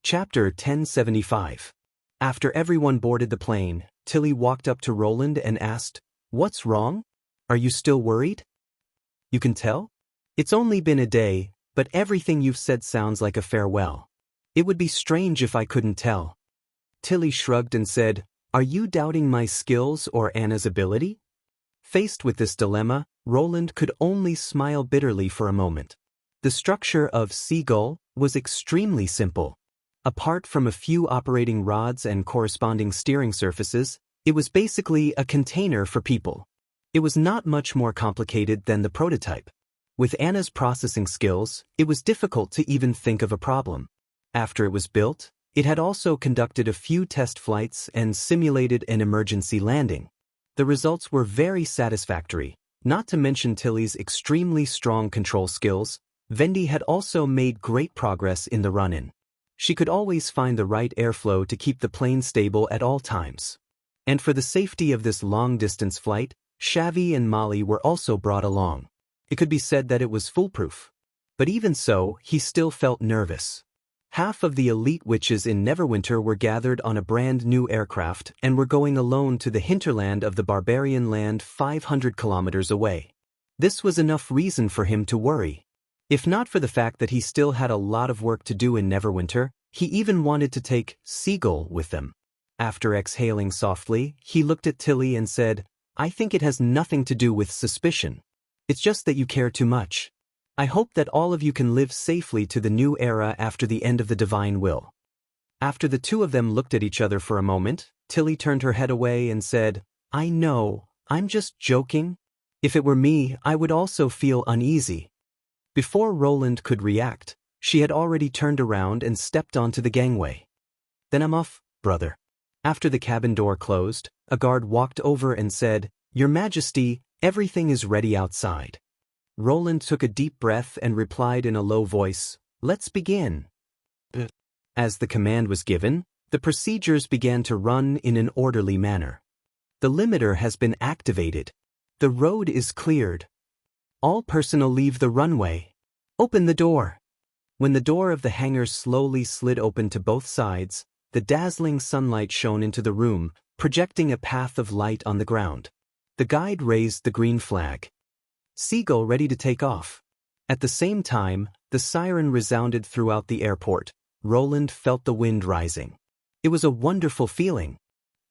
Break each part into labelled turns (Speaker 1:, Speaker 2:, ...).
Speaker 1: Chapter 1075. After everyone boarded the plane, Tilly walked up to Roland and asked, "What's wrong? Are you still worried?" "You can tell? It's only been a day, but everything you've said sounds like a farewell. It would be strange if I couldn't tell." Tilly shrugged and said, "Are you doubting my skills or Anna's ability?" Faced with this dilemma, Roland could only smile bitterly for a moment. The structure of Seagull was extremely simple. Apart from a few operating rods and corresponding steering surfaces, it was basically a container for people. It was not much more complicated than the prototype. With Anna's processing skills, it was difficult to even think of a problem. After it was built, it had also conducted a few test flights and simulated an emergency landing. The results were very satisfactory, not to mention Tilly's extremely strong control skills. Vendi had also made great progress in the run-in. She could always find the right airflow to keep the plane stable at all times. And for the safety of this long-distance flight, Xavi and Molly were also brought along. It could be said that it was foolproof. But even so, he still felt nervous. Half of the elite witches in Neverwinter were gathered on a brand new aircraft and were going alone to the hinterland of the barbarian land 500 kilometers away. This was enough reason for him to worry. If not for the fact that he still had a lot of work to do in Neverwinter, he even wanted to take Seagull with them. After exhaling softly, he looked at Tilly and said, "I think it has nothing to do with suspicion. It's just that you care too much. I hope that all of you can live safely to the new era after the end of the divine will." After the two of them looked at each other for a moment, Tilly turned her head away and said, "I know, I'm just joking. If it were me, I would also feel uneasy." Before Roland could react, she had already turned around and stepped onto the gangway. "Then I'm off, brother." After the cabin door closed, a guard walked over and said, "Your Majesty, everything is ready outside." Roland took a deep breath and replied in a low voice, "Let's begin." As the command was given, the procedures began to run in an orderly manner. "The limiter has been activated. The road is cleared. All personnel leave the runway. Open the door." When the door of the hangar slowly slid open to both sides, the dazzling sunlight shone into the room, projecting a path of light on the ground. The guide raised the green flag. "Seagull ready to take off." At the same time, the siren resounded throughout the airport. Roland felt the wind rising. It was a wonderful feeling.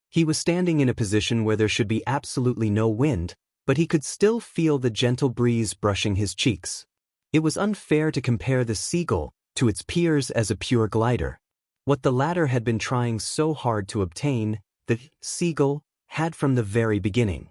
Speaker 1: He was standing in a position where there should be absolutely no wind, but he could still feel the gentle breeze brushing his cheeks. It was unfair to compare the Seagull to its peers as a pure glider. What the latter had been trying so hard to obtain, the Seagull had from the very beginning.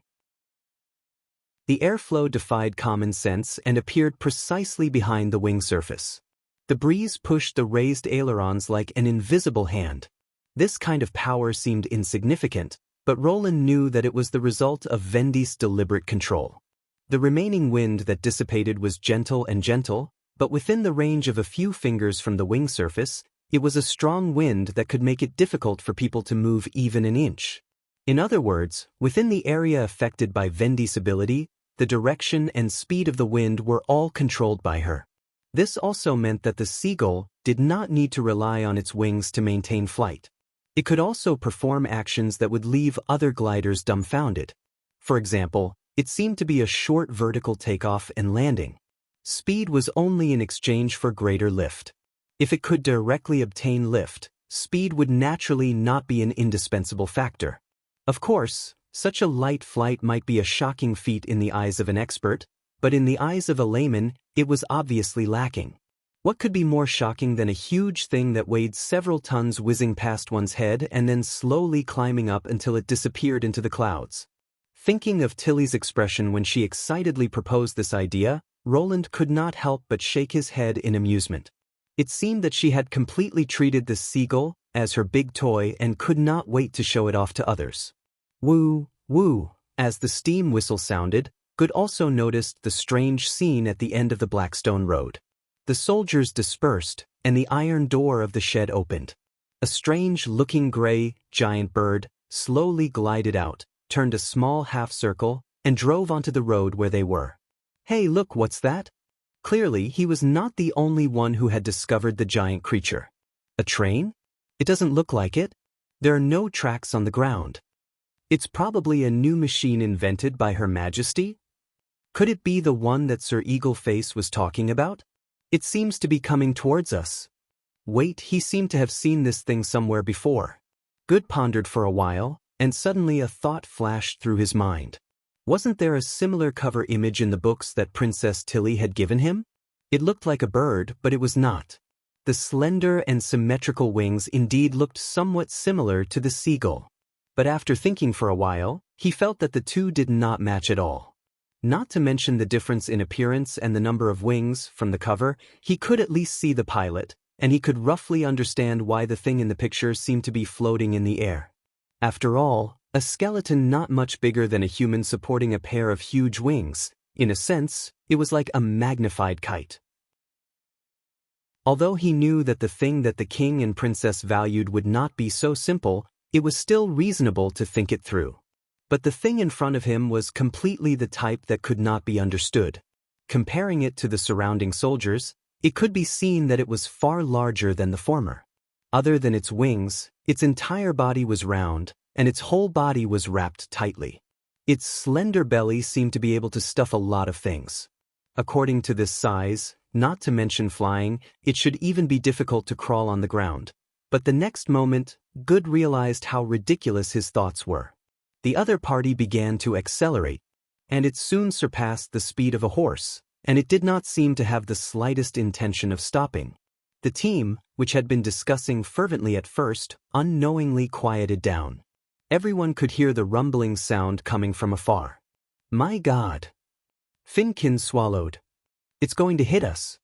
Speaker 1: The airflow defied common sense and appeared precisely behind the wing surface. The breeze pushed the raised ailerons like an invisible hand. This kind of power seemed insignificant, but Roland knew that it was the result of Vendi's deliberate control. The remaining wind that dissipated was gentle, but within the range of a few fingers from the wing surface, it was a strong wind that could make it difficult for people to move even an inch. In other words, within the area affected by Vendi's ability, the direction and speed of the wind were all controlled by her. This also meant that the Seagull did not need to rely on its wings to maintain flight. It could also perform actions that would leave other gliders dumbfounded. For example, it seemed to be a short vertical takeoff and landing. Speed was only in exchange for greater lift. If it could directly obtain lift, speed would naturally not be an indispensable factor. Of course, such a light flight might be a shocking feat in the eyes of an expert, but in the eyes of a layman, it was obviously lacking. What could be more shocking than a huge thing that weighed several tons whizzing past one's head and then slowly climbing up until it disappeared into the clouds? Thinking of Tilly's expression when she excitedly proposed this idea, Roland could not help but shake his head in amusement. It seemed that she had completely treated the Seagull as her big toy and could not wait to show it off to others. Woo, woo, as the steam whistle sounded, Good also noticed the strange scene at the end of the Blackstone Road. The soldiers dispersed, and the iron door of the shed opened. A strange-looking gray, giant bird slowly glided out, turned a small half-circle, and drove onto the road where they were. "Hey, look, what's that?" Clearly, he was not the only one who had discovered the giant creature. A train? It doesn't look like it. There are no tracks on the ground. It's probably a new machine invented by Her Majesty? Could it be the one that Sir Eagleface was talking about? It seems to be coming towards us. Wait, he seemed to have seen this thing somewhere before. Good pondered for a while, and suddenly a thought flashed through his mind. Wasn't there a similar cover image in the books that Princess Tilly had given him? It looked like a bird, but it was not. The slender and symmetrical wings indeed looked somewhat similar to the seagull. But after thinking for a while, he felt that the two did not match at all. Not to mention the difference in appearance and the number of wings from the cover, he could at least see the pilot, and he could roughly understand why the thing in the picture seemed to be floating in the air. After all, a skeleton not much bigger than a human supporting a pair of huge wings. In a sense, it was like a magnified kite. Although he knew that the thing that the king and princess valued would not be so simple, it was still reasonable to think it through. But the thing in front of him was completely the type that could not be understood. Comparing it to the surrounding soldiers, it could be seen that it was far larger than the former. Other than its wings, its entire body was round, and its whole body was wrapped tightly. Its slender belly seemed to be able to stuff a lot of things. According to this size, not to mention flying, it should even be difficult to crawl on the ground. But the next moment, Good realized how ridiculous his thoughts were. The other party began to accelerate, and it soon surpassed the speed of a horse, and it did not seem to have the slightest intention of stopping. The team, which had been discussing fervently at first, unknowingly quieted down. Everyone could hear the rumbling sound coming from afar. My God! Finkin swallowed. It's going to hit us.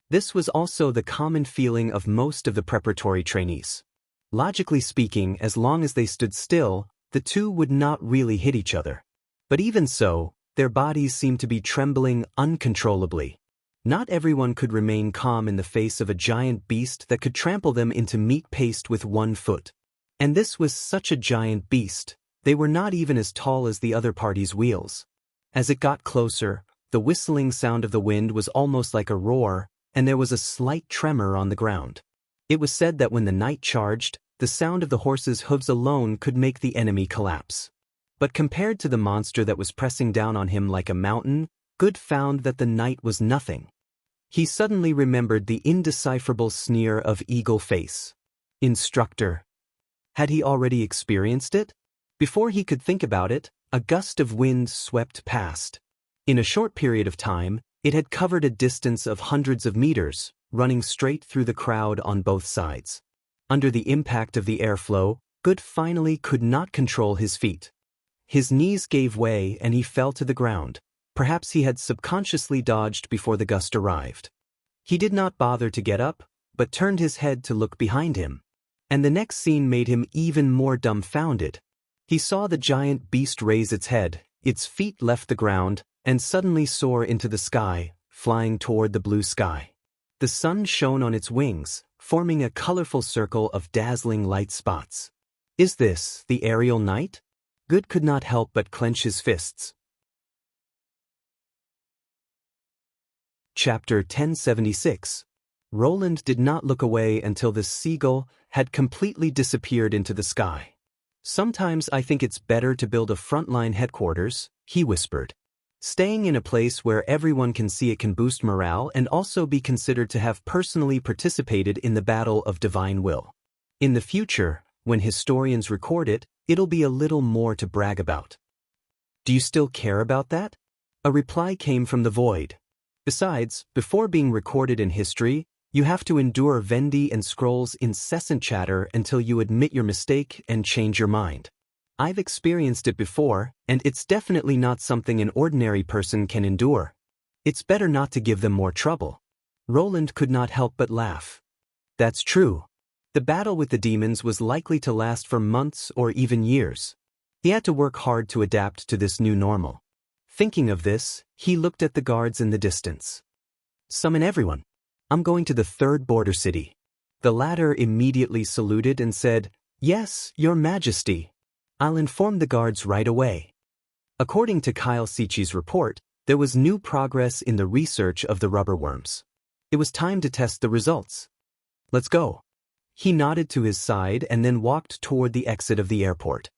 Speaker 1: This was also the common feeling of most of the preparatory trainees. Logically speaking, as long as they stood still, the two would not really hit each other. But even so, their bodies seemed to be trembling uncontrollably. Not everyone could remain calm in the face of a giant beast that could trample them into meat paste with 1 foot. And this was such a giant beast, they were not even as tall as the other party's wheels. As it got closer, the whistling sound of the wind was almost like a roar, and there was a slight tremor on the ground. It was said that when the knight charged, the sound of the horse's hooves alone could make the enemy collapse. But compared to the monster that was pressing down on him like a mountain, Good found that the knight was nothing. He suddenly remembered the indecipherable sneer of Eagleface. Instructor. Had he already experienced it? Before he could think about it, a gust of wind swept past. In a short period of time, it had covered a distance of hundreds of meters, running straight through the crowd on both sides. Under the impact of the airflow, Good finally could not control his feet. His knees gave way and he fell to the ground. Perhaps he had subconsciously dodged before the gust arrived. He did not bother to get up, but turned his head to look behind him. And the next scene made him even more dumbfounded. He saw the giant beast raise its head, its feet left the ground, and suddenly soar into the sky, flying toward the blue sky. The sun shone on its wings, forming a colorful circle of dazzling light spots. Is this the aerial knight? Good could not help but clench his fists. Chapter 1076. Roland did not look away until the seagull had completely disappeared into the sky. Sometimes I think it's better to build a frontline headquarters, he whispered. Staying in a place where everyone can see it can boost morale and also be considered to have personally participated in the battle of divine will. In the future, when historians record it, it'll be a little more to brag about. Do you still care about that? A reply came from the void. Besides, before being recorded in history, you have to endure Vendy and Scroll's incessant chatter until you admit your mistake and change your mind. I've experienced it before, and it's definitely not something an ordinary person can endure. It's better not to give them more trouble. Roland could not help but laugh. That's true. The battle with the demons was likely to last for months or even years. He had to work hard to adapt to this new normal. Thinking of this, he looked at the guards in the distance. Summon everyone. I'm going to the 3rd border city. The latter immediately saluted and said, Yes, Your Majesty. I'll inform the guards right away. According to Kyle Siechi's report, there was new progress in the research of the rubber worms. It was time to test the results. Let's go. He nodded to his side and then walked toward the exit of the airport.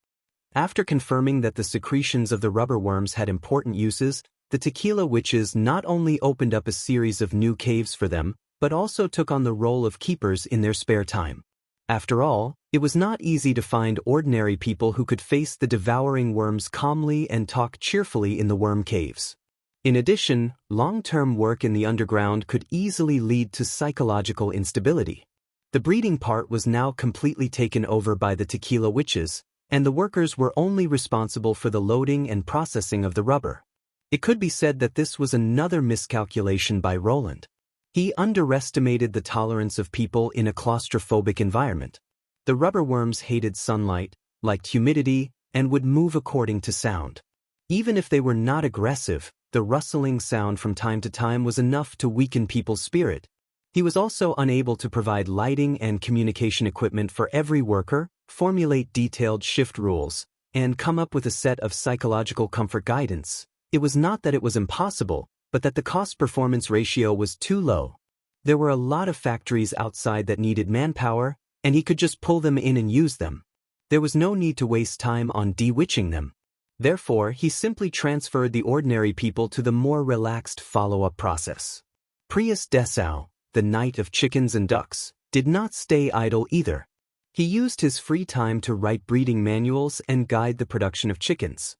Speaker 1: After confirming that the secretions of the rubber worms had important uses, the tequila witches not only opened up a series of new caves for them, but also took on the role of keepers in their spare time. After all, it was not easy to find ordinary people who could face the devouring worms calmly and talk cheerfully in the worm caves. In addition, long-term work in the underground could easily lead to psychological instability. The breeding part was now completely taken over by the tequila witches, and the workers were only responsible for the loading and processing of the rubber. It could be said that this was another miscalculation by Roland. He underestimated the tolerance of people in a claustrophobic environment. The rubber worms hated sunlight, liked humidity, and would move according to sound. Even if they were not aggressive, the rustling sound from time to time was enough to weaken people's spirit. He was also unable to provide lighting and communication equipment for every worker, formulate detailed shift rules, and come up with a set of psychological comfort guidance. It was not that it was impossible, but that the cost-performance ratio was too low. There were a lot of factories outside that needed manpower, and he could just pull them in and use them. There was no need to waste time on de-witching them. Therefore, he simply transferred the ordinary people to the more relaxed follow-up process. Prius Dessau, the knight of chickens and ducks, did not stay idle either. He used his free time to write breeding manuals and guide the production of chickens.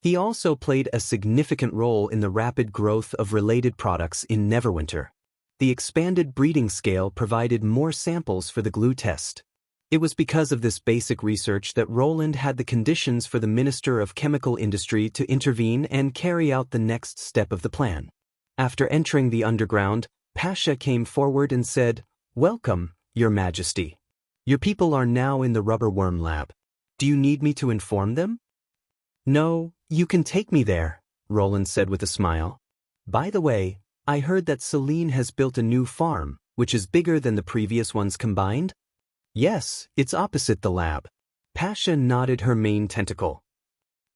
Speaker 1: He also played a significant role in the rapid growth of related products in Neverwinter. The expanded breeding scale provided more samples for the glue test. It was because of this basic research that Roland had the conditions for the Minister of Chemical Industry to intervene and carry out the next step of the plan. After entering the underground, Pasha came forward and said, "Welcome, Your Majesty. Your people are now in the rubber worm lab. Do you need me to inform them?" "No, you can take me there," Roland said with a smile. "By the way, I heard that Celine has built a new farm, which is bigger than the previous ones combined?" "Yes, it's opposite the lab." Pasha nodded her main tentacle.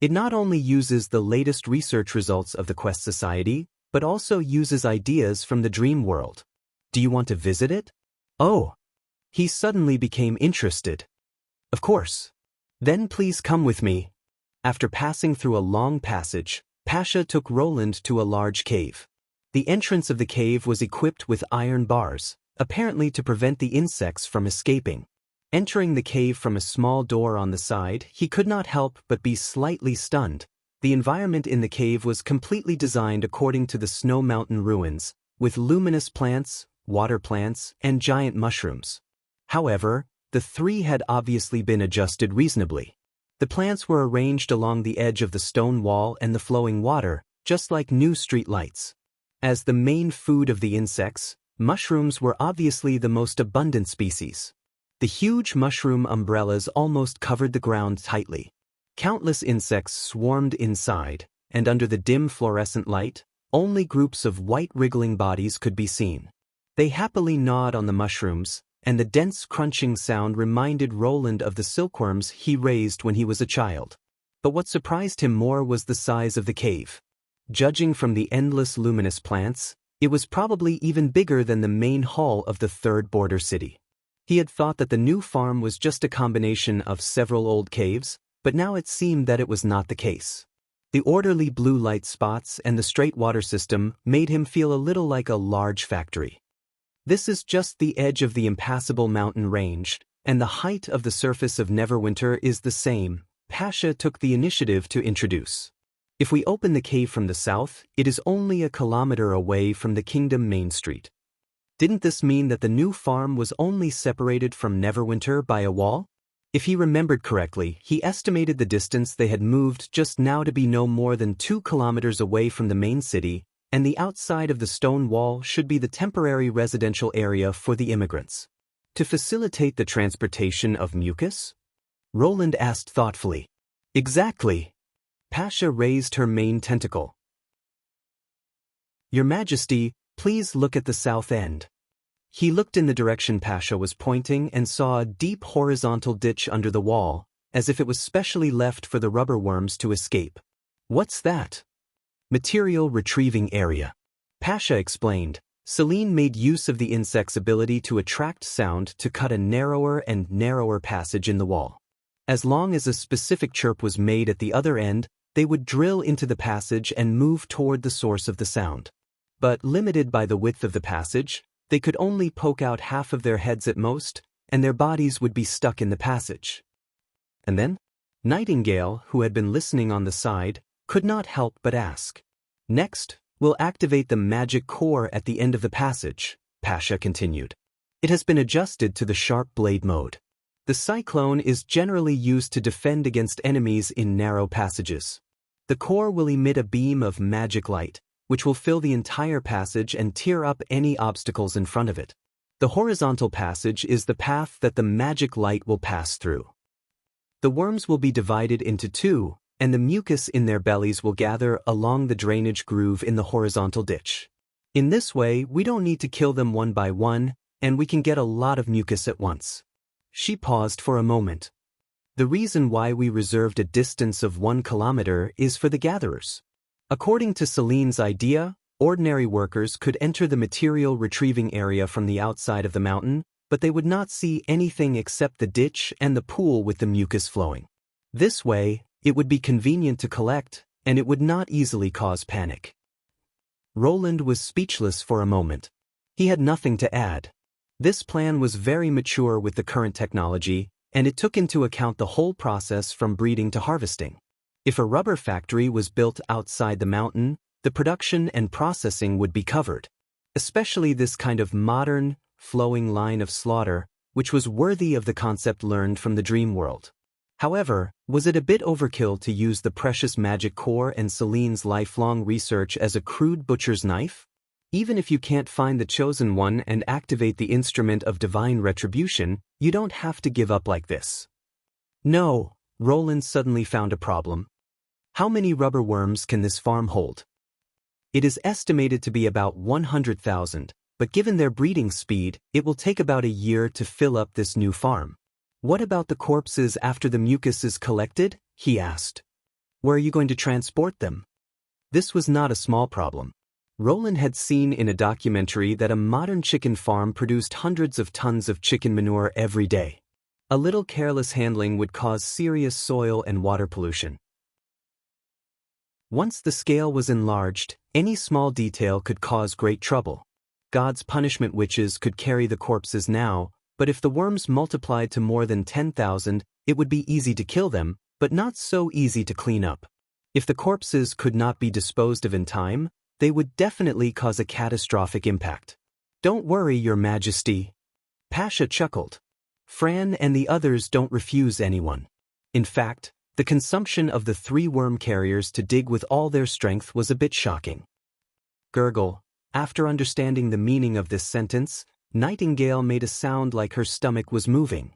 Speaker 1: "It not only uses the latest research results of the Quest Society, but also uses ideas from the dream world. Do you want to visit it?" "Oh." He suddenly became interested. "Of course. Then please come with me." After passing through a long passage, Pasha took Roland to a large cave. The entrance of the cave was equipped with iron bars, apparently to prevent the insects from escaping. Entering the cave from a small door on the side, he could not help but be slightly stunned. The environment in the cave was completely designed according to the Snow Mountain ruins, with luminous plants, water plants, and giant mushrooms. However, the three had obviously been adjusted reasonably. The plants were arranged along the edge of the stone wall and the flowing water, just like new street lights. As the main food of the insects, mushrooms were obviously the most abundant species. The huge mushroom umbrellas almost covered the ground tightly. Countless insects swarmed inside, and under the dim fluorescent light, only groups of white wriggling bodies could be seen. They happily gnawed on the mushrooms, and the dense crunching sound reminded Roland of the silkworms he raised when he was a child. But what surprised him more was the size of the cave. Judging from the endless luminous plants, it was probably even bigger than the main hall of the third border city. He had thought that the new farm was just a combination of several old caves, but now it seemed that it was not the case. The orderly blue light spots and the straight water system made him feel a little like a large factory. "This is just the edge of the impassable mountain range, and the height of the surface of Neverwinter is the same," Pasha took the initiative to introduce. "If we open the cave from the south, it is only a kilometer away from the kingdom main street." Didn't this mean that the new farm was only separated from Neverwinter by a wall? If he remembered correctly, he estimated the distance they had moved just now to be no more than 2 kilometers away from the main city, and the outside of the stone wall should be the temporary residential area for the immigrants. To facilitate the transportation of mucus? Roland asked thoughtfully. "Exactly." Pasha raised her main tentacle. "Your Majesty, please look at the south end." He looked in the direction Pasha was pointing and saw a deep horizontal ditch under the wall, as if it was specially left for the rubber worms to escape. "What's that?" "Material retrieving area," Pasha explained. Celine made use of the insect's ability to attract sound to cut a narrower and narrower passage in the wall. As long as a specific chirp was made at the other end, they would drill into the passage and move toward the source of the sound. But limited by the width of the passage, they could only poke out half of their heads at most, and their bodies would be stuck in the passage. And then, Nightingale, who had been listening on the side, could not help but ask. Next, we'll activate the magic core at the end of the passage, Pasha continued. It has been adjusted to the sharp blade mode. The cyclone is generally used to defend against enemies in narrow passages. The core will emit a beam of magic light, which will fill the entire passage and tear up any obstacles in front of it. The horizontal passage is the path that the magic light will pass through. The worms will be divided into two, and the mucus in their bellies will gather along the drainage groove in the horizontal ditch. In this way, we don't need to kill them one by one, and we can get a lot of mucus at once. She paused for a moment. The reason why we reserved a distance of 1 kilometer is for the gatherers. According to Celine's idea, ordinary workers could enter the material retrieving area from the outside of the mountain, but they would not see anything except the ditch and the pool with the mucus flowing. This way, it would be convenient to collect, and it would not easily cause panic. Roland was speechless for a moment. He had nothing to add. This plan was very mature with the current technology, and it took into account the whole process from breeding to harvesting. If a rubber factory was built outside the mountain, the production and processing would be covered. Especially this kind of modern, flowing line of slaughter, which was worthy of the concept learned from the dream world. However, was it a bit overkill to use the precious magic core and Celine's lifelong research as a crude butcher's knife? Even if you can't find the chosen one and activate the instrument of divine retribution, you don't have to give up like this. No, Roland suddenly found a problem. How many rubber worms can this farm hold? It is estimated to be about 100,000, but given their breeding speed, it will take about a year to fill up this new farm. What about the corpses after the mucus is collected? He asked. Where are you going to transport them? This was not a small problem. Roland had seen in a documentary that a modern chicken farm produced hundreds of tons of chicken manure every day. A little careless handling would cause serious soil and water pollution. Once the scale was enlarged, any small detail could cause great trouble. God's punishment witches could carry the corpses now, but if the worms multiplied to more than 10,000, it would be easy to kill them, but not so easy to clean up. If the corpses could not be disposed of in time, they would definitely cause a catastrophic impact. Don't worry, Your Majesty. Pasha chuckled. Fran and the others don't refuse anyone. In fact, the consumption of the 3 worm carriers to dig with all their strength was a bit shocking. Gurgle. After understanding the meaning of this sentence, Nightingale made a sound like her stomach was moving.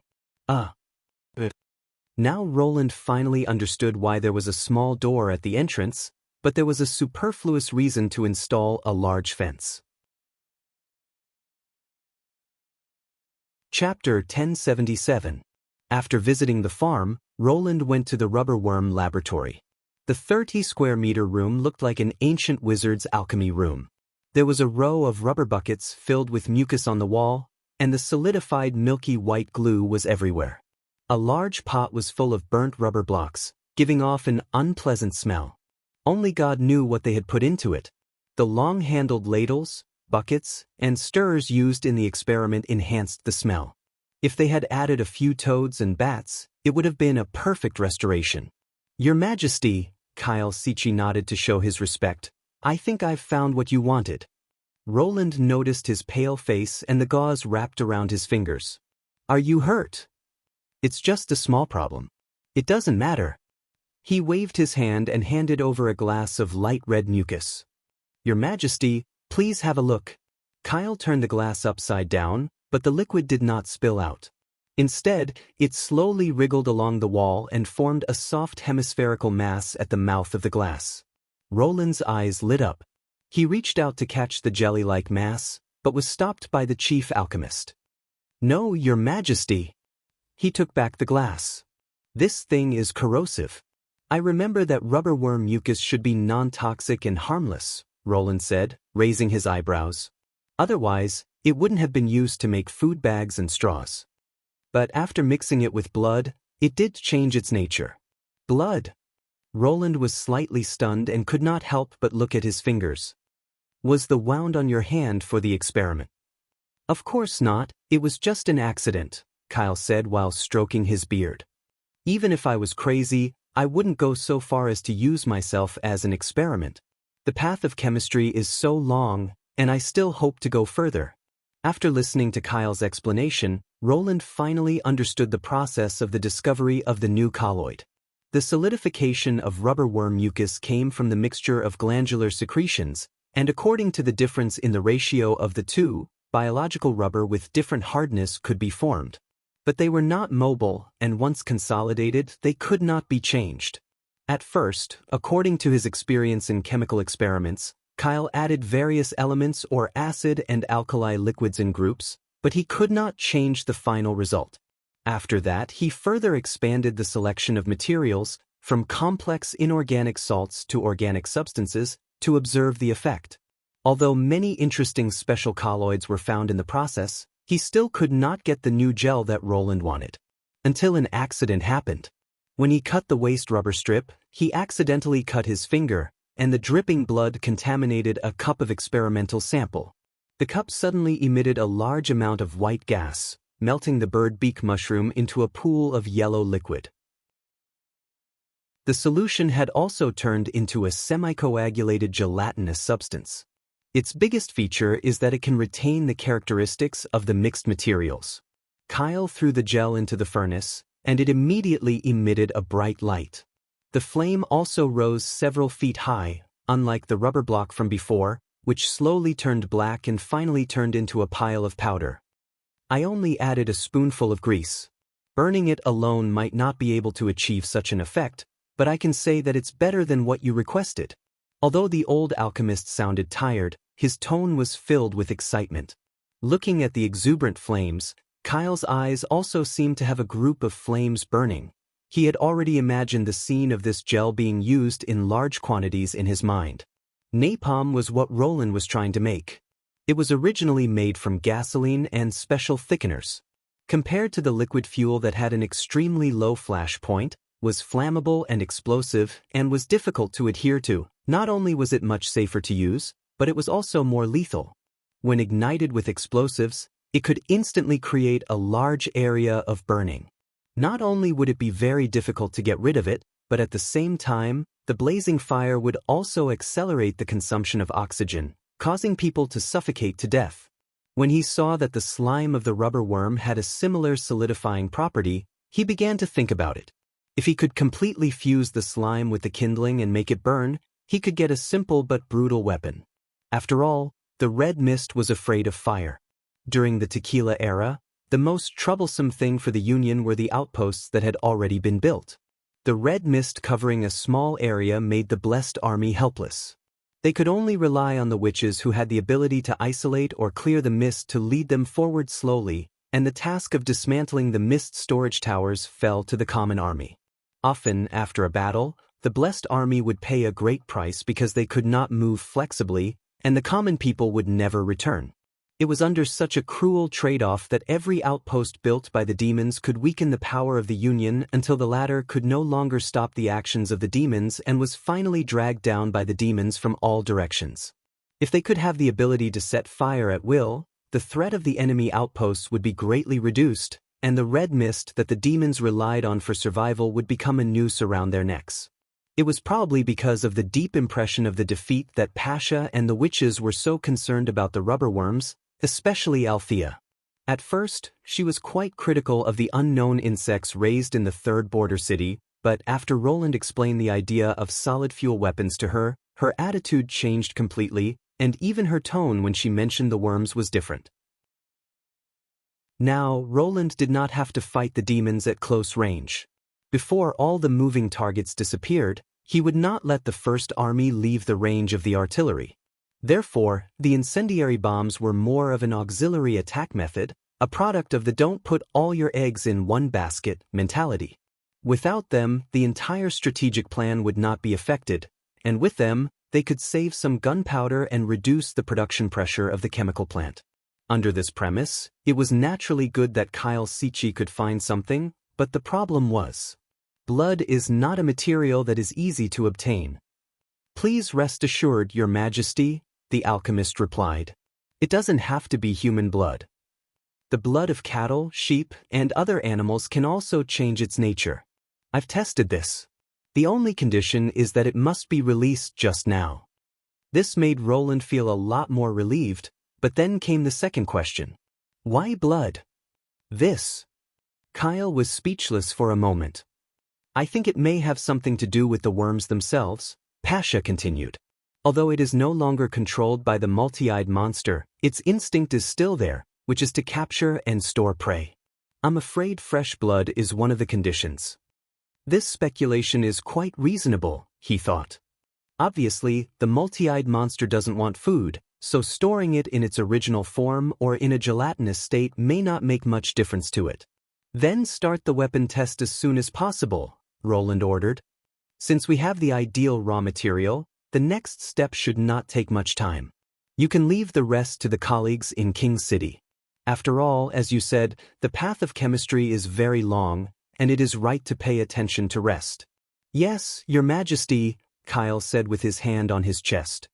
Speaker 1: Now Roland finally understood why there was a small door at the entrance, but there was a superfluous reason to install a large fence. Chapter 1077. After visiting the farm, Roland went to the rubber worm laboratory. The 30-square-meter room looked like an ancient wizard's alchemy room. There was a row of rubber buckets filled with mucus on the wall, and the solidified milky white glue was everywhere. A large pot was full of burnt rubber blocks, giving off an unpleasant smell. Only God knew what they had put into it. The long-handled ladles, buckets, and stirrers used in the experiment enhanced the smell. If they had added a few toads and bats, it would have been a perfect restoration. Your Majesty, Kyle Sichi nodded to show his respect. I think I've found what you wanted. Roland noticed his pale face and the gauze wrapped around his fingers. Are you hurt? It's just a small problem. It doesn't matter. He waved his hand and handed over a glass of light red mucus. Your Majesty, please have a look. Kyle turned the glass upside down, but the liquid did not spill out. Instead, it slowly wriggled along the wall and formed a soft hemispherical mass at the mouth of the glass. Roland's eyes lit up. He reached out to catch the jelly-like mass, but was stopped by the chief alchemist. No, Your Majesty. He took back the glass. This thing is corrosive. I remember that rubber worm mucus should be non-toxic and harmless, Roland said, raising his eyebrows. Otherwise, it wouldn't have been used to make food bags and straws. But after mixing it with blood, it did change its nature. Blood. Roland was slightly stunned and could not help but look at his fingers. Was the wound on your hand for the experiment? Of course not, it was just an accident, Kyle said while stroking his beard. Even if I was crazy, I wouldn't go so far as to use myself as an experiment. The path of chemistry is so long, and I still hope to go further. After listening to Kyle's explanation, Roland finally understood the process of the discovery of the new colloid. The solidification of rubber worm mucus came from the mixture of glandular secretions, and according to the difference in the ratio of the two, biological rubber with different hardness could be formed. But they were not mobile, and once consolidated, they could not be changed. At first, according to his experience in chemical experiments, Kyle added various elements or acid and alkali liquids in groups, but he could not change the final result. After that, he further expanded the selection of materials, from complex inorganic salts to organic substances, to observe the effect. Although many interesting special colloids were found in the process, he still could not get the new gel that Roland wanted. Until an accident happened. When he cut the waste rubber strip, he accidentally cut his finger, and the dripping blood contaminated a cup of experimental sample. The cup suddenly emitted a large amount of white gas, melting the bird beak mushroom into a pool of yellow liquid. The solution had also turned into a semi-coagulated gelatinous substance. Its biggest feature is that it can retain the characteristics of the mixed materials. Kyle threw the gel into the furnace, and it immediately emitted a bright light. The flame also rose several feet high, unlike the rubber block from before, which slowly turned black and finally turned into a pile of powder. I only added a spoonful of grease. Burning it alone might not be able to achieve such an effect, but I can say that it's better than what you requested. Although the old alchemist sounded tired, his tone was filled with excitement. Looking at the exuberant flames, Kyle's eyes also seemed to have a group of flames burning. He had already imagined the scene of this gel being used in large quantities in his mind. Napalm was what Roland was trying to make. It was originally made from gasoline and special thickeners. Compared to the liquid fuel that had an extremely low flash point, was flammable and explosive, and was difficult to adhere to, not only was it much safer to use, but it was also more lethal. When ignited with explosives, it could instantly create a large area of burning. Not only would it be very difficult to get rid of it, but at the same time, the blazing fire would also accelerate the consumption of oxygen, causing people to suffocate to death. When he saw that the slime of the rubber worm had a similar solidifying property, he began to think about it. If he could completely fuse the slime with the kindling and make it burn, he could get a simple but brutal weapon. After all, the red mist was afraid of fire. During the Tequila era, the most troublesome thing for the Union were the outposts that had already been built. The red mist covering a small area made the blessed army helpless. They could only rely on the witches who had the ability to isolate or clear the mist to lead them forward slowly, and the task of dismantling the mist storage towers fell to the common army. Often, after a battle, the blessed army would pay a great price because they could not move flexibly, and the common people would never return. It was under such a cruel trade-off that every outpost built by the demons could weaken the power of the Union until the latter could no longer stop the actions of the demons and was finally dragged down by the demons from all directions. If they could have the ability to set fire at will, the threat of the enemy outposts would be greatly reduced, and the red mist that the demons relied on for survival would become a noose around their necks. It was probably because of the deep impression of the defeat that Pasha and the witches were so concerned about the rubber worms, especially Althea. At first, she was quite critical of the unknown insects raised in the third border city, but after Roland explained the idea of solid fuel weapons to her, her attitude changed completely, and even her tone when she mentioned the worms was different. Now, Roland did not have to fight the demons at close range. Before all the moving targets disappeared, he would not let the First Army leave the range of the artillery. Therefore, the incendiary bombs were more of an auxiliary attack method, a product of the don't put all your eggs in one basket mentality. Without them, the entire strategic plan would not be affected, and with them, they could save some gunpowder and reduce the production pressure of the chemical plant. Under this premise, it was naturally good that Kyle Sichi could find something, but the problem was, blood is not a material that is easy to obtain. Please rest assured, Your Majesty, the alchemist replied. It doesn't have to be human blood. The blood of cattle, sheep, and other animals can also change its nature. I've tested this. The only condition is that it must be released just now. This made Roland feel a lot more relieved, but then came the second question. Why blood? This. Kyle was speechless for a moment. I think it may have something to do with the worms themselves, Pasha continued. Although it is no longer controlled by the multi-eyed monster, its instinct is still there, which is to capture and store prey. I'm afraid fresh blood is one of the conditions. This speculation is quite reasonable, he thought. Obviously, the multi-eyed monster doesn't want food, so storing it in its original form or in a gelatinous state may not make much difference to it. Then start the weapon test as soon as possible, Roland ordered. Since we have the ideal raw material, the next step should not take much time. You can leave the rest to the colleagues in King City. After all, as you said, the path of chemistry is very long, and it is right to pay attention to rest. Yes, Your Majesty, Kyle said with his hand on his chest.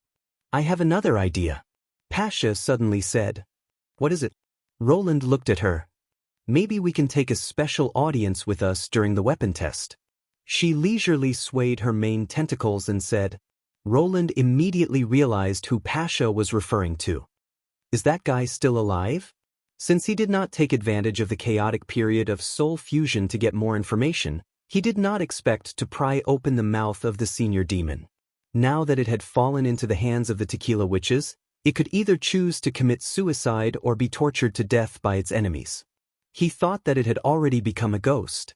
Speaker 1: I have another idea. Pasha suddenly said. What is it? Roland looked at her. Maybe we can take a special audience with us during the weapon test. She leisurely swayed her main tentacles and said. Roland immediately realized who Pasha was referring to. Is that guy still alive? Since he did not take advantage of the chaotic period of soul fusion to get more information, he did not expect to pry open the mouth of the senior demon. Now that it had fallen into the hands of the tequila witches, it could either choose to commit suicide or be tortured to death by its enemies. He thought that it had already become a ghost.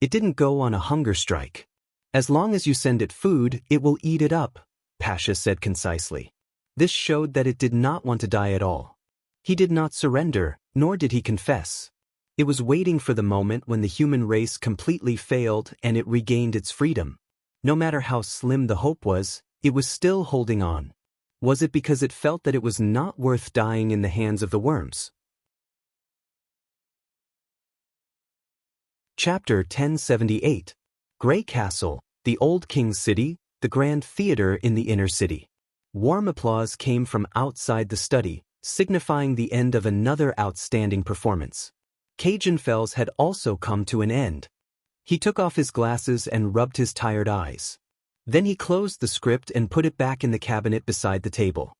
Speaker 1: It didn't go on a hunger strike. As long as you send it food, it will eat it up, Pasha said concisely. This showed that it did not want to die at all. He did not surrender, nor did he confess. It was waiting for the moment when the human race completely failed and it regained its freedom. No matter how slim the hope was, it was still holding on. Was it because it felt that it was not worth dying in the hands of the worms? Chapter 1078. Grey Castle, the Old King's City, the Grand Theatre in the inner city. Warm applause came from outside the study, signifying the end of another outstanding performance. Cajun Fells had also come to an end. He took off his glasses and rubbed his tired eyes. Then he closed the script and put it back in the cabinet beside the table.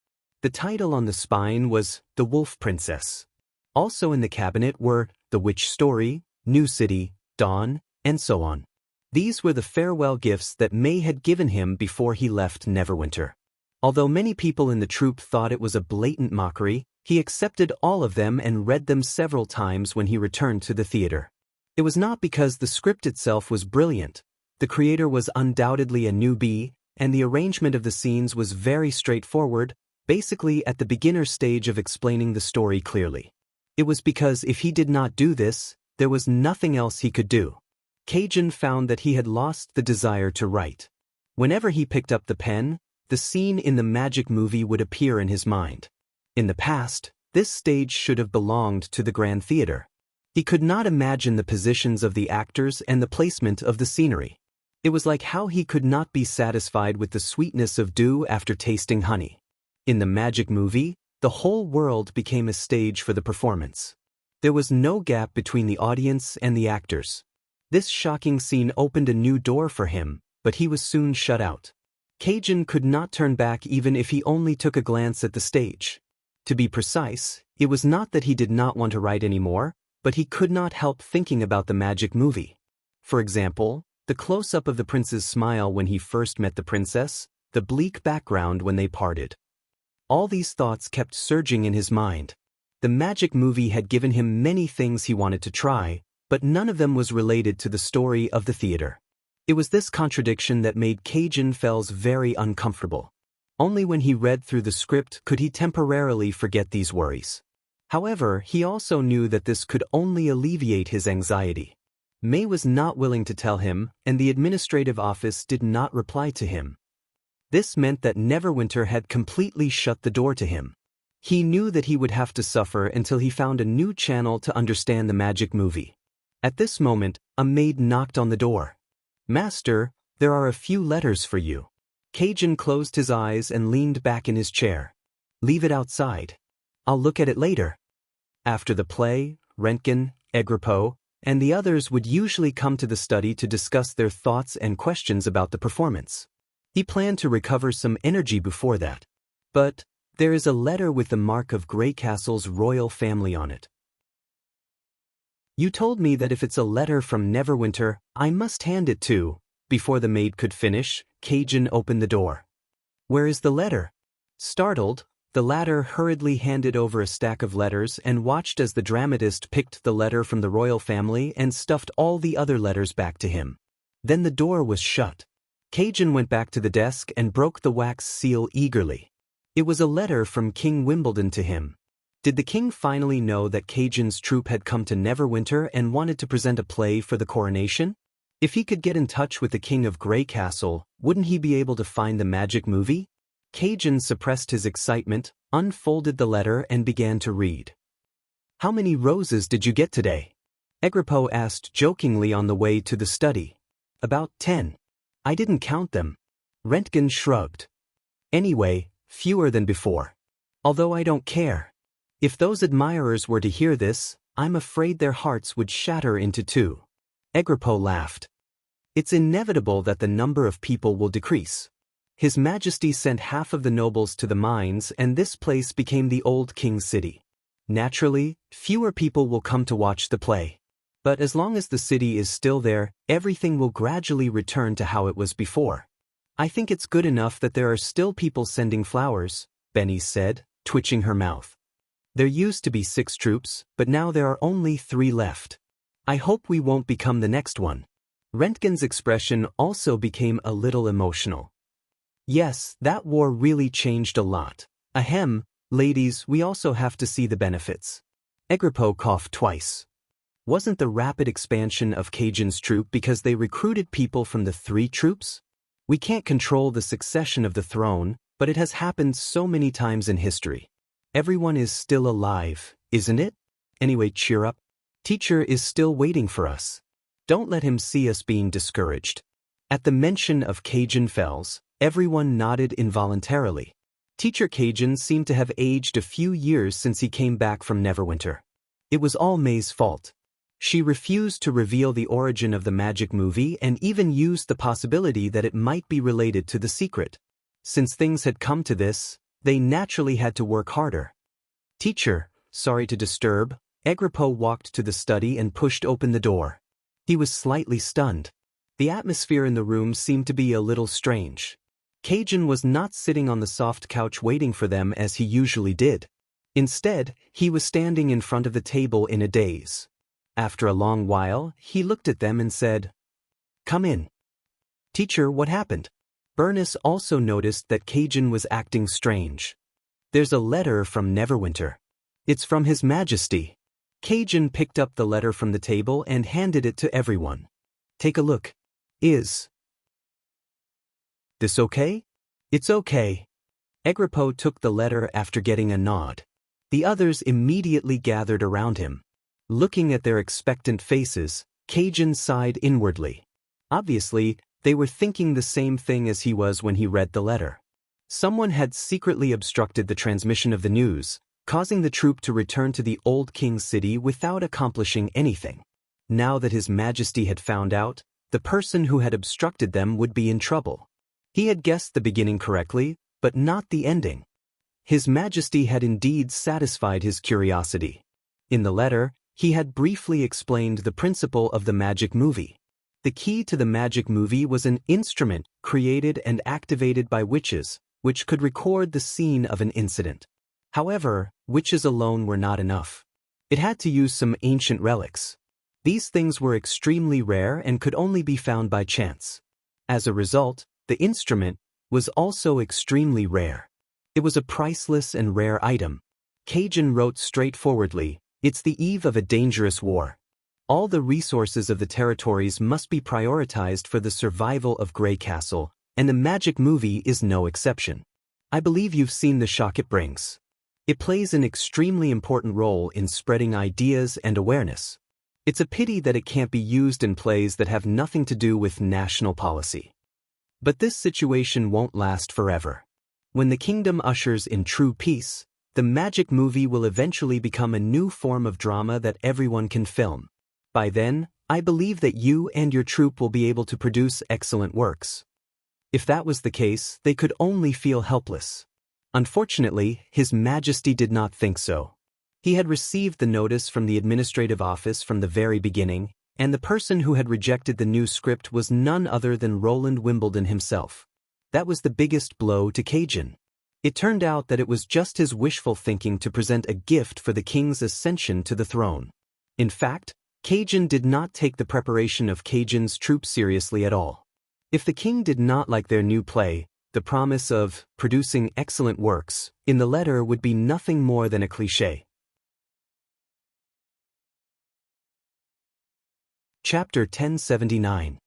Speaker 1: The title on the spine was The Wolf Princess. Also in the cabinet were The Witch Story, New City, Dawn, and so on. These were the farewell gifts that May had given him before he left Neverwinter. Although many people in the troupe thought it was a blatant mockery, he accepted all of them and read them several times when he returned to the theater. It was not because the script itself was brilliant. The creator was undoubtedly a newbie, and the arrangement of the scenes was very straightforward, basically at the beginner stage of explaining the story clearly. It was because if he did not do this, there was nothing else he could do. Cajun found that he had lost the desire to write. Whenever he picked up the pen, the scene in the magic movie would appear in his mind. In the past, this stage should have belonged to the Grand Theatre. He could not imagine the positions of the actors and the placement of the scenery. It was like how he could not be satisfied with the sweetness of dew after tasting honey. In the magic movie, the whole world became a stage for the performance. There was no gap between the audience and the actors. This shocking scene opened a new door for him, but he was soon shut out. Cajun could not turn back even if he only took a glance at the stage. To be precise, it was not that he did not want to write anymore, but he could not help thinking about the magic movie. For example, the close-up of the prince's smile when he first met the princess, the bleak background when they parted. All these thoughts kept surging in his mind. The magic movie had given him many things he wanted to try, but none of them was related to the story of the theater. It was this contradiction that made Cajun Fells very uncomfortable. Only when he read through the script could he temporarily forget these worries. However, he also knew that this could only alleviate his anxiety. May was not willing to tell him, and the administrative office did not reply to him. This meant that Neverwinter had completely shut the door to him. He knew that he would have to suffer until he found a new channel to understand the magic movie. At this moment, a maid knocked on the door. "Master, there are a few letters for you." Cajun closed his eyes and leaned back in his chair. "Leave it outside. I'll look at it later." After the play, Rentgen, Egripo, and the others would usually come to the study to discuss their thoughts and questions about the performance. He planned to recover some energy before that. But there is a letter with the mark of Greycastle's royal family on it. "You told me that if it's a letter from Neverwinter, I must hand it to." Before the maid could finish, Cajun opened the door. "Where is the letter?" Startled, the latter hurriedly handed over a stack of letters and watched as the dramatist picked the letter from the royal family and stuffed all the other letters back to him. Then the door was shut. Cajun went back to the desk and broke the wax seal eagerly. It was a letter from King Wimbledon to him. Did the king finally know that Cajun's troupe had come to Neverwinter and wanted to present a play for the coronation? If he could get in touch with the king of Greycastle, wouldn't he be able to find the magic movie? Cajun suppressed his excitement, unfolded the letter and began to read. "How many roses did you get today?" Egripo asked jokingly on the way to the study. "About 10. I didn't count them." Rentgen shrugged. "Anyway, fewer than before. Although I don't care. If those admirers were to hear this, I'm afraid their hearts would shatter into two." Egripo laughed. "It's inevitable that the number of people will decrease. His Majesty sent half of the nobles to the mines and this place became the old king's city. Naturally, fewer people will come to watch the play. But as long as the city is still there, everything will gradually return to how it was before. I think it's good enough that there are still people sending flowers," Benny said, twitching her mouth. "There used to be 6 troops, but now there are only 3 left. I hope we won't become the next one." Rentgen's expression also became a little emotional. "Yes, that war really changed a lot. Ahem, ladies, we also have to see the benefits." Egripo coughed twice. Wasn't the rapid expansion of Cajun's troop because they recruited people from the 3 troops? We can't control the succession of the throne, but it has happened so many times in history. Everyone is still alive, isn't it? Anyway, cheer up. Teacher is still waiting for us. Don't let him see us being discouraged." At the mention of Cajun Fells, everyone nodded involuntarily. Teacher Cajun seemed to have aged a few years since he came back from Neverwinter. It was all May's fault. She refused to reveal the origin of the magic movie and even used the possibility that it might be related to the secret. Since things had come to this, they naturally had to work harder. "Teacher, sorry to disturb." Egripo walked to the study and pushed open the door. He was slightly stunned. The atmosphere in the room seemed to be a little strange. Cajun was not sitting on the soft couch waiting for them as he usually did. Instead, he was standing in front of the table in a daze. After a long while, he looked at them and said, "Come in." "Teacher, what happened?" Bernice also noticed that Cajun was acting strange. "There's a letter from Neverwinter. It's from His Majesty." Cajun picked up the letter from the table and handed it to everyone. "Take a look. Is this okay?" "It's okay." Egripo took the letter after getting a nod. The others immediately gathered around him. Looking at their expectant faces, Cajun sighed inwardly. Obviously, they were thinking the same thing as he was when he read the letter. Someone had secretly obstructed the transmission of the news, causing the troop to return to the old king's city without accomplishing anything. Now that His Majesty had found out, the person who had obstructed them would be in trouble. He had guessed the beginning correctly, but not the ending. His Majesty had indeed satisfied his curiosity. In the letter, he had briefly explained the principle of the magic movie. The key to the magic movie was an instrument created and activated by witches, which could record the scene of an incident. However, witches alone were not enough. It had to use some ancient relics. These things were extremely rare and could only be found by chance. As a result, the instrument was also extremely rare. It was a priceless and rare item. Cajun wrote straightforwardly, "It's the eve of a dangerous war. All the resources of the territories must be prioritized for the survival of Greycastle, and the magic movie is no exception. I believe you've seen the shock it brings. It plays an extremely important role in spreading ideas and awareness. It's a pity that it can't be used in plays that have nothing to do with national policy. But this situation won't last forever. When the kingdom ushers in true peace, the magic movie will eventually become a new form of drama that everyone can film. By then, I believe that you and your troupe will be able to produce excellent works. If that was the case, they could only feel helpless. Unfortunately, His Majesty did not think so. He had received the notice from the administrative office from the very beginning, and the person who had rejected the new script was none other than Roland Wimbledon himself. That was the biggest blow to Cajun. It turned out that it was just his wishful thinking to present a gift for the king's ascension to the throne. In fact, Cajun did not take the preparation of Cajun's troupe seriously at all. If the king did not like their new play, the promise of producing excellent works in the letter would be nothing more than a cliché. Chapter 1079.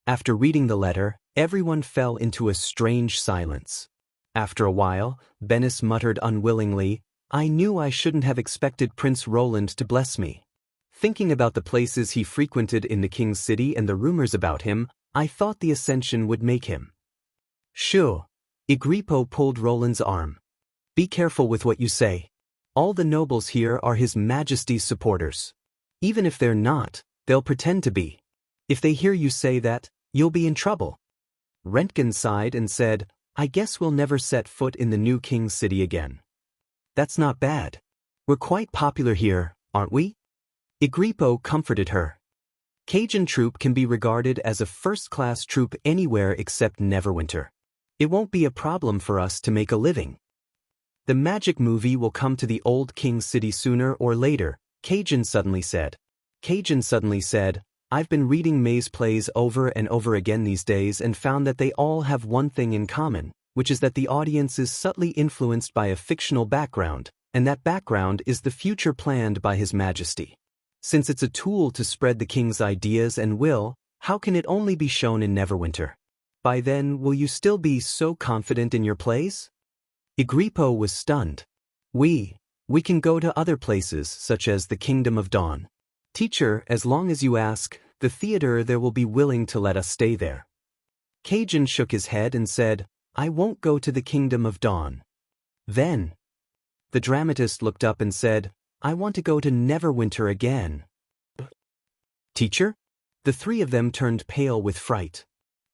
Speaker 1: After reading the letter, everyone fell into a strange silence. After a while, Bennis muttered unwillingly, "I knew I shouldn't have expected Prince Roland to bless me. Thinking about the places he frequented in the king's city and the rumors about him, I thought the ascension would make him." "Sure." Agrippo pulled Roland's arm. "Be careful with what you say. All the nobles here are His Majesty's supporters. Even if they're not, they'll pretend to be. If they hear you say that, you'll be in trouble." Rentgen sighed and said, "I guess we'll never set foot in the new king's city again." "That's not bad. We're quite popular here, aren't we?" Agrippo comforted her. "Cajun troupe can be regarded as a first-class troupe anywhere except Neverwinter. It won't be a problem for us to make a living. The magic movie will come to the old king's city sooner or later," Cajun suddenly said. "I've been reading May's plays over and over again these days and found that they all have one thing in common, which is that the audience is subtly influenced by a fictional background, and that background is the future planned by His Majesty. Since it's a tool to spread the king's ideas and will, how can it only be shown in Neverwinter? By then, will you still be so confident in your plays?" Agrippo was stunned. We can go to other places, such as the Kingdom of Dawn. Teacher, as long as you ask, the theater there will be willing to let us stay there." Cajun shook his head and said, "I won't go to the Kingdom of Dawn." "Then?" The dramatist looked up and said, "I want to go to Neverwinter again." "Teacher?" The three of them turned pale with fright.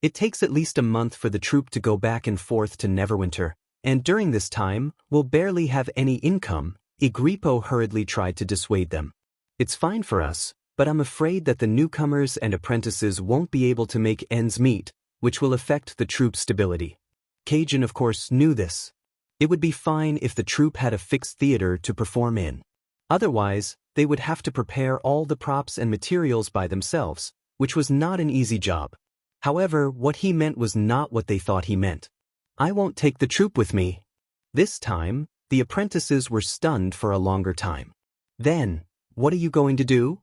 Speaker 1: It takes at least a month for the troupe to go back and forth to Neverwinter, and during this time, we'll barely have any income. Agrippo hurriedly tried to dissuade them. "It's fine for us, but I'm afraid that the newcomers and apprentices won't be able to make ends meet, which will affect the troupe's stability." Cajun, of course, knew this. It would be fine if the troupe had a fixed theater to perform in. Otherwise, they would have to prepare all the props and materials by themselves, which was not an easy job. However, what he meant was not what they thought he meant. "I won't take the troupe with me." This time, the apprentices were stunned for a longer time. "Then, what are you going to do?"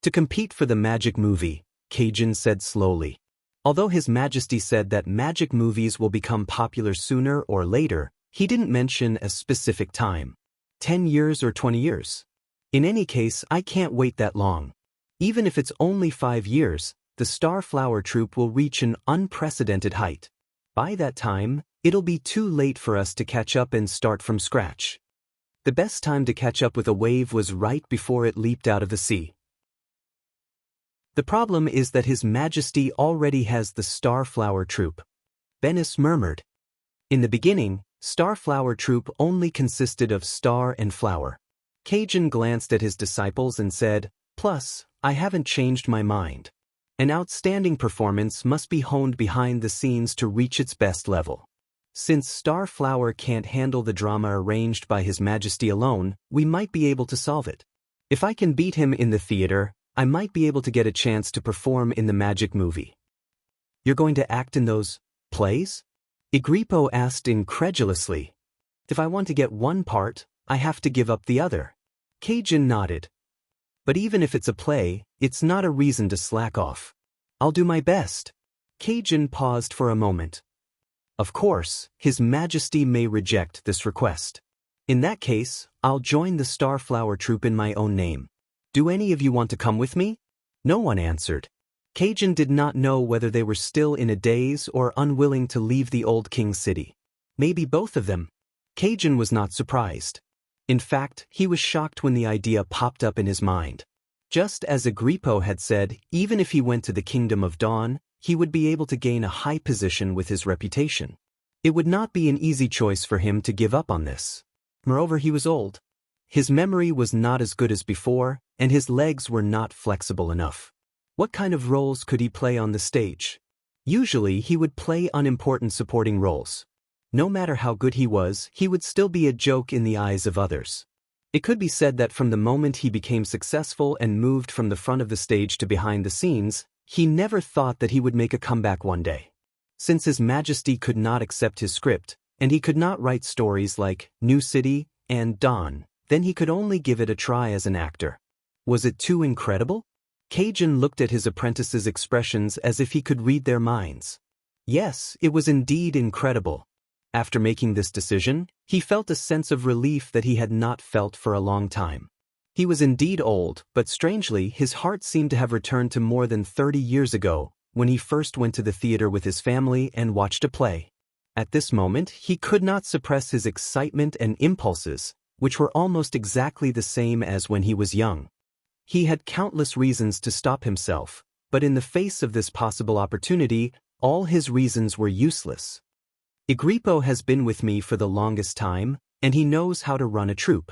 Speaker 1: "To compete for the magic movie," Cajun said slowly. Although His Majesty said that magic movies will become popular sooner or later, he didn't mention a specific time. 10 years or 20 years. In any case, I can't wait that long. Even if it's only 5 years, the Starflower troupe will reach an unprecedented height. By that time, it'll be too late for us to catch up and start from scratch. The best time to catch up with a wave was right before it leaped out of the sea. The problem is that His Majesty already has the Starflower troupe. Bennis murmured. In the beginning, Starflower troupe only consisted of Star and Flower. Cajun glanced at his disciples and said, "Plus, I haven't changed my mind. An outstanding performance must be honed behind the scenes to reach its best level. Since Starflower can't handle the drama arranged by His Majesty alone, we might be able to solve it. If I can beat him in the theater, I might be able to get a chance to perform in the magic movie." "You're going to act in those plays?" Agrippo asked incredulously. "If I want to get one part, I have to give up the other." Cajun nodded. "But even if it's a play, it's not a reason to slack off. I'll do my best." Cajun paused for a moment. Of course, His Majesty may reject this request. In that case, I'll join the Starflower Troop in my own name. Do any of you want to come with me? No one answered. Cajun did not know whether they were still in a daze or unwilling to leave the old king's city. Maybe both of them. Cajun was not surprised. In fact, he was shocked when the idea popped up in his mind. Just as Agrippo had said, even if he went to the Kingdom of Dawn, he would be able to gain a high position with his reputation. It would not be an easy choice for him to give up on this. Moreover, he was old. His memory was not as good as before, and his legs were not flexible enough. What kind of roles could he play on the stage? Usually, he would play unimportant supporting roles. No matter how good he was, he would still be a joke in the eyes of others. It could be said that from the moment he became successful and moved from the front of the stage to behind the scenes, he never thought that he would make a comeback one day. Since His Majesty could not accept his script, and he could not write stories like New City and Dawn, then he could only give it a try as an actor. Was it too incredible? Cajun looked at his apprentices' expressions as if he could read their minds. Yes, it was indeed incredible. After making this decision, he felt a sense of relief that he had not felt for a long time. He was indeed old, but strangely, his heart seemed to have returned to more than 30 years ago, when he first went to the theater with his family and watched a play. At this moment, he could not suppress his excitement and impulses, which were almost exactly the same as when he was young. He had countless reasons to stop himself, but in the face of this possible opportunity, all his reasons were useless. Agrippo has been with me for the longest time, and he knows how to run a troupe.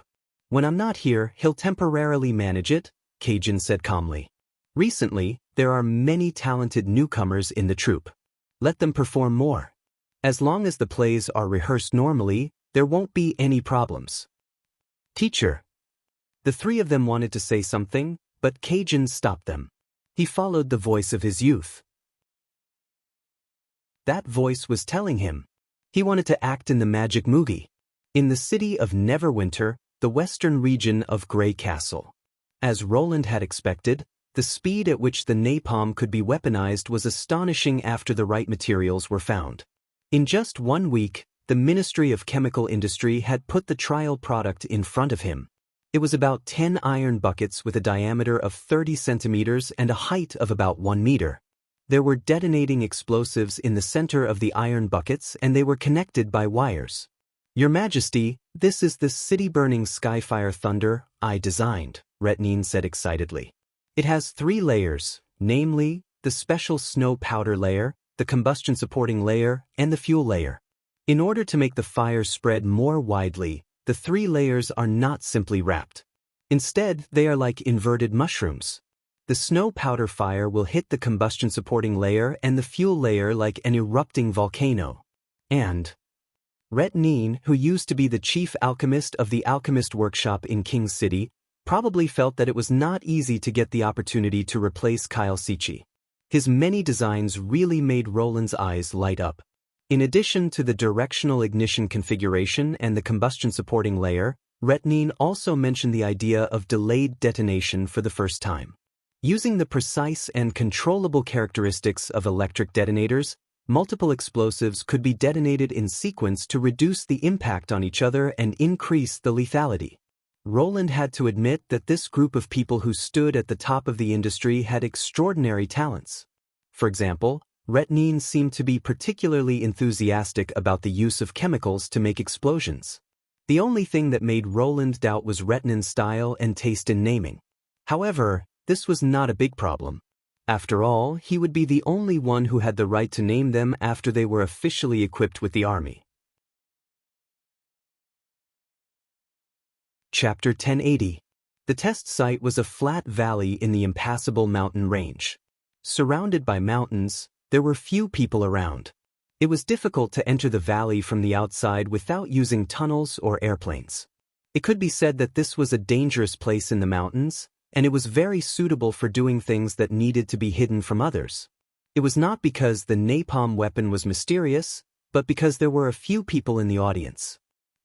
Speaker 1: When I'm not here, he'll temporarily manage it, Cajun said calmly. Recently, there are many talented newcomers in the troupe. Let them perform more. As long as the plays are rehearsed normally, there won't be any problems. Teacher. The three of them wanted to say something, but Cajun stopped them. He followed the voice of his youth. That voice was telling him. He wanted to act in the Magic Mugi. In the city of Neverwinter, the western region of Grey Castle. As Roland had expected, the speed at which the napalm could be weaponized was astonishing after the right materials were found. In just 1 week, the Ministry of Chemical Industry had put the trial product in front of him. It was about 10 iron buckets with a diameter of 30 centimeters and a height of about 1 meter. There were detonating explosives in the center of the iron buckets and they were connected by wires. Your Majesty, this is the city-burning Skyfire Thunder I designed, Retnine said excitedly. It has 3 layers, namely, the special snow powder layer, the combustion-supporting layer, and the fuel layer. In order to make the fire spread more widely, the 3 layers are not simply wrapped. Instead, they are like inverted mushrooms. The snow powder fire will hit the combustion-supporting layer and the fuel layer like an erupting volcano. And Retnine, who used to be the chief alchemist of the alchemist workshop in King's City, probably felt that it was not easy to get the opportunity to replace Kyle Sichi. His many designs really made Roland's eyes light up. In addition to the directional ignition configuration and the combustion-supporting layer, Retnine also mentioned the idea of delayed detonation for the first time. Using the precise and controllable characteristics of electric detonators, multiple explosives could be detonated in sequence to reduce the impact on each other and increase the lethality. Roland had to admit that this group of people who stood at the top of the industry had extraordinary talents. For example, Retnine seemed to be particularly enthusiastic about the use of chemicals to make explosions. The only thing that made Roland doubt was Retnine's style and taste in naming. However, this was not a big problem. After all, he would be the only one who had the right to name them after they were officially equipped with the army. Chapter 1080. The test site was a flat valley in the impassable mountain range. Surrounded by mountains, there were few people around. It was difficult to enter the valley from the outside without using tunnels or airplanes. It could be said that this was a dangerous place in the mountains, and it was very suitable for doing things that needed to be hidden from others. It was not because the napalm weapon was mysterious, but because there were a few people in the audience.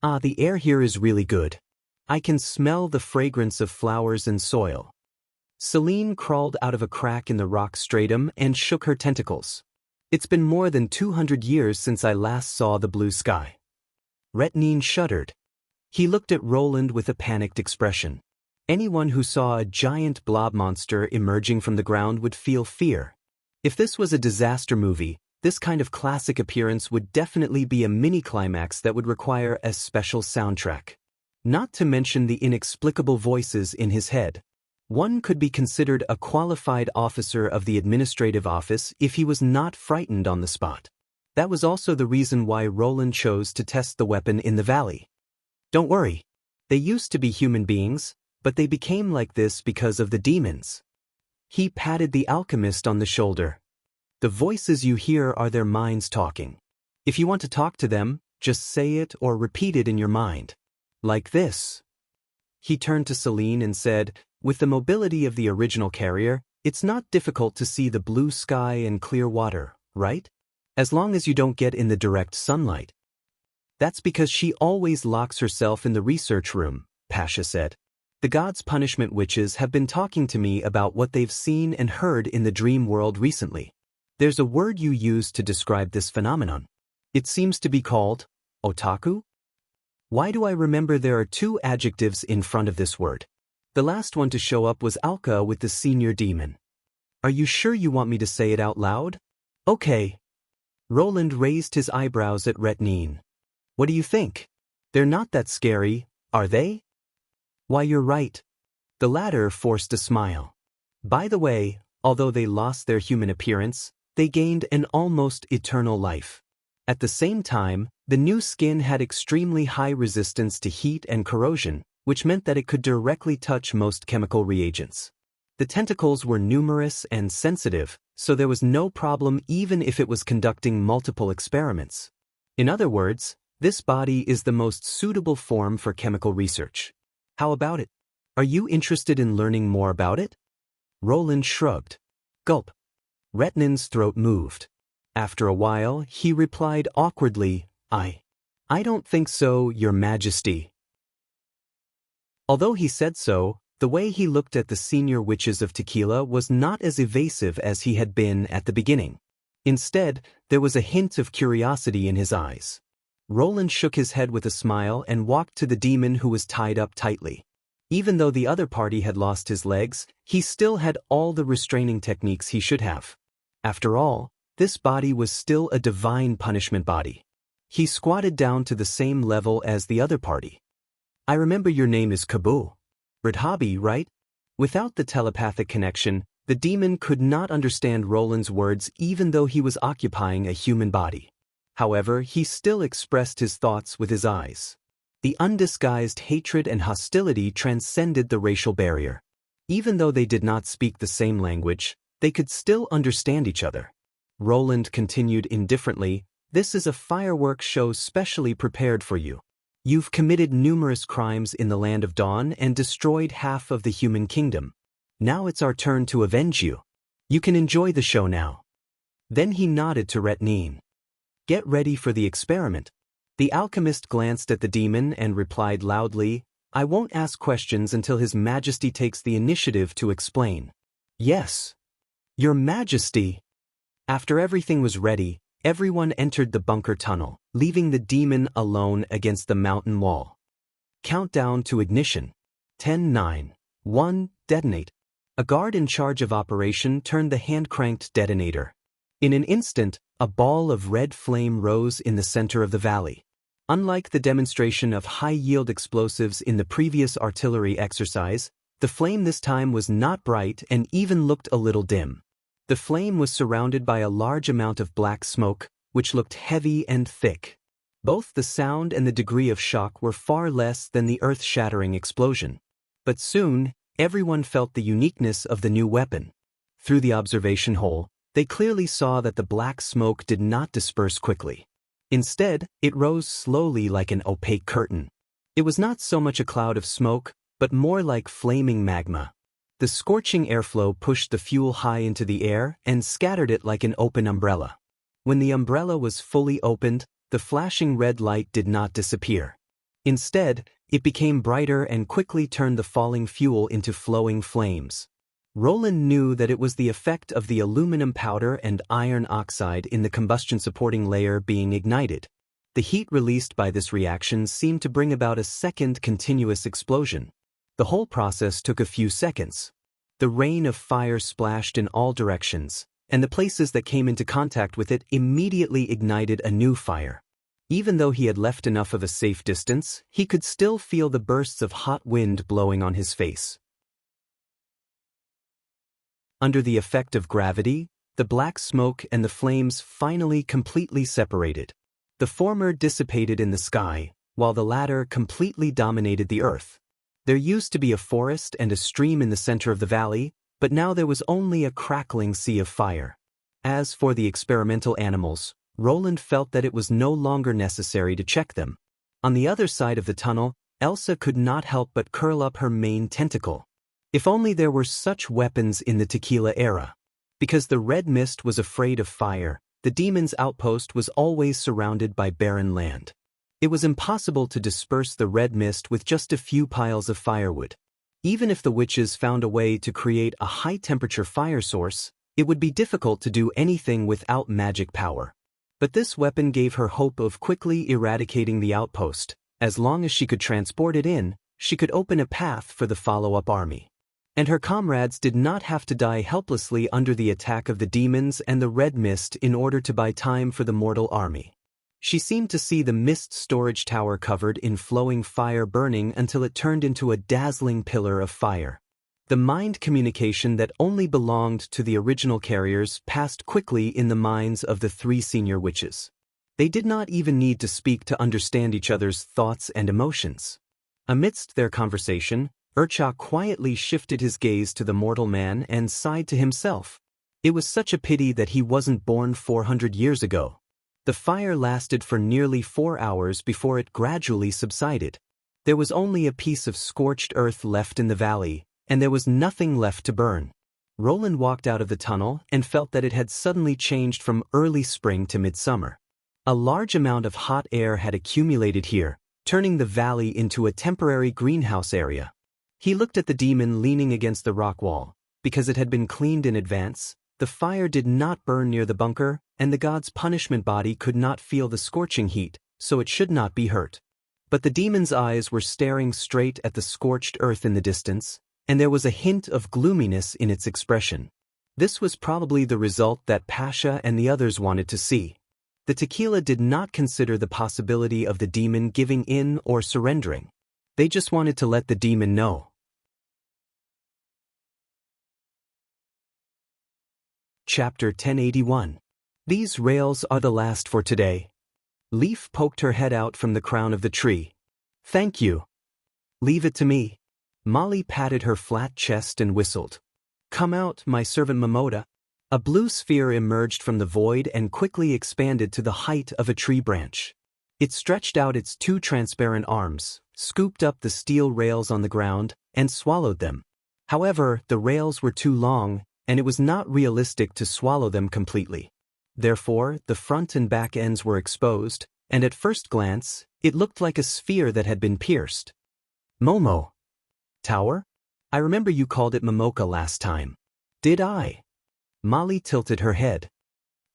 Speaker 1: Ah, the air here is really good. I can smell the fragrance of flowers and soil. Celine crawled out of a crack in the rock stratum and shook her tentacles. It's been more than 200 years since I last saw the blue sky. Retnine shuddered. He looked at Roland with a panicked expression. Anyone who saw a giant blob monster emerging from the ground would feel fear. If this was a disaster movie, this kind of classic appearance would definitely be a mini-climax that would require a special soundtrack. Not to mention the inexplicable voices in his head. One could be considered a qualified officer of the administrative office if he was not frightened on the spot. That was also the reason why Roland chose to test the weapon in the valley. Don't worry. They used to be human beings, but they became like this because of the demons. He patted the alchemist on the shoulder. The voices you hear are their minds talking. If you want to talk to them, just say it or repeat it in your mind. Like this. He turned to Celine and said, with the mobility of the original carrier, it's not difficult to see the blue sky and clear water, right? As long as you don't get in the direct sunlight. That's because she always locks herself in the research room, Pasha said. The gods' punishment witches have been talking to me about what they've seen and heard in the dream world recently. There's a word you use to describe this phenomenon. It seems to be called otaku. Why do I remember there are two adjectives in front of this word? The last one to show up was Alka with the senior demon. Are you sure you want me to say it out loud? Okay. Roland raised his eyebrows at Retnine. What do you think? They're not that scary, are they? Why, you're right. The latter forced a smile. By the way, although they lost their human appearance, they gained an almost eternal life. At the same time, the new skin had extremely high resistance to heat and corrosion, which meant that it could directly touch most chemical reagents. The tentacles were numerous and sensitive, so there was no problem even if it was conducting multiple experiments. In other words, this body is the most suitable form for chemical research. How about it? Are you interested in learning more about it? Roland shrugged. Gulp. Retnin's throat moved. After a while, he replied awkwardly, I don't think so, Your Majesty. Although he said so, the way he looked at the senior witches of Tequila was not as evasive as he had been at the beginning. Instead, there was a hint of curiosity in his eyes. Roland shook his head with a smile and walked to the demon who was tied up tightly. Even though the other party had lost his legs, he still had all the restraining techniques he should have. After all, this body was still a divine punishment body. He squatted down to the same level as the other party. I remember your name is Kabu. Radhabi, right? Without the telepathic connection, the demon could not understand Roland's words even though he was occupying a human body. However, he still expressed his thoughts with his eyes. The undisguised hatred and hostility transcended the racial barrier. Even though they did not speak the same language, they could still understand each other. Roland continued indifferently, This is a fireworks show specially prepared for you. You've committed numerous crimes in the Land of Dawn and destroyed half of the human kingdom. Now it's our turn to avenge you. You can enjoy the show now. Then he nodded to Retnine. Get ready for the experiment. The alchemist glanced at the demon and replied loudly, I won't ask questions until His Majesty takes the initiative to explain. Yes. Your Majesty. After everything was ready, everyone entered the bunker tunnel, leaving the demon alone against the mountain wall. Countdown to ignition. 10, 9, 1, detonate. A guard in charge of operation turned the hand-cranked detonator. In an instant, a ball of red flame rose in the center of the valley. Unlike the demonstration of high-yield explosives in the previous artillery exercise, the flame this time was not bright and even looked a little dim. The flame was surrounded by a large amount of black smoke, which looked heavy and thick. Both the sound and the degree of shock were far less than the earth-shattering explosion. But soon, everyone felt the uniqueness of the new weapon. Through the observation hole, they clearly saw that the black smoke did not disperse quickly. Instead, it rose slowly like an opaque curtain. It was not so much a cloud of smoke, but more like flaming magma. The scorching airflow pushed the fuel high into the air and scattered it like an open umbrella. When the umbrella was fully opened, the flashing red light did not disappear. Instead, it became brighter and quickly turned the falling fuel into flowing flames. Roland knew that it was the effect of the aluminum powder and iron oxide in the combustion-supporting layer being ignited. The heat released by this reaction seemed to bring about a second continuous explosion. The whole process took a few seconds. The rain of fire splashed in all directions, and the places that came into contact with it immediately ignited a new fire. Even though he had left enough of a safe distance, he could still feel the bursts of hot wind blowing on his face. Under the effect of gravity, the black smoke and the flames finally completely separated. The former dissipated in the sky, while the latter completely dominated the earth. There used to be a forest and a stream in the center of the valley, but now there was only a crackling sea of fire. As for the experimental animals, Roland felt that it was no longer necessary to check them. On the other side of the tunnel, Elsa could not help but curl up her main tentacle. If only there were such weapons in the Tequila era. Because the red mist was afraid of fire, the demon's outpost was always surrounded by barren land. It was impossible to disperse the red mist with just a few piles of firewood. Even if the witches found a way to create a high-temperature fire source, it would be difficult to do anything without magic power. But this weapon gave her hope of quickly eradicating the outpost. As long as she could transport it in, she could open a path for the follow-up army. And her comrades did not have to die helplessly under the attack of the demons and the red mist in order to buy time for the mortal army. She seemed to see the mist storage tower covered in flowing fire burning until it turned into a dazzling pillar of fire. The mind communication that only belonged to the original carriers passed quickly in the minds of the three senior witches. They did not even need to speak to understand each other's thoughts and emotions. Amidst their conversation, Urcha quietly shifted his gaze to the mortal man and sighed to himself. It was such a pity that he wasn't born 400 years ago. The fire lasted for nearly 4 hours before it gradually subsided. There was only a piece of scorched earth left in the valley, and there was nothing left to burn. Roland walked out of the tunnel and felt that it had suddenly changed from early spring to midsummer. A large amount of hot air had accumulated here, turning the valley into a temporary greenhouse area. He looked at the demon leaning against the rock wall. Because it had been cleaned in advance, the fire did not burn near the bunker, and the god's punishment body could not feel the scorching heat, so it should not be hurt. But the demon's eyes were staring straight at the scorched earth in the distance, and there was a hint of gloominess in its expression. This was probably the result that Pasha and the others wanted to see. The Tequila did not consider the possibility of the demon giving in or surrendering. They just wanted to let the demon know. Chapter 1081. These rails are the last for today. Leaf poked her head out from the crown of the tree. Thank you. Leave it to me. Molly patted her flat chest and whistled. Come out, my servant Momota. A blue sphere emerged from the void and quickly expanded to the height of a tree branch. It stretched out its two transparent arms, scooped up the steel rails on the ground, and swallowed them. However, the rails were too long, and it was not realistic to swallow them completely. Therefore, the front and back ends were exposed, and at first glance, it looked like a sphere that had been pierced. Momo. Tower? I remember you called it Momoka last time. Did I? Molly tilted her head.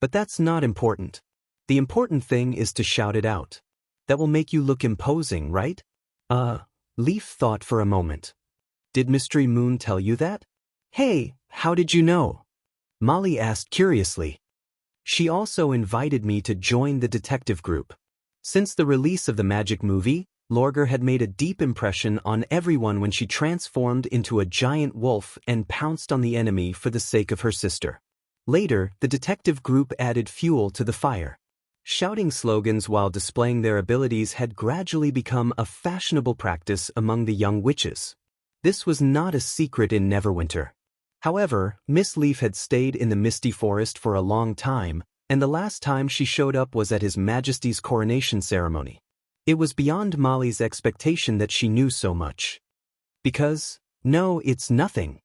Speaker 1: But that's not important. The important thing is to shout it out. That will make you look imposing, right? Leaf thought for a moment. Did Mystery Moon tell you that? Hey, how did you know? Molly asked curiously. She also invited me to join the detective group. Since the release of the magic movie, Lorgar had made a deep impression on everyone when she transformed into a giant wolf and pounced on the enemy for the sake of her sister. Later, the detective group added fuel to the fire. Shouting slogans while displaying their abilities had gradually become a fashionable practice among the young witches. This was not a secret in Neverwinter. However, Miss Leaf had stayed in the Misty Forest for a long time, and the last time she showed up was at His Majesty's coronation ceremony. It was beyond Molly's expectation that she knew so much. Because, no, it's nothing.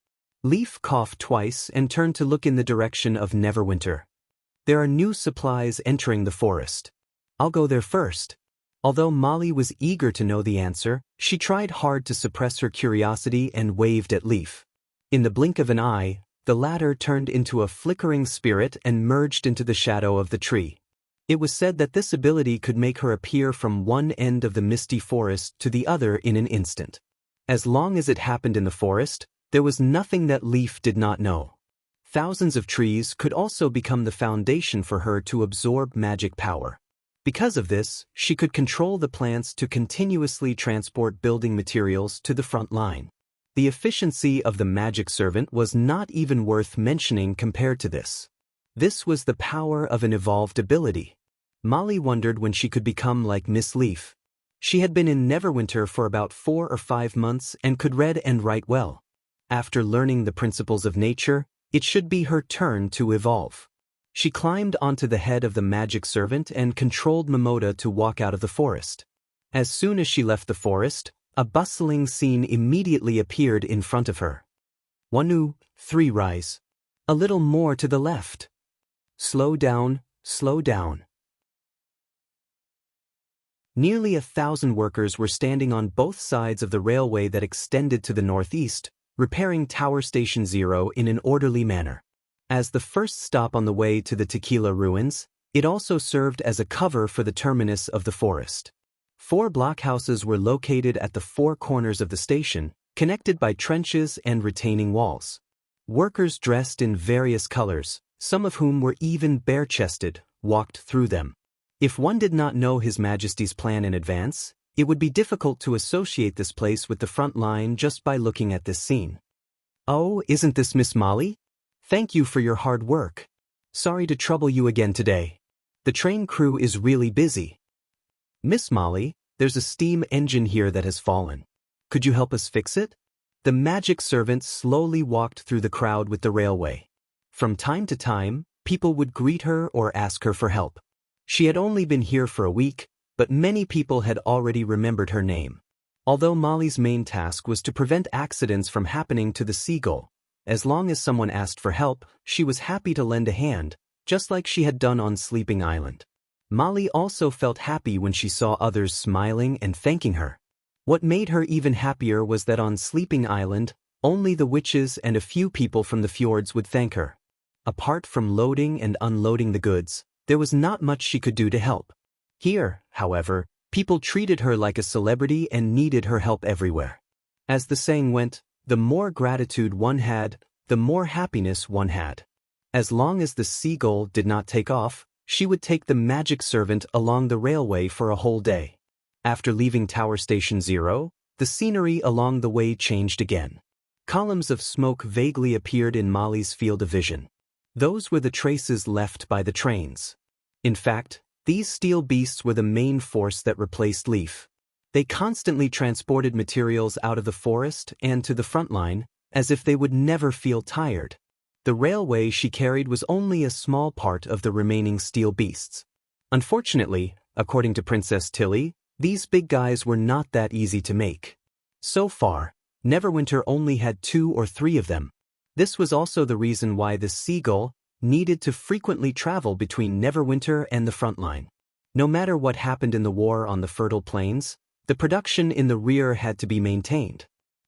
Speaker 1: Leaf coughed twice and turned to look in the direction of Neverwinter. There are new supplies entering the forest. I'll go there first. Although Molly was eager to know the answer, she tried hard to suppress her curiosity and waved at Leaf. In the blink of an eye, the latter turned into a flickering spirit and merged into the shadow of the tree. It was said that this ability could make her appear from one end of the misty forest to the other in an instant. As long as it happened in the forest, there was nothing that Leaf did not know. Thousands of trees could also become the foundation for her to absorb magic power. Because of this, she could control the plants to continuously transport building materials to the front line. The efficiency of the magic servant was not even worth mentioning compared to this. This was the power of an evolved ability. Molly wondered when she could become like Miss Leaf. She had been in Neverwinter for about 4 or 5 months and could read and write well. After learning the principles of nature, it should be her turn to evolve. She climbed onto the head of the magic servant and controlled Momoda to walk out of the forest. As soon as she left the forest, a bustling scene immediately appeared in front of her. 1, 3 rise. A little more to the left. Slow down, slow down. Nearly 1,000 workers were standing on both sides of the railway that extended to the northeast, repairing Tower Station 0 in an orderly manner. As the first stop on the way to the Tequila ruins, it also served as a cover for the terminus of the forest. 4 blockhouses were located at the 4 corners of the station, connected by trenches and retaining walls. Workers dressed in various colors, some of whom were even bare-chested, walked through them. If one did not know His Majesty's plan in advance, it would be difficult to associate this place with the front line just by looking at this scene. Oh, isn't this Miss Molly? Thank you for your hard work. Sorry to trouble you again today. The train crew is really busy. Miss Molly, there's a steam engine here that has fallen. Could you help us fix it? The magic servant slowly walked through the crowd with the railway. From time to time, people would greet her or ask her for help. She had only been here for a week, but many people had already remembered her name. Although Molly's main task was to prevent accidents from happening to the Seagull, as long as someone asked for help, she was happy to lend a hand, just like she had done on Sleeping Island. Molly also felt happy when she saw others smiling and thanking her. What made her even happier was that on Sleeping Island, only the witches and a few people from the fjords would thank her. Apart from loading and unloading the goods, there was not much she could do to help. Here, however, people treated her like a celebrity and needed her help everywhere. As the saying went, the more gratitude one had, the more happiness one had. As long as the Seagull did not take off, she would take the magic servant along the railway for a whole day. After leaving Tower Station 0, the scenery along the way changed again. Columns of smoke vaguely appeared in Molly's field of vision. Those were the traces left by the trains. In fact, these steel beasts were the main force that replaced Leaf. They constantly transported materials out of the forest and to the front line, as if they would never feel tired. The railway she carried was only a small part of the remaining steel beasts. Unfortunately, according to Princess Tilly, these big guys were not that easy to make. So far, Neverwinter only had 2 or 3 of them. This was also the reason why the Seagull needed to frequently travel between Neverwinter and the front line. No matter what happened in the war on the fertile plains, the production in the rear had to be maintained.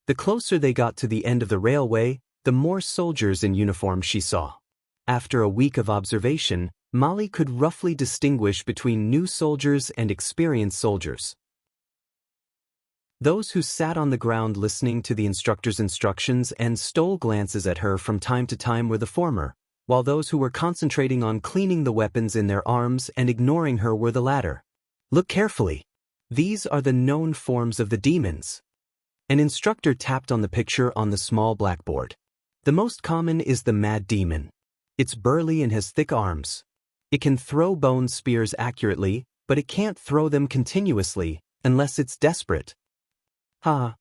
Speaker 1: The closer they got to the end of the railway, the more soldiers in uniform she saw. After a week of observation, Molly could roughly distinguish between new soldiers and experienced soldiers. Those who sat on the ground listening to the instructor's instructions and stole glances at her from time to time were the former, while those who were concentrating on cleaning the weapons in their arms and ignoring her were the latter. Look carefully. These are the known forms of the demons. An instructor tapped on the picture on the small blackboard. The most common is the Mad Demon. It's burly and has thick arms. It can throw bone spears accurately, but it can't throw them continuously, unless it's desperate. Ha!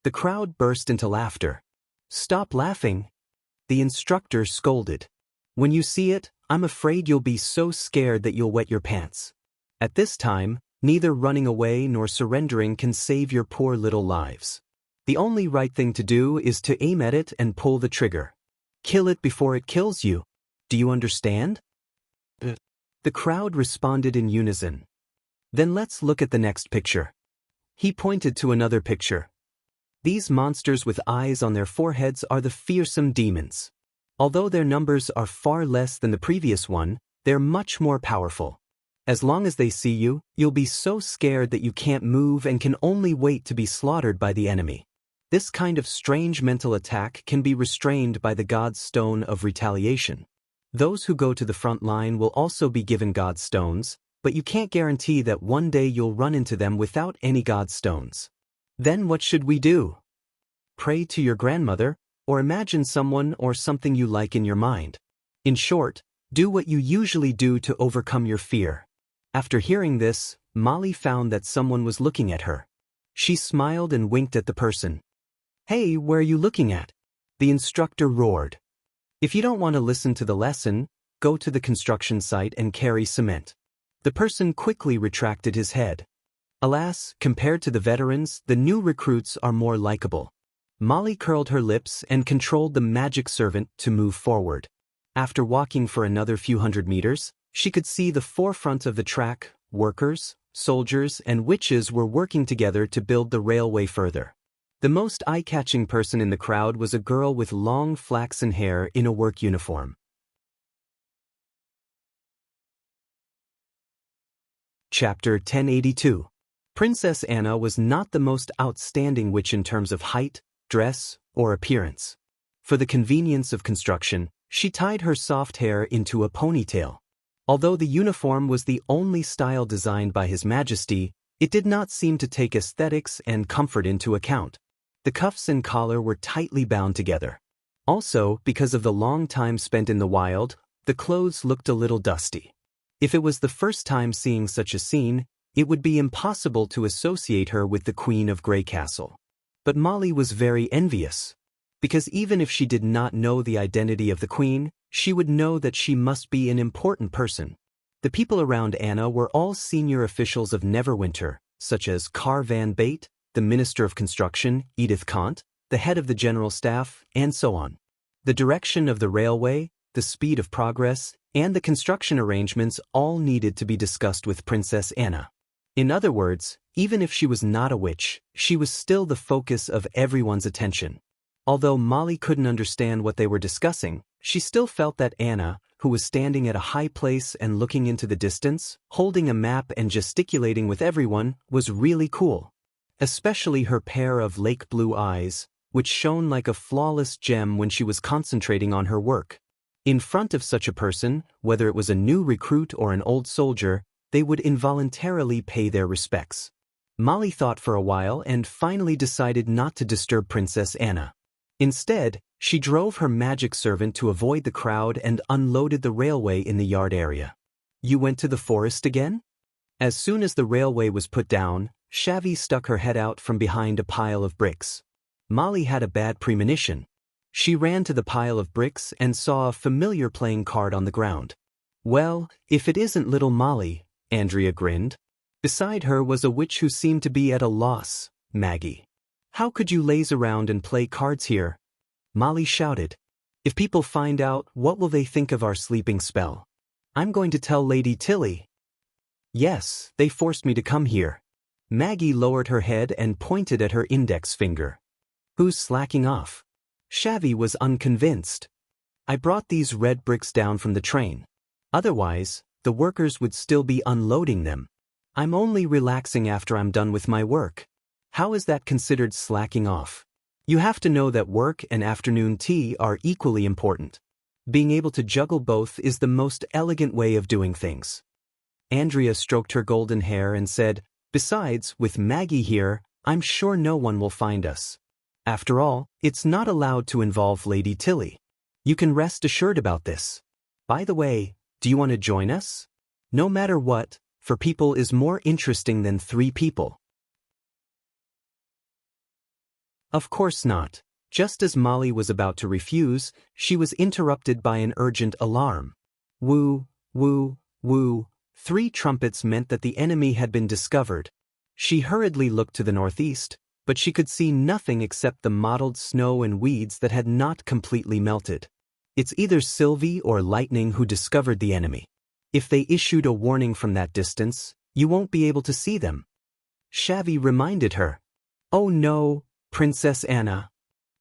Speaker 1: The crowd burst into laughter. Stop laughing! The instructor scolded. When you see it, I'm afraid you'll be so scared that you'll wet your pants. At this time, neither running away nor surrendering can save your poor little lives. The only right thing to do is to aim at it and pull the trigger. Kill it before it kills you. Do you understand? The crowd responded in unison. Then let's look at the next picture. He pointed to another picture. These monsters with eyes on their foreheads are the fearsome demons. Although their numbers are far less than the previous one, they're much more powerful. As long as they see you, you'll be so scared that you can't move and can only wait to be slaughtered by the enemy. This kind of strange mental attack can be restrained by the God's Stone of Retaliation. Those who go to the front line will also be given God's Stones, but you can't guarantee that one day you'll run into them without any God's Stones. Then what should we do? Pray to your grandmother, or imagine someone or something you like in your mind. In short, do what you usually do to overcome your fear. After hearing this, Molly found that someone was looking at her. She smiled and winked at the person. "Hey, where are you looking at?" The instructor roared. "If you don't want to listen to the lesson, go to the construction site and carry cement." The person quickly retracted his head. Alas, compared to the veterans, the new recruits are more likable. Molly curled her lips and controlled the magic servant to move forward. After walking for another few hundred meters, she could see the forefront of the track. Workers, soldiers, and witches were working together to build the railway further. The most eye-catching person in the crowd was a girl with long flaxen hair in a work uniform. Chapter 1082. Princess Anna was not the most outstanding witch in terms of height, dress, or appearance. For the convenience of construction, she tied her soft hair into a ponytail. Although the uniform was the only style designed by His Majesty, it did not seem to take aesthetics and comfort into account. The cuffs and collar were tightly bound together. Also, because of the long time spent in the wild, the clothes looked a little dusty. If it was the first time seeing such a scene, it would be impossible to associate her with the Queen of Grey Castle. But Molly was very envious. Because even if she did not know the identity of the Queen, she would know that she must be an important person. The people around Anna were all senior officials of Neverwinter, such as Car Van Bate, the Minister of Construction, Edith Kant, the head of the General Staff, and so on. The direction of the railway, the speed of progress, and the construction arrangements all needed to be discussed with Princess Anna. In other words, even if she was not a witch, she was still the focus of everyone's attention. Although Molly couldn't understand what they were discussing, she still felt that Anna, who was standing at a high place and looking into the distance, holding a map and gesticulating with everyone, was really cool. Especially her pair of lake blue eyes, which shone like a flawless gem when she was concentrating on her work. In front of such a person, whether it was a new recruit or an old soldier, they would involuntarily pay their respects. Molly thought for a while and finally decided not to disturb Princess Anna. Instead, she drove her magic servant to avoid the crowd and unloaded the railway in the yard area. "You went to the forest again?" As soon as the railway was put down, Shavy stuck her head out from behind a pile of bricks. Molly had a bad premonition. She ran to the pile of bricks and saw a familiar playing card on the ground. "Well, if it isn't little Molly," Andrea grinned. Beside her was a witch who seemed to be at a loss, Maggie. "How could you laze around and play cards here?" Molly shouted. "If people find out, what will they think of our sleeping spell? I'm going to tell Lady Tilly." "Yes, they forced me to come here." Maggie lowered her head and pointed at her index finger. "Who's slacking off?" Shavy was unconvinced. "I brought these red bricks down from the train. Otherwise, the workers would still be unloading them. I'm only relaxing after I'm done with my work. How is that considered slacking off? You have to know that work and afternoon tea are equally important. Being able to juggle both is the most elegant way of doing things." Andrea stroked her golden hair and said, "Besides, with Maggie here, I'm sure no one will find us. After all, it's not allowed to involve Lady Tilly. You can rest assured about this. By the way, do you want to join us? No matter what, 4 people is more interesting than 3 people." Of course not. Just as Molly was about to refuse, she was interrupted by an urgent alarm. Woo, woo, woo. 3 trumpets meant that the enemy had been discovered. She hurriedly looked to the northeast, but she could see nothing except the mottled snow and weeds that had not completely melted. It's either Sylvie or Lightning who discovered the enemy. If they issued a warning from that distance, you won't be able to see them. Shavy reminded her. "Oh no, Princess Anna.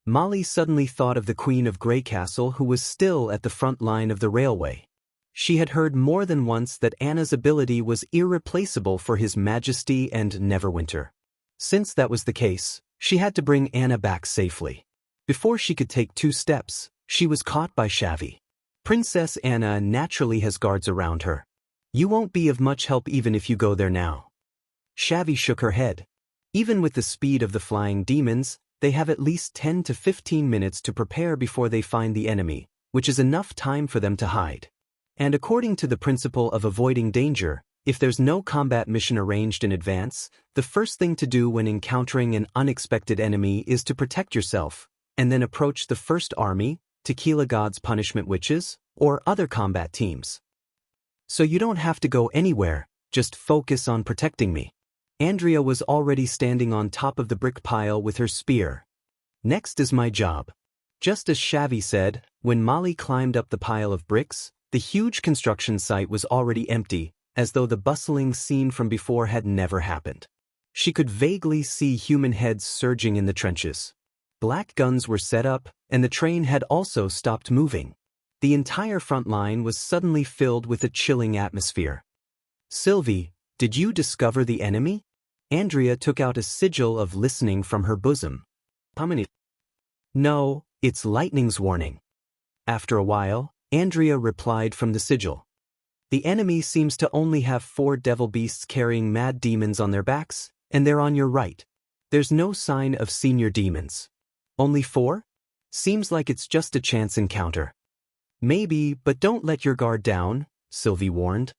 Speaker 1: Molly suddenly thought of the Queen of Grey Castle, who was still at the front line of the railway. She had heard more than once that Anna's ability was irreplaceable for His Majesty and Neverwinter. Since that was the case, she had to bring Anna back safely. Before she could take 2 steps, she was caught by Shavy. Princess Anna naturally has guards around her. You won't be of much help even if you go there now. Shavy shook her head. Even with the speed of the flying demons, they have at least 10 to 15 minutes to prepare before they find the enemy, which is enough time for them to hide. And according to the principle of avoiding danger, if there's no combat mission arranged in advance, the first thing to do when encountering an unexpected enemy is to protect yourself, and then approach the first army, Tequila God's Punishment Witches, or other combat teams. So you don't have to go anywhere, just focus on protecting me. Andrea was already standing on top of the brick pile with her spear. Next is my job. Just as Shavy said, when Molly climbed up the pile of bricks, the huge construction site was already empty, as though the bustling scene from before had never happened. She could vaguely see human heads surging in the trenches. Black guns were set up, and the train had also stopped moving. The entire front line was suddenly filled with a chilling atmosphere. Sylvie, did you discover the enemy? Andrea took out a sigil of listening from her bosom. How many? No, it's lightning's warning. After a while, Andrea replied from the sigil. The enemy seems to only have 4 devil beasts carrying mad demons on their backs, and they're on your right. There's no sign of senior demons. Only 4? Seems like it's just a chance encounter. Maybe, but don't let your guard down, Sylvie warned.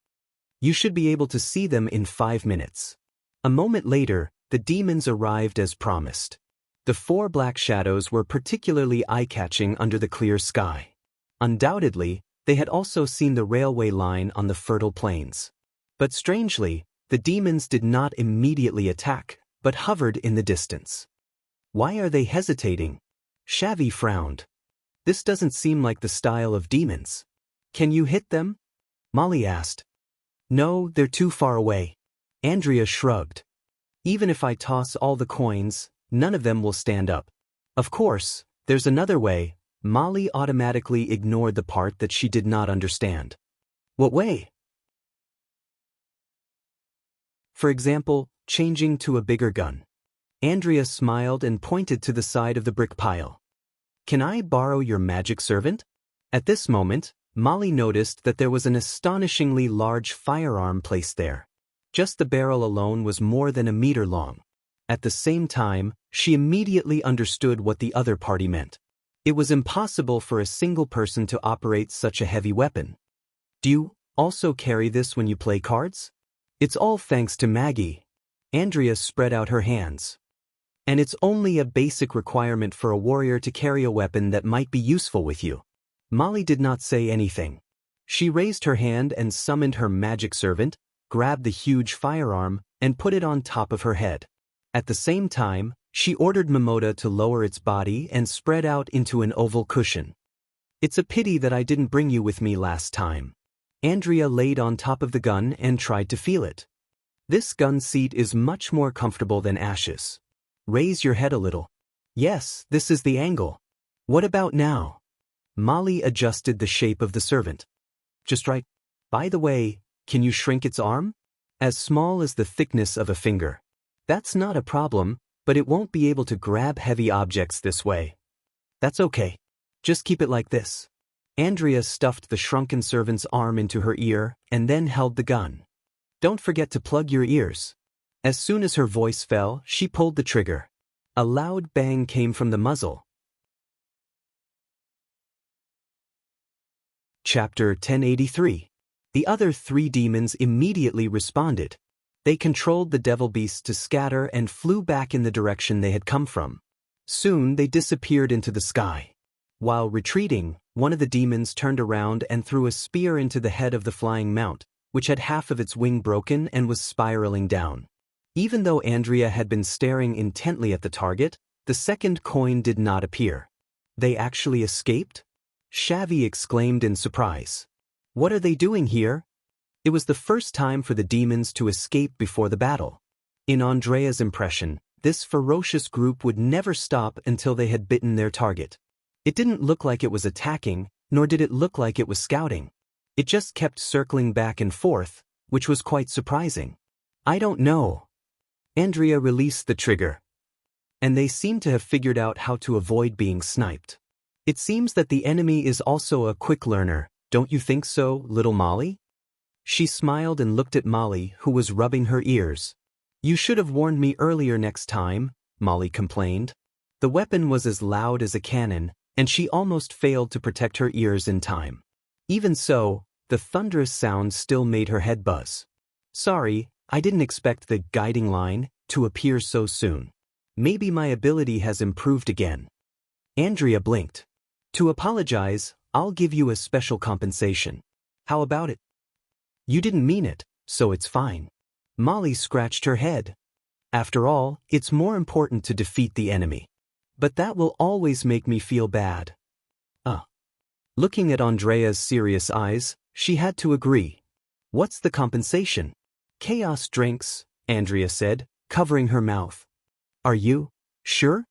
Speaker 1: You should be able to see them in 5 minutes. A moment later, the demons arrived as promised. The 4 black shadows were particularly eye-catching under the clear sky. Undoubtedly, they had also seen the railway line on the fertile plains. But strangely, the demons did not immediately attack, but hovered in the distance. Why are they hesitating? Shavy frowned. This doesn't seem like the style of demons. Can you hit them? Molly asked. No, they're too far away. Andrea shrugged. Even if I toss all the coins, none of them will stand up. Of course, there's another way. Molly automatically ignored the part that she did not understand. What way? For example, changing to a bigger gun. Andrea smiled and pointed to the side of the brick pile. Can I borrow your magic servant? At this moment, Molly noticed that there was an astonishingly large firearm placed there. Just the barrel alone was more than a meter long. At the same time, she immediately understood what the other party meant. It was impossible for a single person to operate such a heavy weapon. Do you also carry this when you play cards? It's all thanks to Maggie. Andrea spread out her hands. And it's only a basic requirement for a warrior to carry a weapon that might be useful with you. Molly did not say anything. She raised her hand and summoned her magic servant, grabbed the huge firearm, and put it on top of her head. At the same time, she ordered Momota to lower its body and spread out into an oval cushion. It's a pity that I didn't bring you with me last time. Andrea laid on top of the gun and tried to feel it. This gun seat is much more comfortable than Ash's. Raise your head a little. Yes, this is the angle. What about now? Molly adjusted the shape of the servant. Just right. By the way, can you shrink its arm? As small as the thickness of a finger. That's not a problem, but it won't be able to grab heavy objects this way. That's okay. Just keep it like this. Andrea stuffed the shrunken servant's arm into her ear and then held the gun. Don't forget to plug your ears. As soon as her voice fell, she pulled the trigger. A loud bang came from the muzzle. Chapter 1083. The other 3 demons immediately responded. They controlled the devil beasts to scatter and flew back in the direction they had come from. Soon they disappeared into the sky. While retreating, one of the demons turned around and threw a spear into the head of the flying mount, which had half of its wing broken and was spiraling down. Even though Andrea had been staring intently at the target, the second coin did not appear. They actually escaped? Shavy exclaimed in surprise. What are they doing here? It was the first time for the demons to escape before the battle. In Andrea's impression, This ferocious group would never stop until they had bitten their target. It didn't look like it was attacking, nor did it look like it was scouting. It just kept circling back and forth, which was quite surprising. I don't know. Andrea released the trigger. And they seem to have figured out how to avoid being sniped. It seems that the enemy is also a quick learner, don't you think so, little Molly? She smiled and looked at Molly, who was rubbing her ears. You should have warned me earlier next time, Molly complained. The weapon was as loud as a cannon, and she almost failed to protect her ears in time. Even so, the thunderous sound still made her head buzz. Sorry, I didn't expect the guiding line to appear so soon. Maybe my ability has improved again. Andrea blinked. To apologize, I'll give you a special compensation. How about it? You didn't mean it, so it's fine. Molly scratched her head. After all, it's more important to defeat the enemy. But that will always make me feel bad. Looking at Andrea's serious eyes, she had to agree. What's the compensation? Chaos drinks, Andrea said, covering her mouth. Are you sure?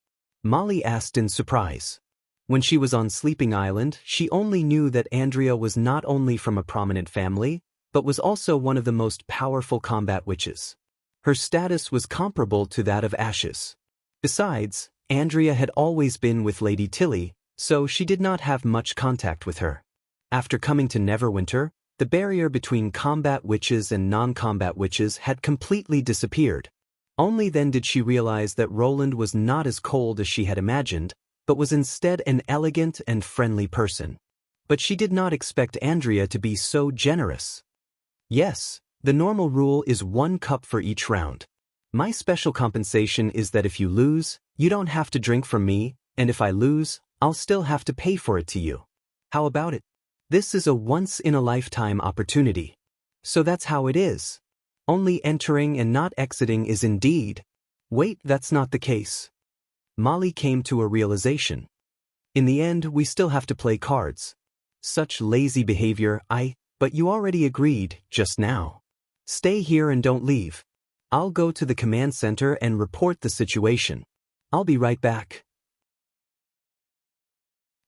Speaker 1: Molly asked in surprise. When she was on Sleeping Island, she only knew that Andrea was not only from a prominent family, but was also one of the most powerful combat witches. Her status was comparable to that of Ashes. Besides, Andrea had always been with Lady Tilly, so she did not have much contact with her. After coming to Neverwinter, the barrier between combat witches and non-combat witches had completely disappeared. Only then did she realize that Roland was not as cold as she had imagined, but was instead an elegant and friendly person. But she did not expect Andrea to be so generous. Yes, the normal rule is 1 cup for each round. My special compensation is that if you lose, you don't have to drink from me, and if I lose, I'll still have to pay for it to you. How about it? This is a once-in-a-lifetime opportunity. So that's how it is. Only entering and not exiting is indeed. Wait, that's not the case. Molly came to a realization. In the end, we still have to play cards. Such lazy behavior, but you already agreed, just now. Stay here and don't leave. I'll go to the command center and report the situation. I'll be right back.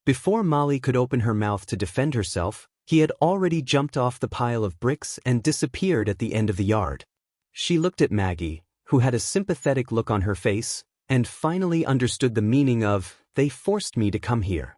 Speaker 1: Before Molly could open her mouth to defend herself, he had already jumped off the pile of bricks and disappeared at the end of the yard. She looked at Maggie, who had a sympathetic look on her face, and finally understood the meaning of, they forced me to come here.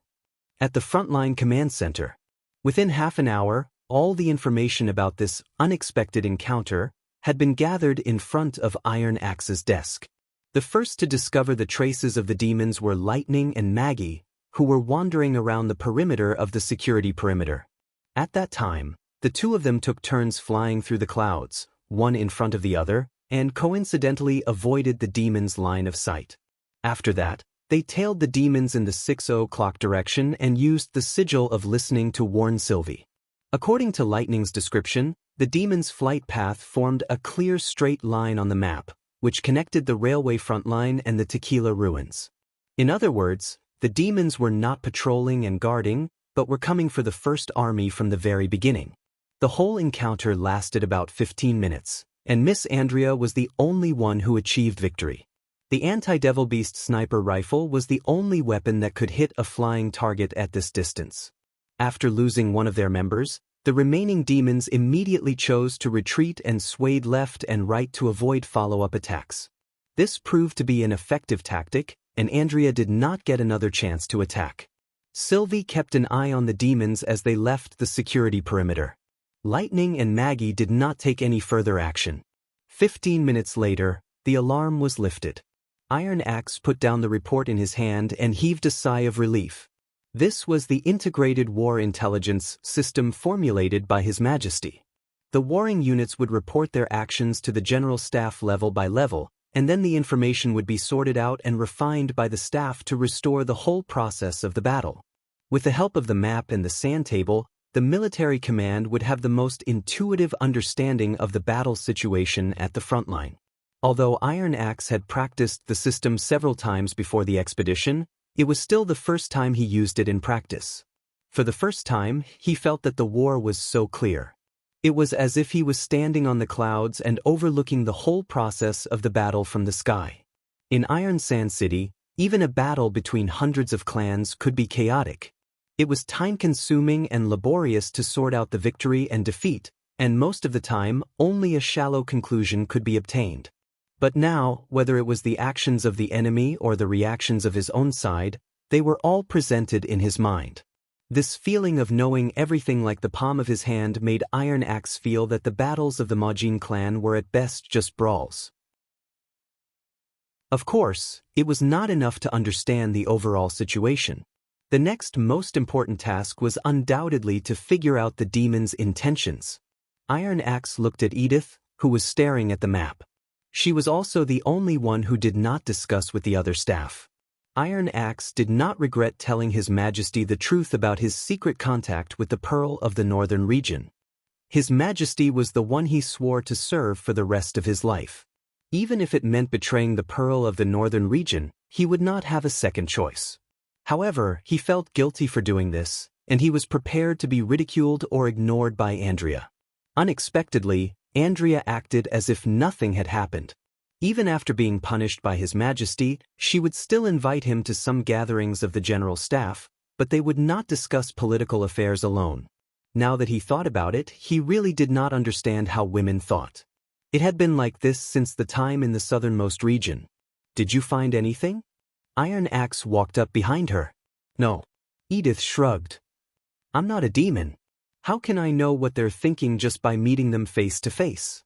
Speaker 1: At the frontline command center. Within half an hour, all the information about this unexpected encounter had been gathered in front of Iron Axe's desk. The first to discover the traces of the demons were Lightning and Maggie, who were wandering around the perimeter of the security perimeter. At that time, the two of them took turns flying through the clouds, one in front of the other, and coincidentally avoided the demons' line of sight. After that, they tailed the demons in the 6:00 direction and used the sigil of listening to warn Sylvie. According to Lightning's description, the demons' flight path formed a clear straight line on the map, which connected the railway front line and the Tequila ruins. In other words, the demons were not patrolling and guarding, but were coming for the first army from the very beginning. The whole encounter lasted about 15 minutes, and Miss Andrea was the only one who achieved victory. The anti-Devil Beast sniper rifle was the only weapon that could hit a flying target at this distance. After losing one of their members, the remaining demons immediately chose to retreat and swayed left and right to avoid follow-up attacks. This proved to be an effective tactic, and Andrea did not get another chance to attack. Sylvie kept an eye on the demons as they left the security perimeter. Lightning and Maggie did not take any further action. 15 minutes later, the alarm was lifted. Iron Axe put down the report in his hand and heaved a sigh of relief. This was the Integrated War Intelligence System formulated by His Majesty. The warring units would report their actions to the General Staff level by level, and then the information would be sorted out and refined by the staff to restore the whole process of the battle. With the help of the map and the sand table, the military command would have the most intuitive understanding of the battle situation at the front line. Although Iron Axe had practiced the system several times before the expedition, it was still the first time he used it in practice. For the first time, he felt that the war was so clear. It was as if he was standing on the clouds and overlooking the whole process of the battle from the sky. In Iron Sand City, even a battle between hundreds of clans could be chaotic. It was time-consuming and laborious to sort out the victory and defeat, and most of the time, only a shallow conclusion could be obtained. But now, whether it was the actions of the enemy or the reactions of his own side, they were all presented in his mind. This feeling of knowing everything like the palm of his hand made Iron Axe feel that the battles of the Majin clan were at best just brawls. Of course, it was not enough to understand the overall situation. The next most important task was undoubtedly to figure out the demon's intentions. Iron Axe looked at Edith, who was staring at the map. She was also the only one who did not discuss with the other staff. Iron Axe did not regret telling His Majesty the truth about his secret contact with the Pearl of the Northern region. His Majesty was the one he swore to serve for the rest of his life. Even if it meant betraying the Pearl of the Northern region, he would not have a second choice. However, he felt guilty for doing this, and he was prepared to be ridiculed or ignored by Andrea. Unexpectedly, Andrea acted as if nothing had happened. Even after being punished by His Majesty, she would still invite him to some gatherings of the general staff, but they would not discuss political affairs alone. Now that he thought about it, he really did not understand how women thought. It had been like this since the time in the southernmost region. Did you find anything? Iron Axe walked up behind her. No. Edith shrugged. I'm not a demon. How can I know what they're thinking just by meeting them face to face?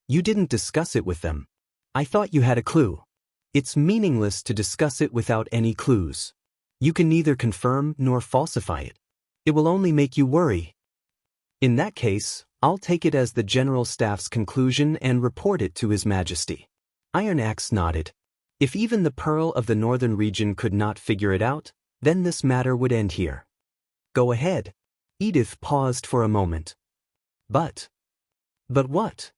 Speaker 1: You didn't discuss it with them. I thought you had a clue. It's meaningless to discuss it without any clues. You can neither confirm nor falsify it. It will only make you worry. In that case, I'll take it as the General Staff's conclusion and report it to His Majesty. Iron Axe nodded. If even the Pearl of the Northern region could not figure it out, then this matter would end here. Go ahead. Edith paused for a moment. But what?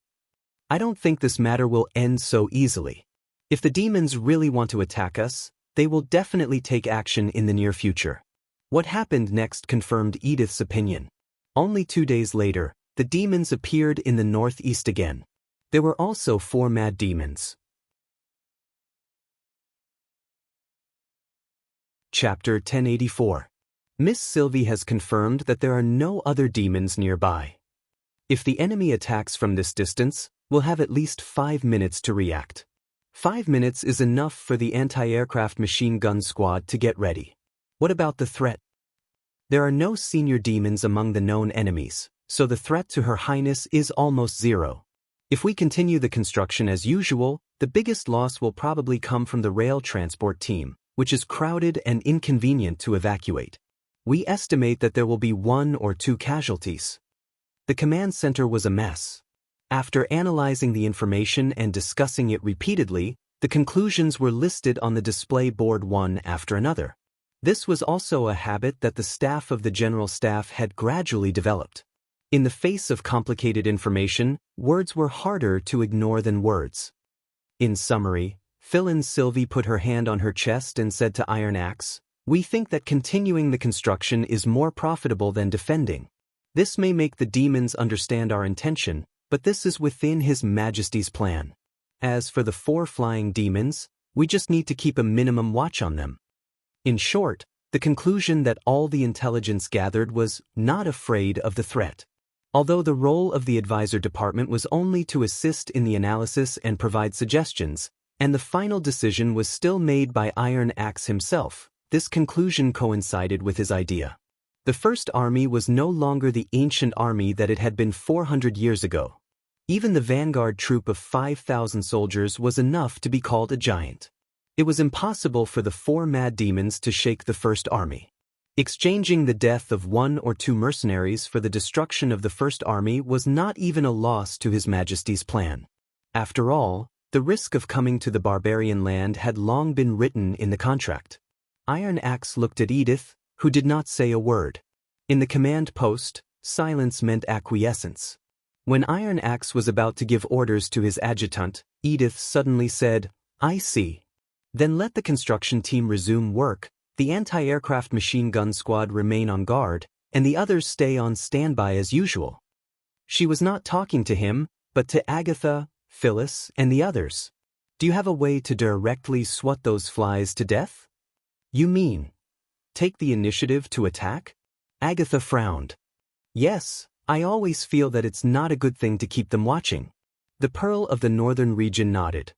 Speaker 1: I don't think this matter will end so easily. If the demons really want to attack us, they will definitely take action in the near future. What happened next confirmed Edith's opinion. Only 2 days later, the demons appeared in the northeast again. There were also 4 mad demons. Chapter 1084. Miss Sylvie has confirmed that there are no other demons nearby. If the enemy attacks from this distance, we'll have at least 5 minutes to react. 5 minutes is enough for the anti-aircraft machine gun squad to get ready. What about the threat? There are no senior demons among the known enemies, so the threat to Her Highness is almost zero. If we continue the construction as usual, the biggest loss will probably come from the rail transport team, which is crowded and inconvenient to evacuate. We estimate that there will be 1 or 2 casualties. The command center was a mess. After analyzing the information and discussing it repeatedly, the conclusions were listed on the display board one after another. This was also a habit that the staff of the General Staff had gradually developed. In the face of complicated information, words were harder to ignore than words. In summary, Phil Sylvie put her hand on her chest and said to Iron Axe, "We think that continuing the construction is more profitable than defending. This may make the demons understand our intention, but this is within His Majesty's plan. As for the 4 flying demons, we just need to keep a minimum watch on them." In short, the conclusion that all the intelligence gathered was not afraid of the threat. Although the role of the advisor department was only to assist in the analysis and provide suggestions, and the final decision was still made by Iron Axe himself, this conclusion coincided with his idea. The First Army was no longer the ancient army that it had been 400 years ago. Even the vanguard troop of 5,000 soldiers was enough to be called a giant. It was impossible for the 4 mad demons to shake the First Army. Exchanging the death of 1 or 2 mercenaries for the destruction of the First Army was not even a loss to His Majesty's plan. After all, the risk of coming to the barbarian land had long been written in the contract. Iron Axe looked at Edith, who did not say a word. In the command post, silence meant acquiescence. When Iron Axe was about to give orders to his adjutant, Edith suddenly said, "I see. Then let the construction team resume work, the anti-aircraft machine gun squad remain on guard, and the others stay on standby as usual." She was not talking to him, but to Agatha, Phyllis, and the others. Do you have a way to directly swat those flies to death? You mean, take the initiative to attack? Agatha frowned. Yes, I always feel that it's not a good thing to keep them watching. The Pearl of the Northern region nodded.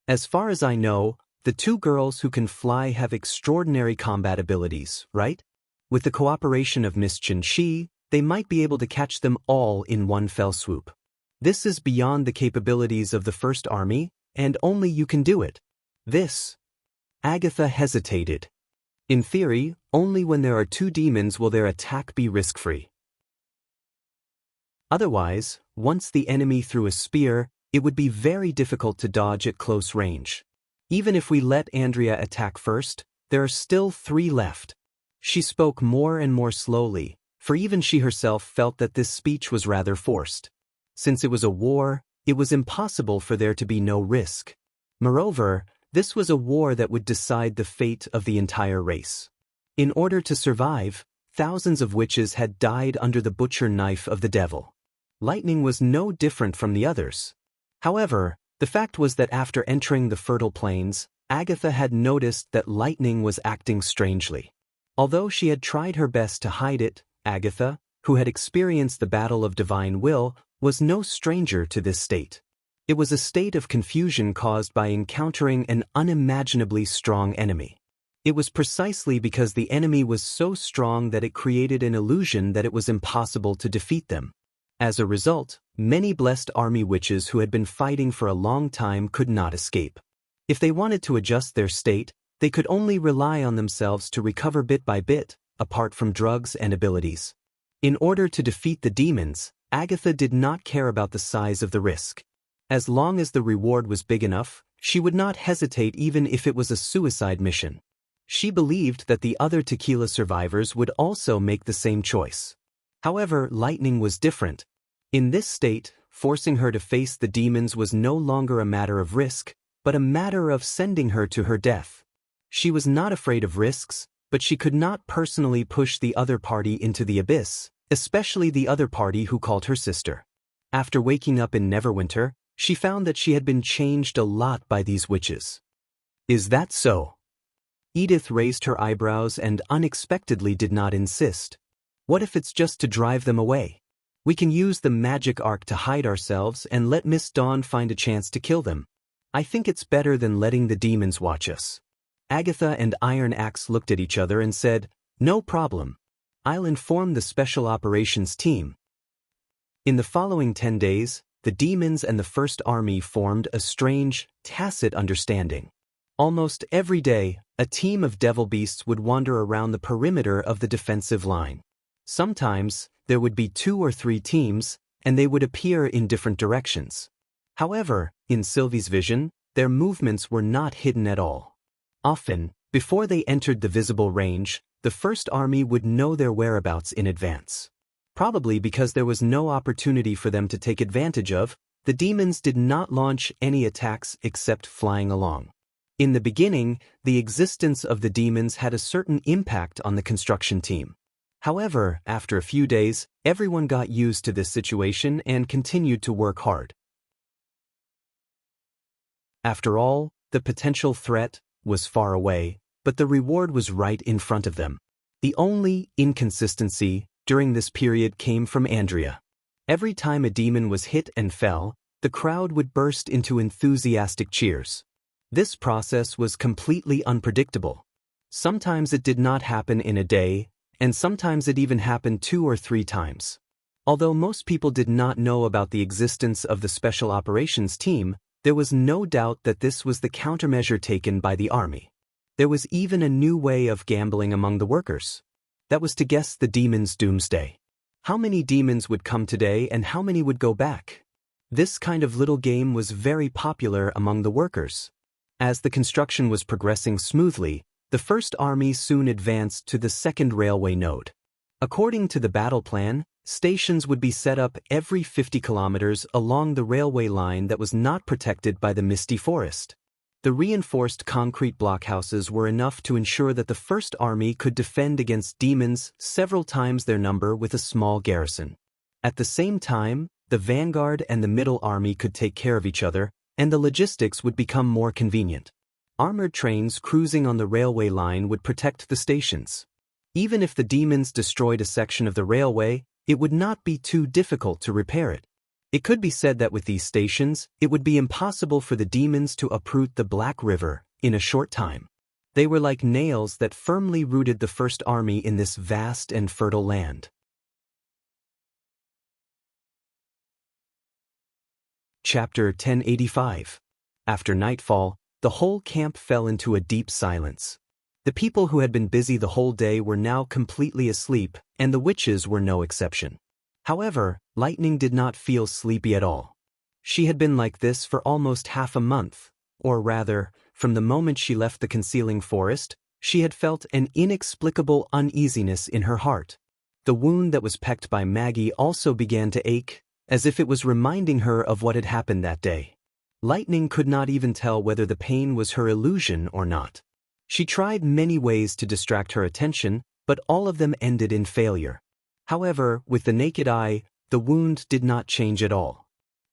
Speaker 1: As far as I know, the two girls who can fly have extraordinary combat abilities, right? With the cooperation of Miss Chin-Shi, they might be able to catch them all in one fell swoop. This is beyond the capabilities of the First Army, and only you can do it. This. Agatha hesitated. In theory, only when there are two demons will their attack be risk-free. Otherwise, once the enemy threw a spear, it would be very difficult to dodge at close range. Even if we let Andrea attack first, there are still 3 left. She spoke more and more slowly, for even she herself felt that this speech was rather forced. Since it was a war, it was impossible for there to be no risk. Moreover, this was a war that would decide the fate of the entire race. In order to survive, thousands of witches had died under the butcher knife of the devil. Lightning was no different from the others. However, the fact was that after entering the fertile plains, Agatha had noticed that lightning was acting strangely. Although she had tried her best to hide it, Agatha, who had experienced the battle of divine will, was no stranger to this state. It was a state of confusion caused by encountering an unimaginably strong enemy. It was precisely because the enemy was so strong that it created an illusion that it was impossible to defeat them. As a result, many blessed army witches who had been fighting for a long time could not escape. If they wanted to adjust their state, they could only rely on themselves to recover bit by bit, apart from drugs and abilities. In order to defeat the demons, Agatha did not care about the size of the risk. As long as the reward was big enough, she would not hesitate even if it was a suicide mission. She believed that the other tequila survivors would also make the same choice. However, Lightning was different. In this state, forcing her to face the demons was no longer a matter of risk, but a matter of sending her to her death. She was not afraid of risks, but she could not personally push the other party into the abyss, especially the other party who called her sister. After waking up in Neverwinter, she found that she had been changed a lot by these witches. Is that so? Edith raised her eyebrows and unexpectedly did not insist. What if it's just to drive them away? We can use the magic arc to hide ourselves and let Miss Dawn find a chance to kill them. I think it's better than letting the demons watch us. Agatha and Iron Axe looked at each other and said, "No problem. I'll inform the Special Operations team." In the following 10 days, the demons and the First Army formed a strange, tacit understanding. Almost every day, a team of devil beasts would wander around the perimeter of the defensive line. Sometimes, there would be 2 or 3 teams, and they would appear in different directions. However, in Sylvie's vision, their movements were not hidden at all. Often, before they entered the visible range, the First Army would know their whereabouts in advance. Probably because there was no opportunity for them to take advantage of, the demons did not launch any attacks except flying along. In the beginning, the existence of the demons had a certain impact on the construction team. However, after a few days, everyone got used to this situation and continued to work hard. After all, the potential threat was far away, but the reward was right in front of them. The only inconsistency during this period came from Andrea. Every time a demon was hit and fell, the crowd would burst into enthusiastic cheers. This process was completely unpredictable. Sometimes it did not happen in a day, and sometimes it even happened 2 or 3 times. Although most people did not know about the existence of the Special Operations team, there was no doubt that this was the countermeasure taken by the army. There was even a new way of gambling among the workers. That was to guess the demons' doomsday. How many demons would come today and how many would go back? This kind of little game was very popular among the workers. As the construction was progressing smoothly, the First Army soon advanced to the second railway node. According to the battle plan, stations would be set up every 50 kilometers along the railway line that was not protected by the misty forest. The reinforced concrete blockhouses were enough to ensure that the First Army could defend against demons several times their number with a small garrison. At the same time, the vanguard and the middle army could take care of each other, and the logistics would become more convenient. Armored trains cruising on the railway line would protect the stations. Even if the demons destroyed a section of the railway, it would not be too difficult to repair it. It could be said that with these stations, it would be impossible for the demons to uproot the Black River in a short time. They were like nails that firmly rooted the First Army in this vast and fertile land. Chapter 1085. After nightfall, the whole camp fell into a deep silence. The people who had been busy the whole day were now completely asleep, and the witches were no exception. However, Lightning did not feel sleepy at all. She had been like this for almost half a month, or rather, from the moment she left the concealing forest, she had felt an inexplicable uneasiness in her heart. The wound that was pecked by Maggie also began to ache, as if it was reminding her of what had happened that day. Lightning could not even tell whether the pain was her illusion or not. She tried many ways to distract her attention, but all of them ended in failure. However, with the naked eye, the wound did not change at all.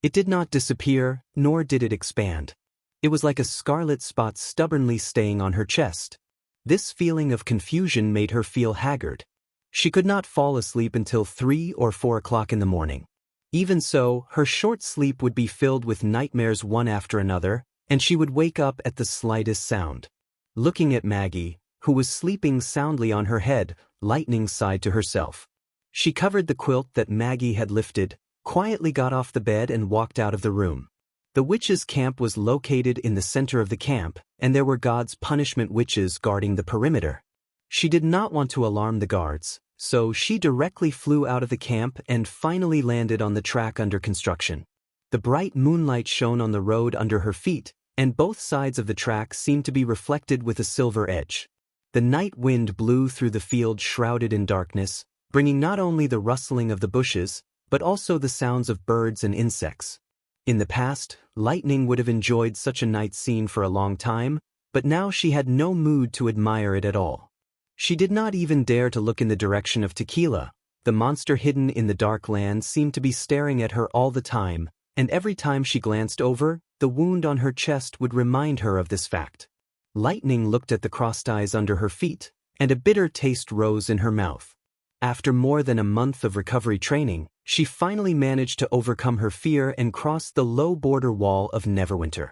Speaker 1: It did not disappear, nor did it expand. It was like a scarlet spot stubbornly staying on her chest. This feeling of confusion made her feel haggard. She could not fall asleep until 3 or 4 o'clock in the morning. Even so, her short sleep would be filled with nightmares one after another, and she would wake up at the slightest sound. Looking at Maggie, who was sleeping soundly on her head, Lightning sighed to herself. She covered the quilt that Maggie had lifted, quietly got off the bed and walked out of the room. The witches' camp was located in the center of the camp, and there were God's punishment witches guarding the perimeter. She did not want to alarm the guards, so she directly flew out of the camp and finally landed on the track under construction. The bright moonlight shone on the road under her feet, and both sides of the track seemed to be reflected with a silver edge. The night wind blew through the field shrouded in darkness, bringing not only the rustling of the bushes, but also the sounds of birds and insects. In the past, Lightning would have enjoyed such a night scene for a long time, but now she had no mood to admire it at all. She did not even dare to look in the direction of Tequila. The monster hidden in the dark land seemed to be staring at her all the time, and every time she glanced over, the wound on her chest would remind her of this fact. Lightning looked at the crossed eyes under her feet, and a bitter taste rose in her mouth. After more than a month of recovery training, she finally managed to overcome her fear and cross the low border wall of Neverwinter.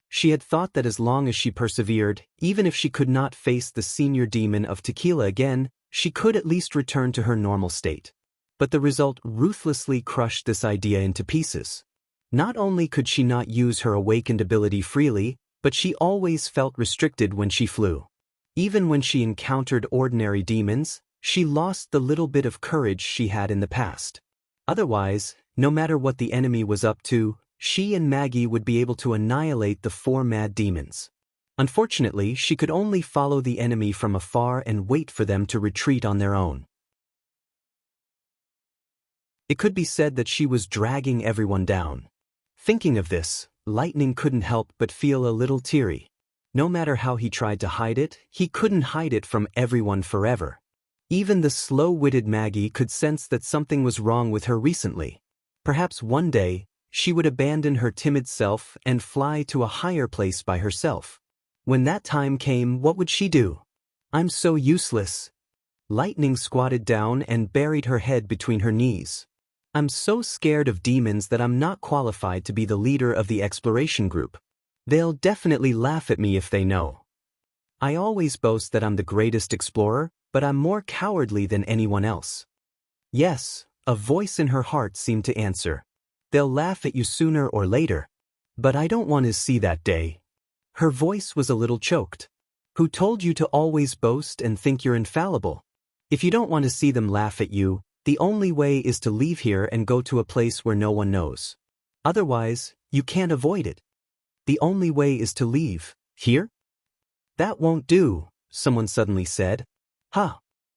Speaker 1: She had thought that as long as she persevered, even if she could not face the senior demon of Tequila again, she could at least return to her normal state. But the result ruthlessly crushed this idea into pieces. Not only could she not use her awakened ability freely, but she always felt restricted when she flew. Even when she encountered ordinary demons, she lost the little bit of courage she had in the past. Otherwise, no matter what the enemy was up to, she and Maggie would be able to annihilate the 4 mad demons. Unfortunately, she could only follow the enemy from afar and wait for them to retreat on their own. It could be said that she was dragging everyone down. Thinking of this, Lightning couldn't help but feel a little teary. No matter how he tried to hide it, he couldn't hide it from everyone forever. Even the slow-witted Maggie could sense that something was wrong with her recently. Perhaps one day, she would abandon her timid self and fly to a higher place by herself. When that time came, what would she do? I'm so useless. Lightning squatted down and buried her head between her knees. I'm so scared of demons that I'm not qualified to be the leader of the exploration group. They'll definitely laugh at me if they know. I always boast that I'm the greatest explorer, but I'm more cowardly than anyone else. Yes, a voice in her heart seemed to answer. They'll laugh at you sooner or later. But I don't want to see that day. Her voice was a little choked. Who told you to always boast and think you're infallible? If you don't want to see them laugh at you, the only way is to leave here and go to a place where no one knows. Otherwise, you can't avoid it. The only way is to leave. Here? That won't do, someone suddenly said. Huh.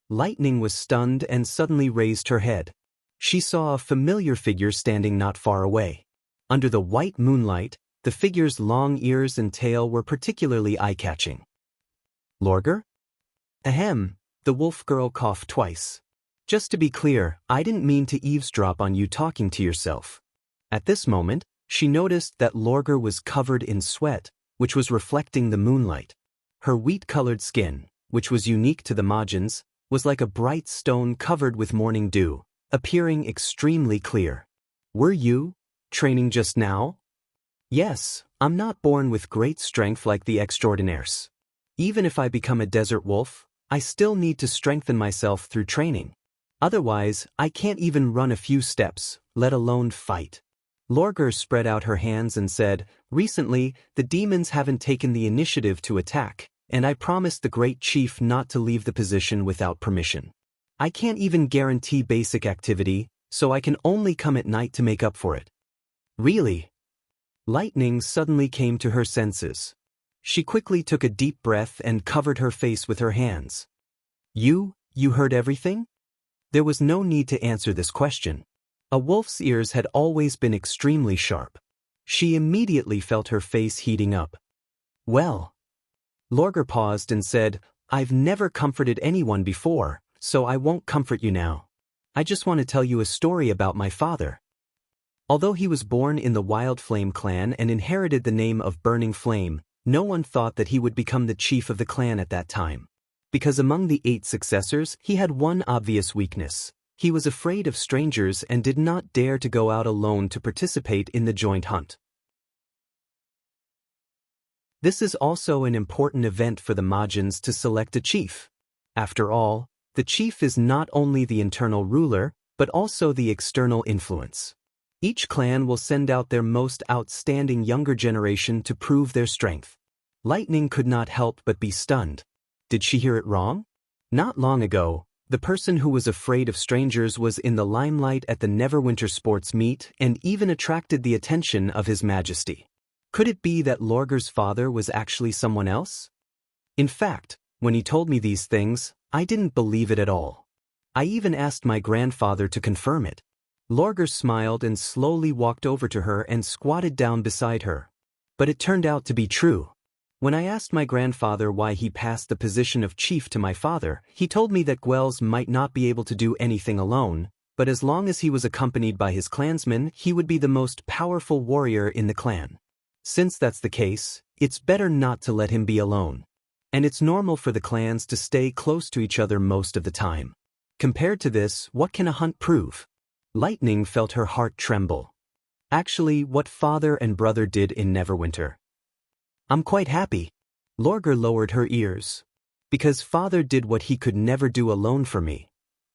Speaker 1: Lightning was stunned and suddenly raised her head. She saw a familiar figure standing not far away. Under the white moonlight, the figure's long ears and tail were particularly eye-catching. Lorgar? Ahem, the wolf girl coughed twice. Just to be clear, I didn't mean to eavesdrop on you talking to yourself. At this moment, She noticed that Lorgar was covered in sweat, which was reflecting the moonlight. Her wheat-colored skin, which was unique to the Majins, was like a bright stone covered with morning dew, appearing extremely clear. "Were you training just now?" "Yes, I'm not born with great strength like the extraordinaires. Even if I become a desert wolf, I still need to strengthen myself through training. Otherwise, I can't even run a few steps, let alone fight." Lorgar spread out her hands and said, "Recently, the demons haven't taken the initiative to attack, and I promised the great chief not to leave the position without permission. I can't even guarantee basic activity, so I can only come at night to make up for it." "Really?" Lightning suddenly came to her senses. She quickly took a deep breath and covered her face with her hands. You heard everything?" There was no need to answer this question. A wolf's ears had always been extremely sharp. She immediately felt her face heating up. "Well." Lorgar paused and said, "I've never comforted anyone before, so I won't comfort you now. I just want to tell you a story about my father. Although he was born in the Wild Flame clan and inherited the name of Burning Flame, no one thought that he would become the chief of the clan at that time. Because among the 8 successors, he had one obvious weakness. He was afraid of strangers and did not dare to go out alone to participate in the joint hunt. This is also an important event for the Majins to select a chief. After all, the chief is not only the internal ruler, but also the external influence. Each clan will send out their most outstanding younger generation to prove their strength. Lightning could not help but be stunned. Did she hear it wrong? Not long ago, the person who was afraid of strangers was in the limelight at the Neverwinter sports meet and even attracted the attention of His Majesty. Could it be that Lorgar's father was actually someone else? In fact, when he told me these things, I didn't believe it at all. I even asked my grandfather to confirm it. Lorgar smiled and slowly walked over to her and squatted down beside her. But it turned out to be true. When I asked my grandfather why he passed the position of chief to my father, he told me that Gwels might not be able to do anything alone, but as long as he was accompanied by his clansmen, he would be the most powerful warrior in the clan. Since that's the case, it's better not to let him be alone. And it's normal for the clans to stay close to each other most of the time. Compared to this, what can a hunt prove? Lightning felt her heart tremble. Actually, what father and brother did in Neverwinter. I'm quite happy. Lorgar lowered her ears. Because father did what he could never do alone for me.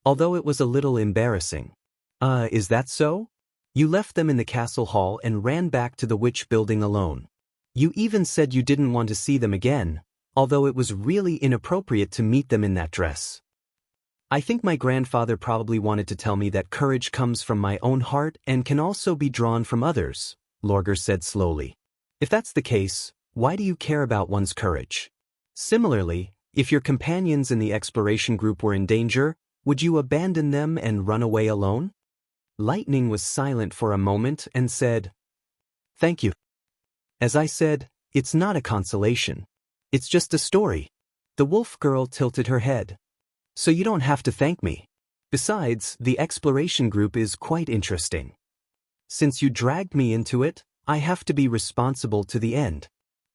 Speaker 1: Although it was a little embarrassing. Is that so? You left them in the castle hall and ran back to the witch building alone. You even said you didn't want to see them again, although it was really inappropriate to meet them in that dress. I think my grandfather probably wanted to tell me that courage comes from my own heart and can also be drawn from others, Lorgar said slowly. If that's the case, why do you care about one's courage? Similarly, if your companions in the exploration group were in danger, would you abandon them and run away alone? Lightning was silent for a moment and said, "Thank you." As I said, it's not a consolation. It's just a story. The wolf girl tilted her head. So you don't have to thank me. Besides, the exploration group is quite interesting. Since you dragged me into it, I have to be responsible to the end.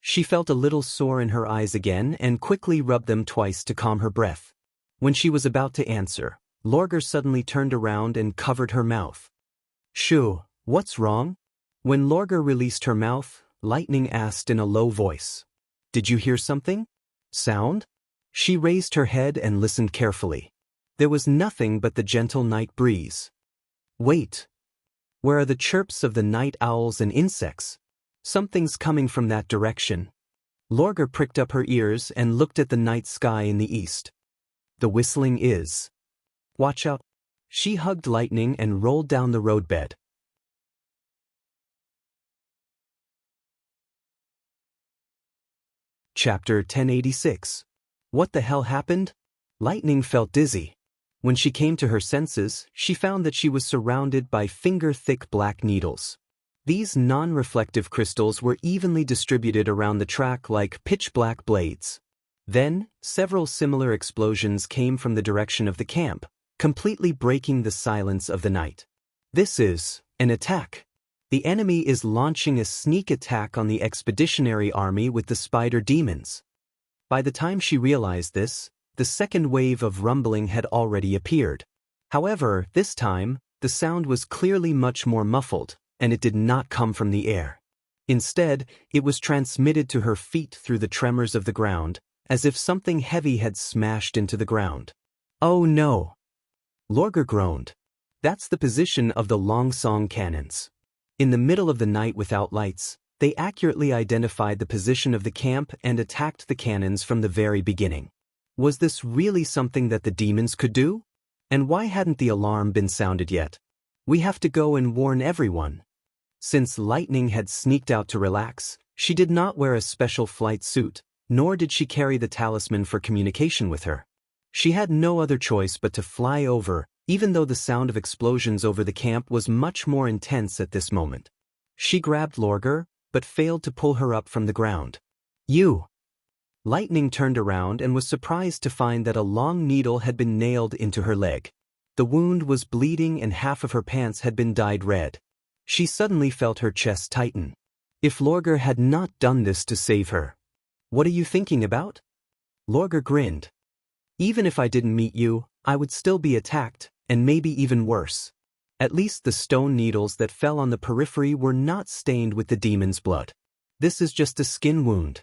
Speaker 1: She felt a little sore in her eyes again and quickly rubbed them twice to calm her breath. When she was about to answer, Lorgar suddenly turned around and covered her mouth. "Shoo, what's wrong?" When Lorgar released her mouth, Lightning asked in a low voice. "Did you hear something? Sound?" She raised her head and listened carefully. There was nothing but the gentle night breeze. "Wait. Where are the chirps of the night owls and insects? Something's coming from that direction." Lorgar pricked up her ears and looked at the night sky in the east. "The whistling is. Watch out." She hugged Lightning and rolled down the roadbed. Chapter 1086. What the hell happened? Lightning felt dizzy. When she came to her senses, she found that she was surrounded by finger-thick black needles. These non-reflective crystals were evenly distributed around the track like pitch-black blades. Then, several similar explosions came from the direction of the camp, completely breaking the silence of the night. "This is an attack." The enemy is launching a sneak attack on the expeditionary army with the spider demons. By the time she realized this, the second wave of rumbling had already appeared. However, this time, the sound was clearly much more muffled, and it did not come from the air. Instead, it was transmitted to her feet through the tremors of the ground, as if something heavy had smashed into the ground. "Oh no!" Lorgar groaned. "That's the position of the Longsong cannons." In the middle of the night without lights, they accurately identified the position of the camp and attacked the cannons from the very beginning. Was this really something that the demons could do? And why hadn't the alarm been sounded yet? "We have to go and warn everyone." Since Lightning had sneaked out to relax, she did not wear a special flight suit, nor did she carry the talisman for communication with her. She had no other choice but to fly over, even though the sound of explosions over the camp was much more intense at this moment. She grabbed Lorgar, but failed to pull her up from the ground. "You!" Lightning turned around and was surprised to find that a long needle had been nailed into her leg. The wound was bleeding and half of her pants had been dyed red. She suddenly felt her chest tighten. If Lorgar had not done this to save her. "What are you thinking about?" Lorgar grinned. "Even if I didn't meet you, I would still be attacked, and maybe even worse. At least the stone needles that fell on the periphery were not stained with the demon's blood. This is just a skin wound."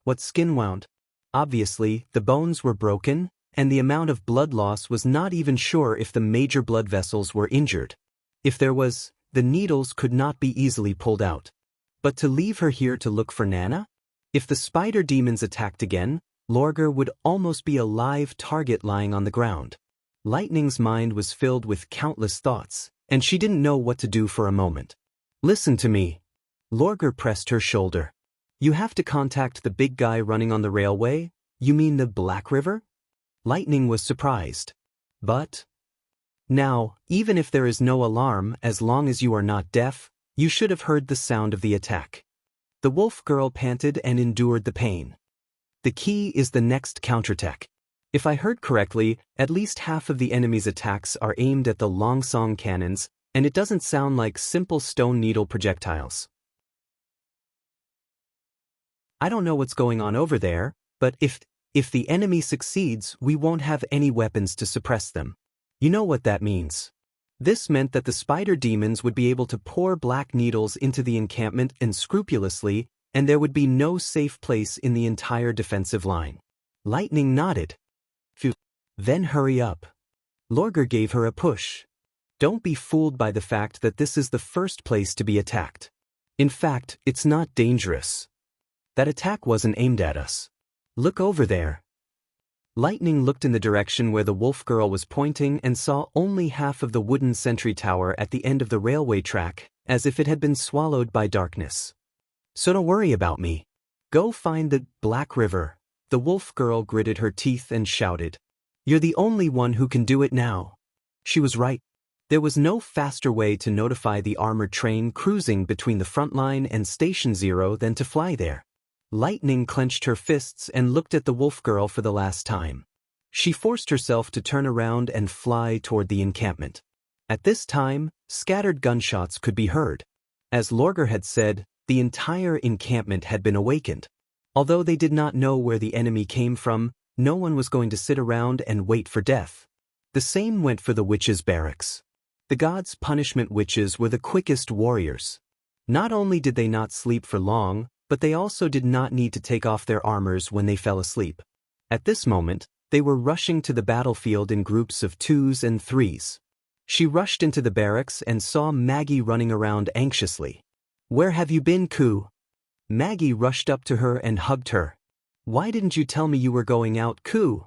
Speaker 1: "What skin wound?" Obviously, the bones were broken, and the amount of blood loss was not even sure if the major blood vessels were injured. If there was, the needles could not be easily pulled out. But to leave her here to look for Nana? If the spider demons attacked again, Lorgar would almost be a live target lying on the ground. Lightning's mind was filled with countless thoughts, and she didn't know what to do for a moment. "Listen to me." Lorgar pressed her shoulder. "You have to contact the big guy running on the railway? You mean the Black River?" Lightning was surprised. "But..." "Now, even if there is no alarm, as long as you are not deaf, you should have heard the sound of the attack." The wolf girl panted and endured the pain. "The key is the next counterattack. If I heard correctly, at least half of the enemy's attacks are aimed at the Longsong cannons, and it doesn't sound like simple stone needle projectiles. I don't know what's going on over there, but if the enemy succeeds, we won't have any weapons to suppress them. You know what that means." This meant that the spider demons would be able to pour black needles into the encampment unscrupulously, and there would be no safe place in the entire defensive line. Lightning nodded. "Phew. Then hurry up." Lorgar gave her a push. "Don't be fooled by the fact that this is the first place to be attacked. In fact, it's not dangerous. That attack wasn't aimed at us. Look over there." Lightning looked in the direction where the wolf girl was pointing and saw only half of the wooden sentry tower at the end of the railway track, as if it had been swallowed by darkness. "So don't worry about me. Go find the Black River." The wolf girl gritted her teeth and shouted. "You're the only one who can do it now." She was right. There was no faster way to notify the armored train cruising between the front line and Station Zero than to fly there. Lightning clenched her fists and looked at the wolf girl for the last time. She forced herself to turn around and fly toward the encampment. At this time, scattered gunshots could be heard. As Lorgar had said, the entire encampment had been awakened. Although they did not know where the enemy came from, no one was going to sit around and wait for death. The same went for the witches' barracks. The gods' punishment witches were the quickest warriors. Not only did they not sleep for long, but they also did not need to take off their armors when they fell asleep. At this moment, they were rushing to the battlefield in groups of 2s and 3s. She rushed into the barracks and saw Maggie running around anxiously. "Where have you been, Koo?" Maggie rushed up to her and hugged her. "Why didn't you tell me you were going out, Koo?"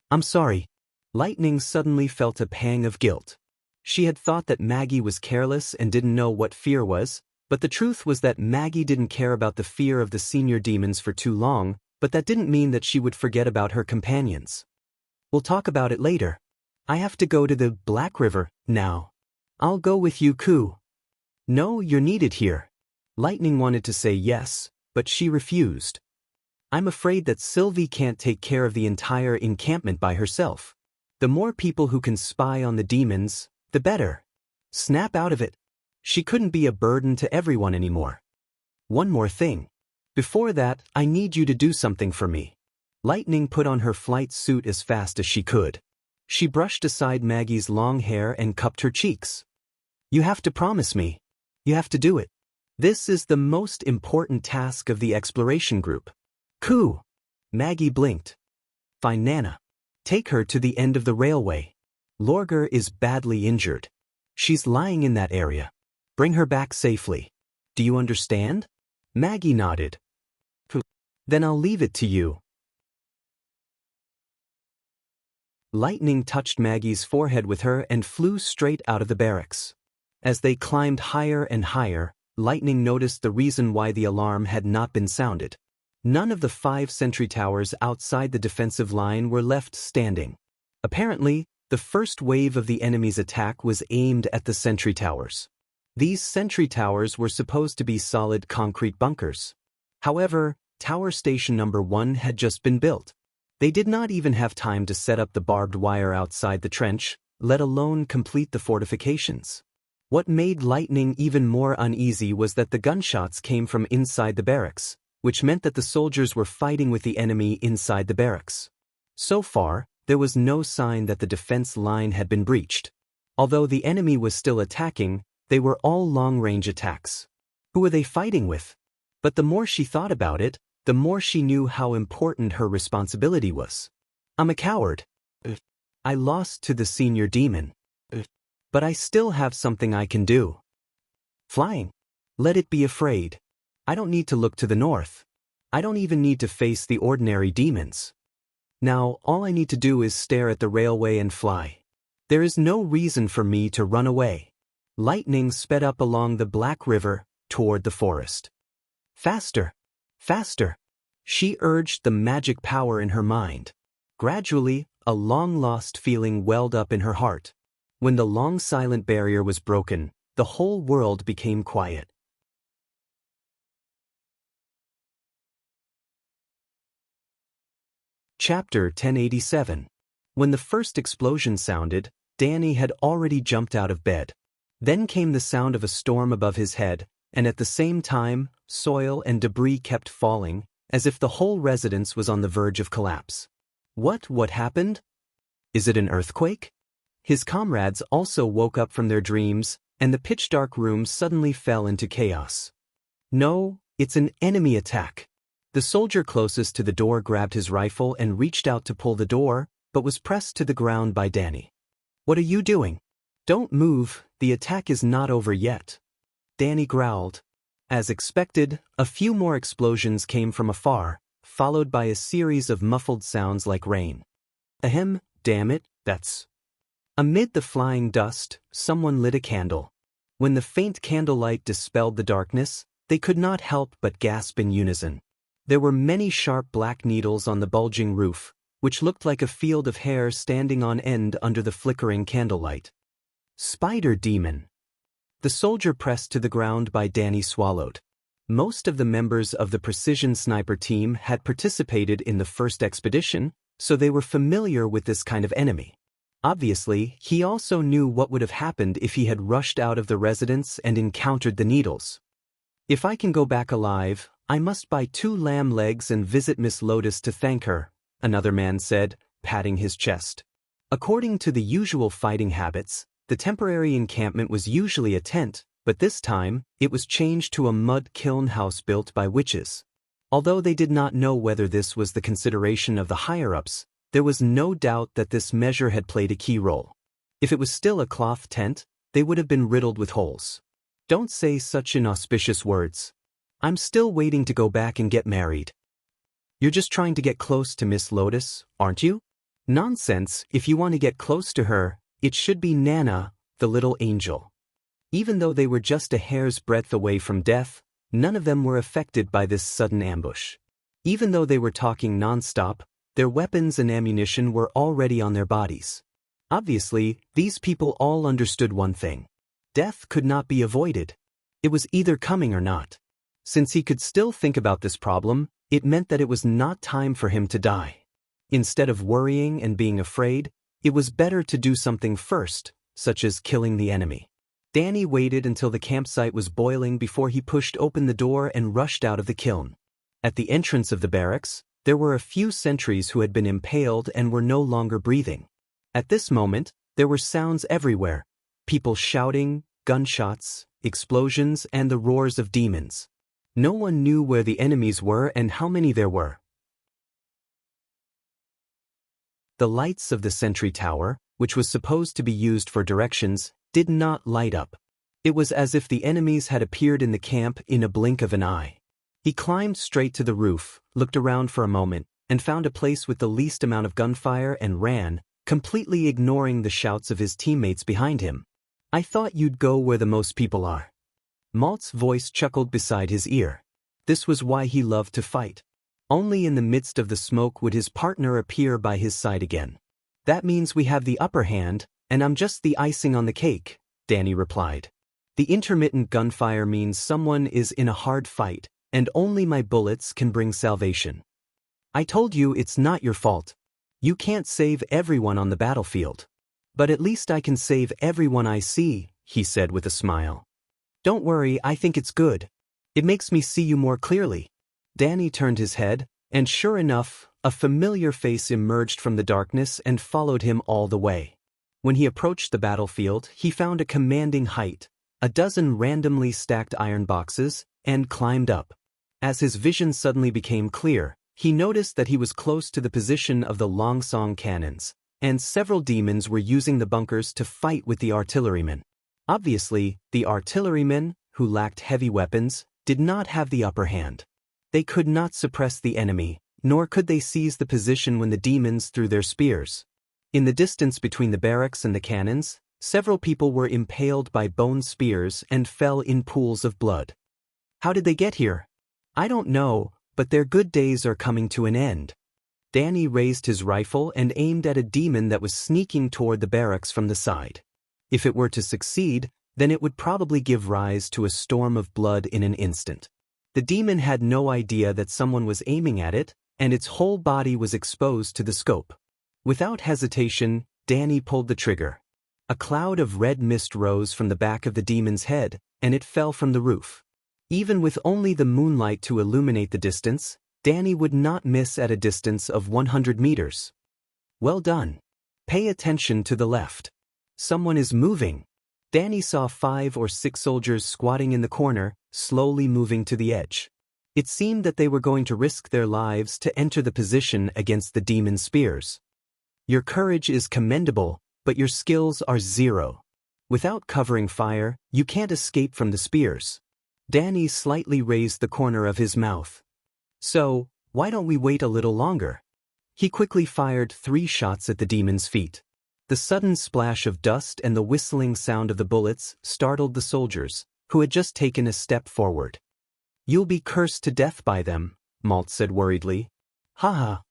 Speaker 1: "I'm sorry." Lightning suddenly felt a pang of guilt. She had thought that Maggie was careless and didn't know what fear was, but the truth was that Maggie didn't care about the fear of the senior demons for too long, but that didn't mean that she would forget about her companions. "We'll talk about it later. I have to go to the Black River now." "I'll go with you, Koo." "No, you're needed here." Lightning wanted to say yes, but she refused. "I'm afraid that Sylvie can't take care of the entire encampment by herself. The more people who can spy on the demons, the better. Snap out of it." She couldn't be a burden to everyone anymore. One more thing. Before that, I need you to do something for me. Lightning put on her flight suit as fast as she could. She brushed aside Maggie's long hair and cupped her cheeks. You have to promise me. You have to do it. This is the most important task of the exploration group. Coo! Maggie blinked. Fine, Nana. Take her to the end of the railway. Lorgar is badly injured. She's lying in that area. Bring her back safely. Do you understand? Maggie nodded. Then I'll leave it to you. Lightning touched Maggie's forehead with her and flew straight out of the barracks. As they climbed higher and higher, Lightning noticed the reason why the alarm had not been sounded. None of the 5 sentry towers outside the defensive line were left standing. Apparently, the first wave of the enemy's attack was aimed at the sentry towers. These sentry towers were supposed to be solid concrete bunkers. However, Tower Station Number 1 had just been built. They did not even have time to set up the barbed wire outside the trench, let alone complete the fortifications. What made Lightning even more uneasy was that the gunshots came from inside the barracks, which meant that the soldiers were fighting with the enemy inside the barracks. So far, there was no sign that the defense line had been breached. Although the enemy was still attacking, they were all long-range attacks. Who were they fighting with? But the more she thought about it, the more she knew how important her responsibility was. I'm a coward. I lost to the senior demon. But I still have something I can do. Flying. Let it be afraid. I don't need to look to the north. I don't even need to face the ordinary demons. Now, all I need to do is stare at the railway and fly. There is no reason for me to run away. Lightning sped up along the Black River, toward the forest. Faster! Faster! She urged the magic power in her mind. Gradually, a long-lost feeling welled up in her heart. When the long silent barrier was broken, the whole world became quiet. Chapter 1087. When the first explosion sounded, Danny had already jumped out of bed. Then came the sound of a storm above his head, and at the same time, soil and debris kept falling, as if the whole residence was on the verge of collapse. What happened? Is it an earthquake? His comrades also woke up from their dreams, and the pitch-dark room suddenly fell into chaos. No, it's an enemy attack. The soldier closest to the door grabbed his rifle and reached out to pull the door, but was pressed to the ground by Danny. What are you doing? Don't move, the attack is not over yet. Danny growled. As expected, a few more explosions came from afar, followed by a series of muffled sounds like rain. Ahem, damn it, that's... Amid the flying dust, someone lit a candle. When the faint candlelight dispelled the darkness, they could not help but gasp in unison. There were many sharp black needles on the bulging roof, which looked like a field of hair standing on end under the flickering candlelight. Spider demon. The soldier pressed to the ground by Danny swallowed. Most of the members of the precision sniper team had participated in the first expedition, so they were familiar with this kind of enemy. Obviously, he also knew what would have happened if he had rushed out of the residence and encountered the needles. If I can go back alive, I must buy 2 lamb legs and visit Miss Lotus to thank her, another man said, patting his chest. According to the usual fighting habits, the temporary encampment was usually a tent, but this time, it was changed to a mud kiln house built by witches. Although they did not know whether this was the consideration of the higher-ups, there was no doubt that this measure had played a key role. If it was still a cloth tent, they would have been riddled with holes. Don't say such inauspicious words. I'm still waiting to go back and get married. You're just trying to get close to Miss Lotus, aren't you? Nonsense, if you want to get close to her, it should be Nana, the little angel. Even though they were just a hair's breadth away from death, none of them were affected by this sudden ambush. Even though they were talking non-stop, their weapons and ammunition were already on their bodies. Obviously, these people all understood one thing. Death could not be avoided. It was either coming or not. Since he could still think about this problem, it meant that it was not time for him to die. Instead of worrying and being afraid, it was better to do something first, such as killing the enemy. Danny waited until the campsite was boiling before he pushed open the door and rushed out of the kiln. At the entrance of the barracks, there were a few sentries who had been impaled and were no longer breathing. At this moment, there were sounds everywhere: people shouting, gunshots, explosions, and the roars of demons. No one knew where the enemies were and how many there were. The lights of the sentry tower, which was supposed to be used for directions, did not light up. It was as if the enemies had appeared in the camp in a blink of an eye. He climbed straight to the roof, looked around for a moment, and found a place with the least amount of gunfire and ran, completely ignoring the shouts of his teammates behind him. "I thought you'd go where the most people are." Malt's voice chuckled beside his ear. This was why he loved to fight. Only in the midst of the smoke would his partner appear by his side again. "That means we have the upper hand, and I'm just the icing on the cake," Danny replied. "The intermittent gunfire means someone is in a hard fight, and only my bullets can bring salvation. I told you it's not your fault. You can't save everyone on the battlefield. But at least I can save everyone I see," he said with a smile. "Don't worry, I think it's good. It makes me see you more clearly." Danny turned his head, and sure enough, a familiar face emerged from the darkness and followed him all the way. When he approached the battlefield, he found a commanding height, a dozen randomly stacked iron boxes, and climbed up. As his vision suddenly became clear, he noticed that he was close to the position of the Longsong cannons, and several demons were using the bunkers to fight with the artillerymen. Obviously, the artillerymen, who lacked heavy weapons, did not have the upper hand. They could not suppress the enemy, nor could they seize the position when the demons threw their spears. In the distance between the barracks and the cannons, several people were impaled by bone spears and fell in pools of blood. How did they get here? I don't know, but their good days are coming to an end. Danny raised his rifle and aimed at a demon that was sneaking toward the barracks from the side. If it were to succeed, then it would probably give rise to a storm of blood in an instant. The demon had no idea that someone was aiming at it, and its whole body was exposed to the scope. Without hesitation, Danny pulled the trigger. A cloud of red mist rose from the back of the demon's head, and it fell from the roof. Even with only the moonlight to illuminate the distance, Danny would not miss at a distance of 100 meters. Well done. Pay attention to the left. Someone is moving. Danny saw 5 or 6 soldiers squatting in the corner, slowly moving to the edge. It seemed that they were going to risk their lives to enter the position against the demon spears. Your courage is commendable, but your skills are zero. Without covering fire, you can't escape from the spears. Danny slightly raised the corner of his mouth. So, why don't we wait a little longer? He quickly fired 3 shots at the demon's feet. The sudden splash of dust and the whistling sound of the bullets startled the soldiers, who had just taken a step forward. "You'll be cursed to death by them," Malt said worriedly. "Ha."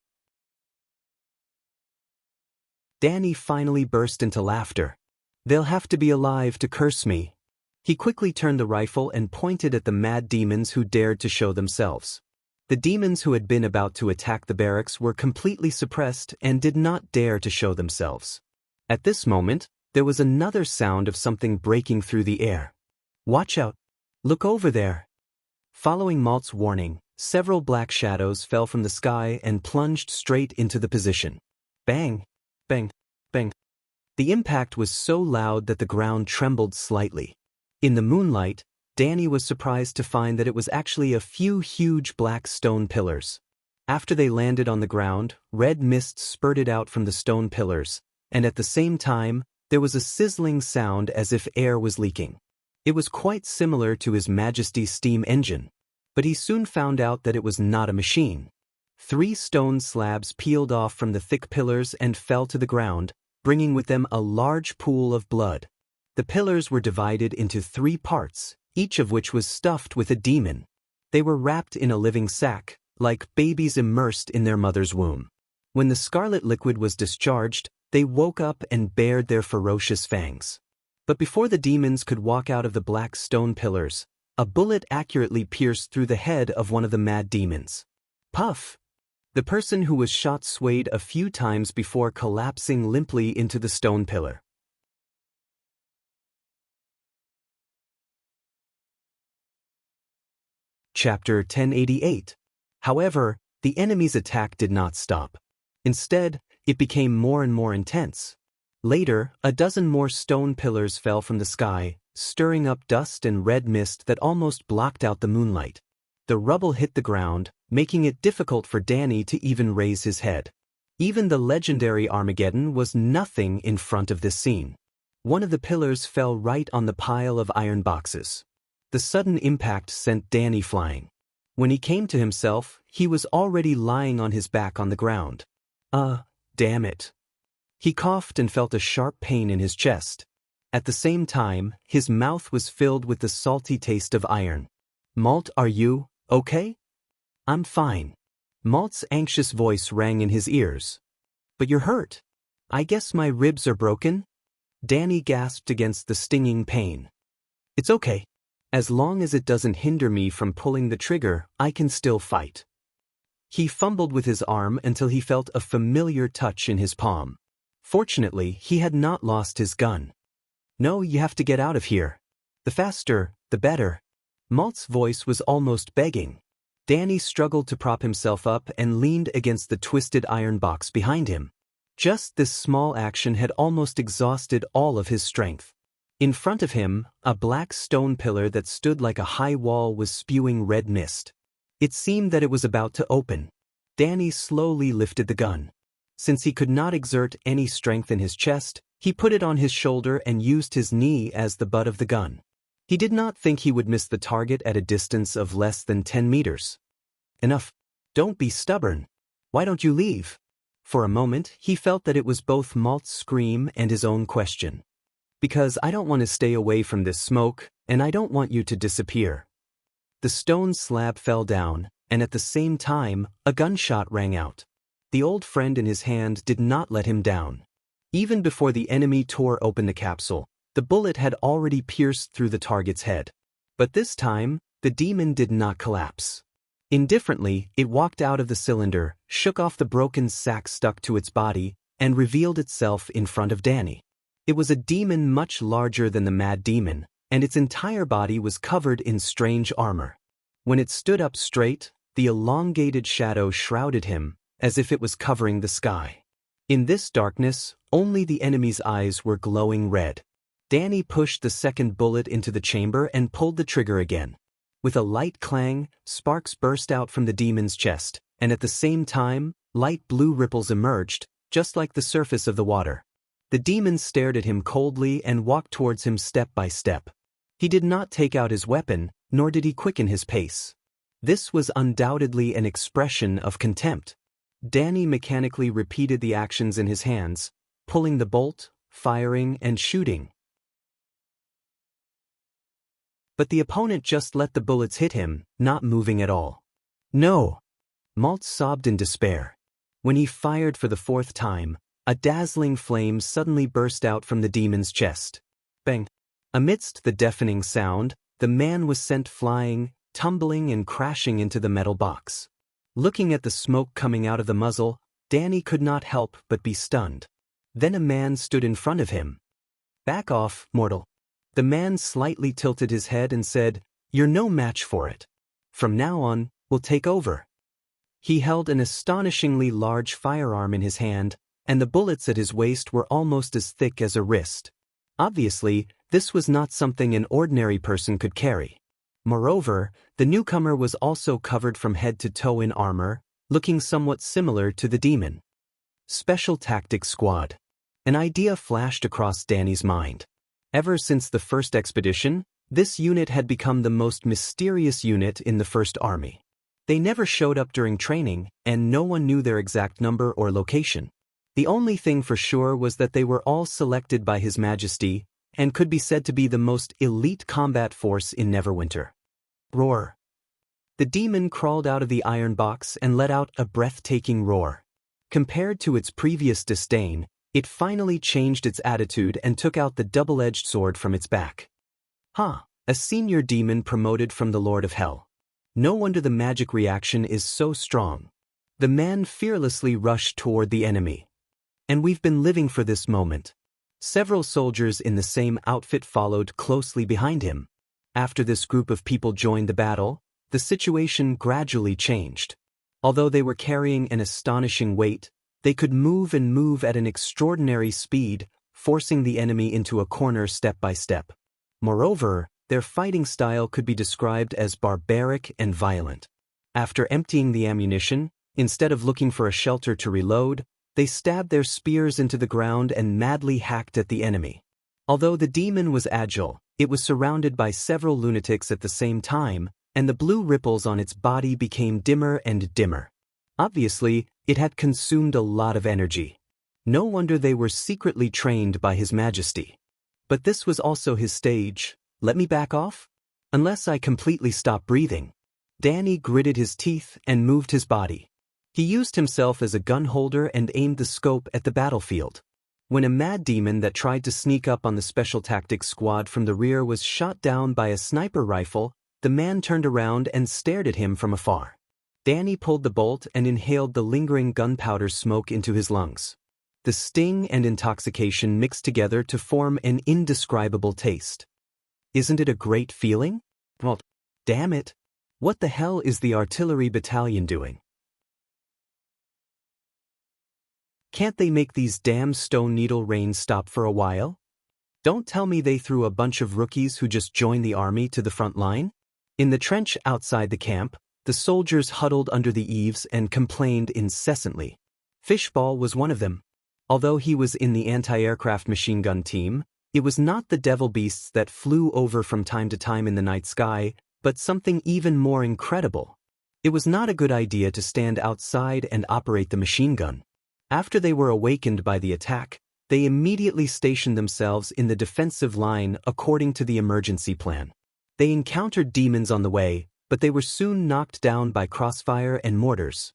Speaker 1: Danny finally burst into laughter. "They'll have to be alive to curse me." He quickly turned the rifle and pointed at the mad demons who dared to show themselves. The demons who had been about to attack the barracks were completely suppressed and did not dare to show themselves. At this moment, there was another sound of something breaking through the air. "Watch out! Look over there!" Following Malt's warning, several black shadows fell from the sky and plunged straight into the position. Bang! Bang! Bang! The impact was so loud that the ground trembled slightly. In the moonlight, Danny was surprised to find that it was actually a few huge black stone pillars. After they landed on the ground, red mist spurted out from the stone pillars, and at the same time, there was a sizzling sound as if air was leaking. It was quite similar to His Majesty's steam engine, but he soon found out that it was not a machine. 3 stone slabs peeled off from the thick pillars and fell to the ground, bringing with them a large pool of blood. The pillars were divided into 3 parts, each of which was stuffed with a demon. They were wrapped in a living sack, like babies immersed in their mother's womb. When the scarlet liquid was discharged, they woke up and bared their ferocious fangs. But before the demons could walk out of the black stone pillars, a bullet accurately pierced through the head of one of the mad demons. Puff! The person who was shot swayed a few times before collapsing limply into the stone pillar. Chapter 1088. However, the enemy's attack did not stop. Instead, it became more and more intense. Later, a dozen more stone pillars fell from the sky, stirring up dust and red mist that almost blocked out the moonlight. The rubble hit the ground, making it difficult for Danny to even raise his head. Even the legendary Armageddon was nothing in front of this scene. One of the pillars fell right on the pile of iron boxes. The sudden impact sent Danny flying. When he came to himself, he was already lying on his back on the ground. Damn it. He coughed and felt a sharp pain in his chest. At the same time, his mouth was filled with the salty taste of iron. Malt, are you okay? I'm fine. Malt's anxious voice rang in his ears. But you're hurt. I guess my ribs are broken? Danny gasped against the stinging pain. It's okay. As long as it doesn't hinder me from pulling the trigger, I can still fight. He fumbled with his arm until he felt a familiar touch in his palm. Fortunately, he had not lost his gun. No, you have to get out of here. The faster, the better. Malt's voice was almost begging. Danny struggled to prop himself up and leaned against the twisted iron box behind him. Just this small action had almost exhausted all of his strength. In front of him, a black stone pillar that stood like a high wall was spewing red mist. It seemed that it was about to open. Danny slowly lifted the gun. Since he could not exert any strength in his chest, he put it on his shoulder and used his knee as the butt of the gun. He did not think he would miss the target at a distance of less than 10 meters. Enough. Don't be stubborn. Why don't you leave? For a moment, he felt that it was both Malt's scream and his own question. Because I don't want to stay away from this smoke, and I don't want you to disappear. The stone slab fell down, and at the same time, a gunshot rang out. The old friend in his hand did not let him down. Even before the enemy tore open the capsule, the bullet had already pierced through the target's head. But this time, the demon did not collapse. Indifferently, it walked out of the cylinder, shook off the broken sack stuck to its body, and revealed itself in front of Danny. It was a demon much larger than the mad demon, and its entire body was covered in strange armor. When it stood up straight, the elongated shadow shrouded him, as if it was covering the sky. In this darkness, only the enemy's eyes were glowing red. Danny pushed the second bullet into the chamber and pulled the trigger again. With a light clang, sparks burst out from the demon's chest, and at the same time, light blue ripples emerged, just like the surface of the water. The demon stared at him coldly and walked towards him step by step. He did not take out his weapon, nor did he quicken his pace. This was undoubtedly an expression of contempt. Danny mechanically repeated the actions in his hands, pulling the bolt, firing, and shooting. But the opponent just let the bullets hit him, not moving at all. No! Malt sobbed in despair. When he fired for the fourth time, a dazzling flame suddenly burst out from the demon's chest. Bang! Amidst the deafening sound, the man was sent flying, tumbling and crashing into the metal box. Looking at the smoke coming out of the muzzle, Danny could not help but be stunned. Then a man stood in front of him. Back off, mortal. The man slightly tilted his head and said, You're no match for it. From now on, we'll take over. He held an astonishingly large firearm in his hand, and the bullets at his waist were almost as thick as a wrist. Obviously, this was not something an ordinary person could carry. Moreover, the newcomer was also covered from head to toe in armor, looking somewhat similar to the demon. Special Tactics Squad. An idea flashed across Danny's mind. Ever since the first expedition, this unit had become the most mysterious unit in the First Army. They never showed up during training, and no one knew their exact number or location. The only thing for sure was that they were all selected by His Majesty, and could be said to be the most elite combat force in Neverwinter. Roar. The demon crawled out of the iron box and let out a breathtaking roar. Compared to its previous disdain, it finally changed its attitude and took out the double-edged sword from its back. A senior demon promoted from the Lord of Hell. No wonder the magic reaction is so strong. The man fearlessly rushed toward the enemy. And we've been living for this moment. Several soldiers in the same outfit followed closely behind him. After this group of people joined the battle, the situation gradually changed. Although they were carrying an astonishing weight, they could move and move at an extraordinary speed, forcing the enemy into a corner step by step. Moreover, their fighting style could be described as barbaric and violent. After emptying the ammunition, instead of looking for a shelter to reload, they stabbed their spears into the ground and madly hacked at the enemy. Although the demon was agile, it was surrounded by several lunatics at the same time, and the blue ripples on its body became dimmer and dimmer. Obviously, it had consumed a lot of energy. No wonder they were secretly trained by His Majesty. But this was also his stage. Let me back off? Unless I completely stop breathing. Danny gritted his teeth and moved his body. He used himself as a gun holder and aimed the scope at the battlefield. When a mad demon that tried to sneak up on the special tactics squad from the rear was shot down by a sniper rifle, the man turned around and stared at him from afar. Danny pulled the bolt and inhaled the lingering gunpowder smoke into his lungs. The sting and intoxication mixed together to form an indescribable taste. Isn't it a great feeling? Well, damn it. What the hell is the artillery battalion doing? Can't they make these damn stone needle rains stop for a while? Don't tell me they threw a bunch of rookies who just joined the army to the front line? In the trench outside the camp, the soldiers huddled under the eaves and complained incessantly. Fishball was one of them. Although he was in the anti-aircraft machine gun team, it was not the devil beasts that flew over from time to time in the night sky, but something even more incredible. It was not a good idea to stand outside and operate the machine gun. After they were awakened by the attack, they immediately stationed themselves in the defensive line according to the emergency plan. They encountered demons on the way, but they were soon knocked down by crossfire and mortars.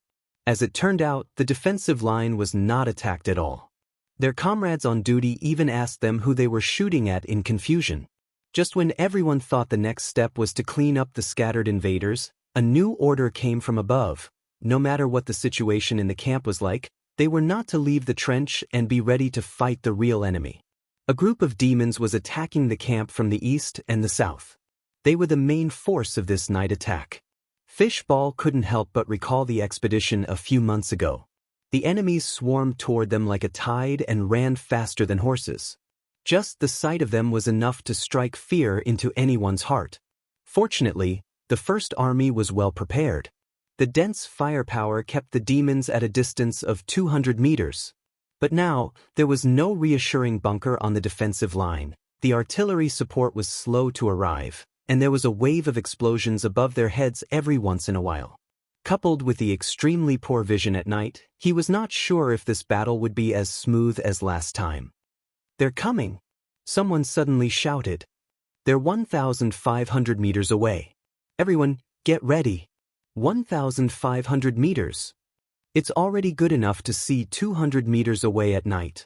Speaker 1: As it turned out, the defensive line was not attacked at all. Their comrades on duty even asked them who they were shooting at in confusion. Just when everyone thought the next step was to clean up the scattered invaders, a new order came from above. No matter what the situation in the camp was like, they were not to leave the trench and be ready to fight the real enemy. A group of demons was attacking the camp from the east and the south. They were the main force of this night attack. Fishball couldn't help but recall the expedition a few months ago. The enemies swarmed toward them like a tide and ran faster than horses. Just the sight of them was enough to strike fear into anyone's heart. Fortunately, the First Army was well prepared. The dense firepower kept the demons at a distance of 200 meters. But now, there was no reassuring bunker on the defensive line. The artillery support was slow to arrive, and there was a wave of explosions above their heads every once in a while. Coupled with the extremely poor vision at night, he was not sure if this battle would be as smooth as last time. "They're coming!" Someone suddenly shouted. "They're 1,500 meters away. Everyone, get ready." 1,500 meters. It's already good enough to see 200 meters away at night.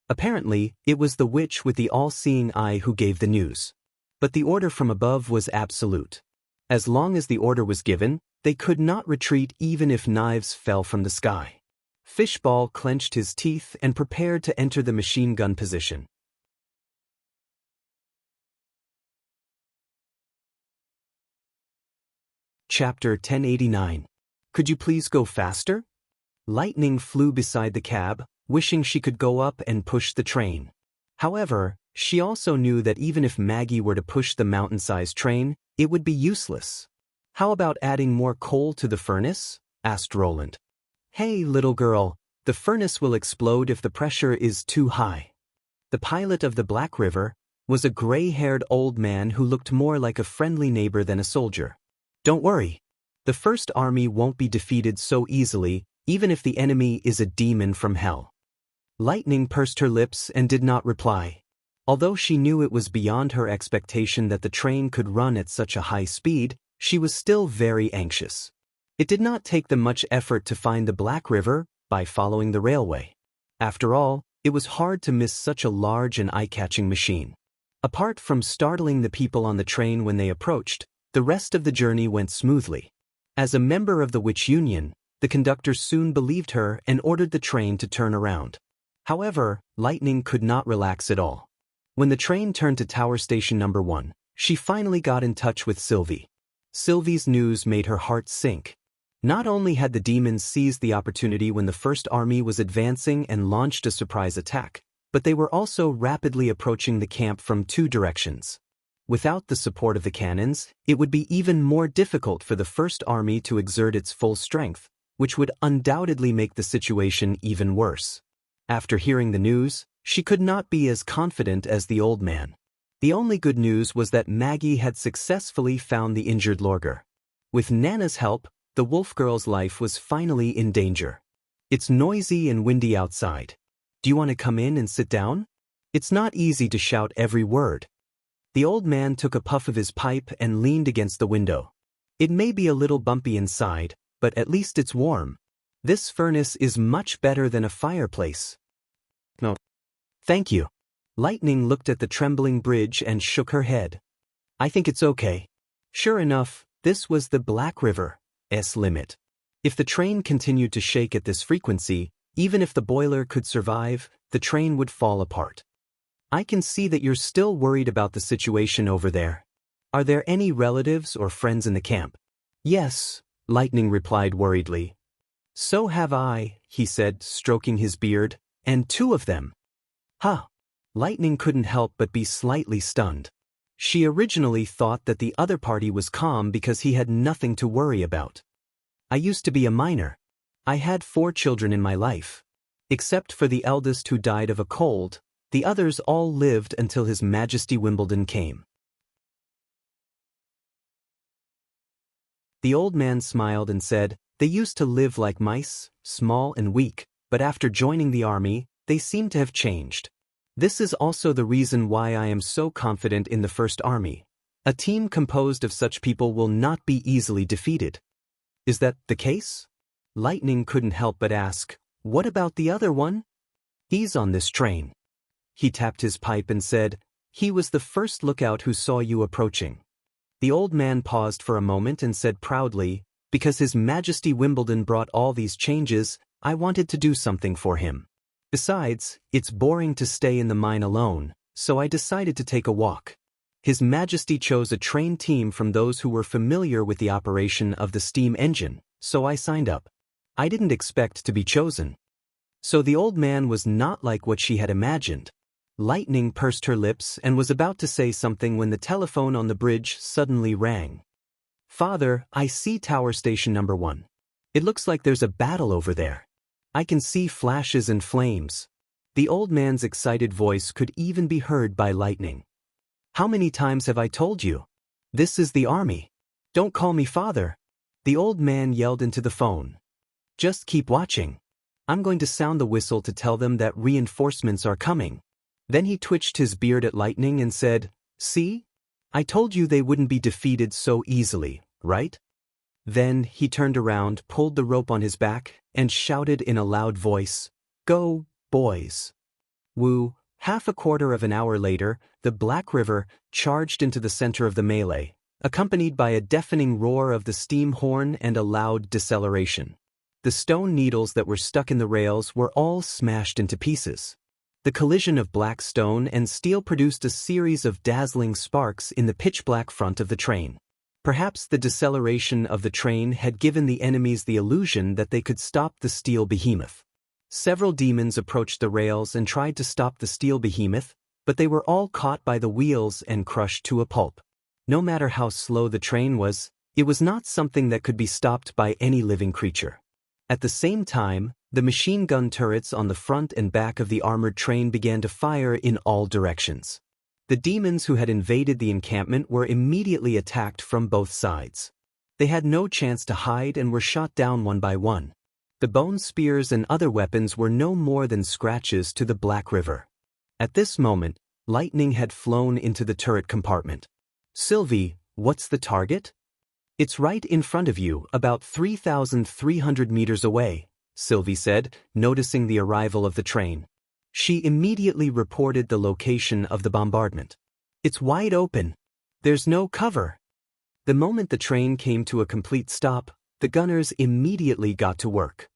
Speaker 1: Apparently, it was the witch with the all-seeing eye who gave the news. But the order from above was absolute. As long as the order was given, they could not retreat even if knives fell from the sky. Fishball clenched his teeth and prepared to enter the machine gun position. Chapter 1089. Could you please go faster? Lightning flew beside the cab, wishing she could go up and push the train. However, she also knew that even if Maggie were to push the mountain-sized train, it would be useless. "How about adding more coal to the furnace?" asked Roland. "Hey, little girl, the furnace will explode if the pressure is too high." The pilot of the Black River was a gray-haired old man who looked more like a friendly neighbor than a soldier. "Don't worry. The First Army won't be defeated so easily, even if the enemy is a demon from hell." Lightning pursed her lips and did not reply. Although she knew it was beyond her expectation that the train could run at such a high speed, she was still very anxious. It did not take them much effort to find the Black River by following the railway. After all, it was hard to miss such a large and eye-catching machine. Apart from startling the people on the train when they approached, the rest of the journey went smoothly. As a member of the Witch Union, the conductor soon believed her and ordered the train to turn around. However, Lightning could not relax at all. When the train turned to Tower Station number 1, she finally got in touch with Sylvie. Sylvie's news made her heart sink. Not only had the demons seized the opportunity when the first army was advancing and launched a surprise attack, but they were also rapidly approaching the camp from two directions. Without the support of the cannons, it would be even more difficult for the first army to exert its full strength, which would undoubtedly make the situation even worse. After hearing the news, she could not be as confident as the old man. The only good news was that Maggie had successfully found the injured Lorger. With Nana's help, the wolf girl's life was finally in danger. It's noisy and windy outside. Do you want to come in and sit down? It's not easy to shout every word. The old man took a puff of his pipe and leaned against the window. It may be a little bumpy inside, but at least it's warm. This furnace is much better than a fireplace. No. Thank you. Lightning looked at the trembling bridge and shook her head. I think it's okay. Sure enough, this was the Black River's limit. If the train continued to shake at this frequency, even if the boiler could survive, the train would fall apart. I can see that you're still worried about the situation over there. Are there any relatives or friends in the camp? Yes, Lightning replied worriedly. So have I, he said, stroking his beard, and two of them. Huh. Lightning couldn't help but be slightly stunned. She originally thought that the other party was calm because he had nothing to worry about. I used to be a miner. I had 4 children in my life. Except for the eldest who died of a cold, the others all lived until His Majesty Wimbledon came. The old man smiled and said, they used to live like mice, small and weak, but after joining the army, they seem to have changed. This is also the reason why I am so confident in the First Army. A team composed of such people will not be easily defeated. Is that the case? Lightning couldn't help but ask, what about the other one? He's on this train. He tapped his pipe and said, he was the first lookout who saw you approaching. The old man paused for a moment and said proudly, because His Majesty Wimbledon brought all these changes, I wanted to do something for him. Besides, it's boring to stay in the mine alone, so I decided to take a walk. His Majesty chose a trained team from those who were familiar with the operation of the steam engine, so I signed up. I didn't expect to be chosen. So the old man was not like what she had imagined. Lightning pursed her lips and was about to say something when the telephone on the bridge suddenly rang. Father, I see Tower Station number 1. It looks like there's a battle over there. I can see flashes and flames. The old man's excited voice could even be heard by Lightning. How many times have I told you? This is the army. Don't call me father. The old man yelled into the phone. Just keep watching. I'm going to sound the whistle to tell them that reinforcements are coming. Then he twitched his beard at Lightning and said, see? I told you they wouldn't be defeated so easily, right? Then he turned around, pulled the rope on his back, and shouted in a loud voice, go, boys. Woo, half a quarter of an hour later, the Black River charged into the center of the melee, accompanied by a deafening roar of the steam horn and a loud deceleration. The stone needles that were stuck in the rails were all smashed into pieces. The collision of black stone and steel produced a series of dazzling sparks in the pitch-black front of the train. Perhaps the deceleration of the train had given the enemies the illusion that they could stop the steel behemoth. Several demons approached the rails and tried to stop the steel behemoth, but they were all caught by the wheels and crushed to a pulp. No matter how slow the train was, it was not something that could be stopped by any living creature. At the same time, the machine gun turrets on the front and back of the armored train began to fire in all directions. The demons who had invaded the encampment were immediately attacked from both sides. They had no chance to hide and were shot down one by one. The bone spears and other weapons were no more than scratches to the Black River. At this moment, Lightning had flown into the turret compartment. Sylvie, what's the target? It's right in front of you, about 3,300 meters away, Sylvie said, noticing the arrival of the train. She immediately reported the location of the bombardment. It's wide open. There's no cover. The moment the train came to a complete stop, the gunners immediately got to work.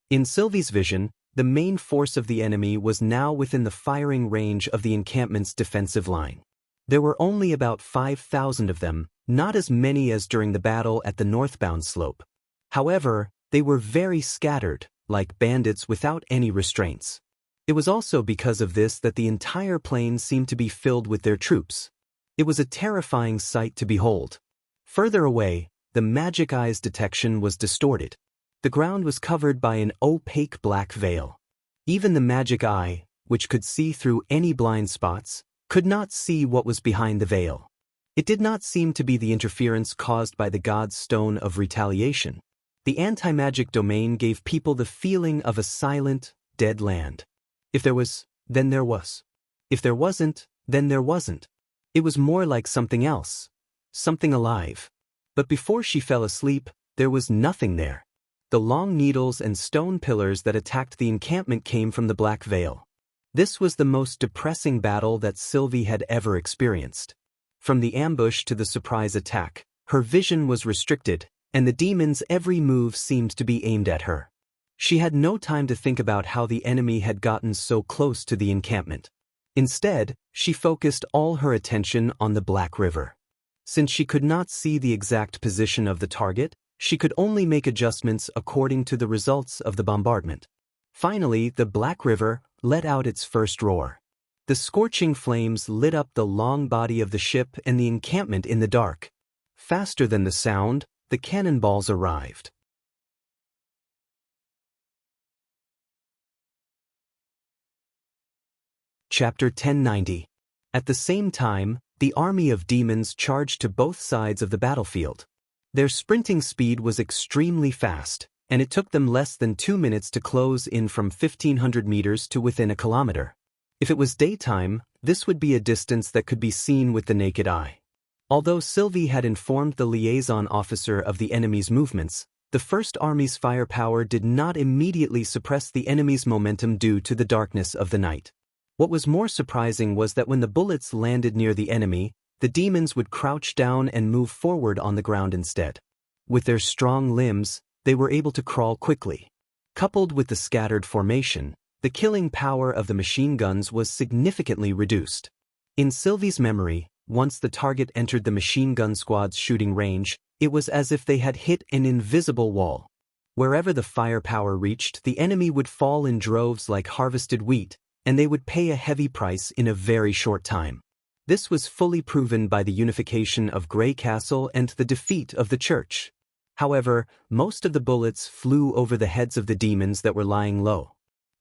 Speaker 1: In Sylvie's vision, the main force of the enemy was now within the firing range of the encampment's defensive line. There were only about 5,000 of them, not as many as during the battle at the northbound slope. However, they were very scattered, like bandits without any restraints. It was also because of this that the entire plain seemed to be filled with their troops. It was a terrifying sight to behold. Further away, the magic eye's detection was distorted. The ground was covered by an opaque black veil. Even the magic eye, which could see through any blind spots, could not see what was behind the veil. It did not seem to be the interference caused by the god's stone of retaliation. The anti-magic domain gave people the feeling of a silent, dead land. If there was, then there was. If there wasn't, then there wasn't. It was more like something else. Something alive. But before she fell asleep, there was nothing there. The long needles and stone pillars that attacked the encampment came from the black veil. This was the most depressing battle that Sylvie had ever experienced. From the ambush to the surprise attack, her vision was restricted, and the demon's every move seemed to be aimed at her. She had no time to think about how the enemy had gotten so close to the encampment. Instead, she focused all her attention on the Black River. Since she could not see the exact position of the target, she could only make adjustments according to the results of the bombardment. Finally, the Black River let out its first roar. The scorching flames lit up the long body of the ship and the encampment in the dark. Faster than the sound, the cannonballs arrived. Chapter 1090. At the same time, the army of demons charged to both sides of the battlefield. Their sprinting speed was extremely fast, and it took them less than 2 minutes to close in from 1,500 meters to within a kilometer. If it was daytime, this would be a distance that could be seen with the naked eye. Although Sylvie had informed the liaison officer of the enemy's movements, the First Army's firepower did not immediately suppress the enemy's momentum due to the darkness of the night. What was more surprising was that when the bullets landed near the enemy, the demons would crouch down and move forward on the ground instead. With their strong limbs, they were able to crawl quickly. Coupled with the scattered formation, the killing power of the machine guns was significantly reduced. In Sylvie's memory, once the target entered the machine gun squad's shooting range, it was as if they had hit an invisible wall. Wherever the firepower reached, the enemy would fall in droves like harvested wheat, and they would pay a heavy price in a very short time. This was fully proven by the unification of Grey Castle and the defeat of the church. However, most of the bullets flew over the heads of the demons that were lying low.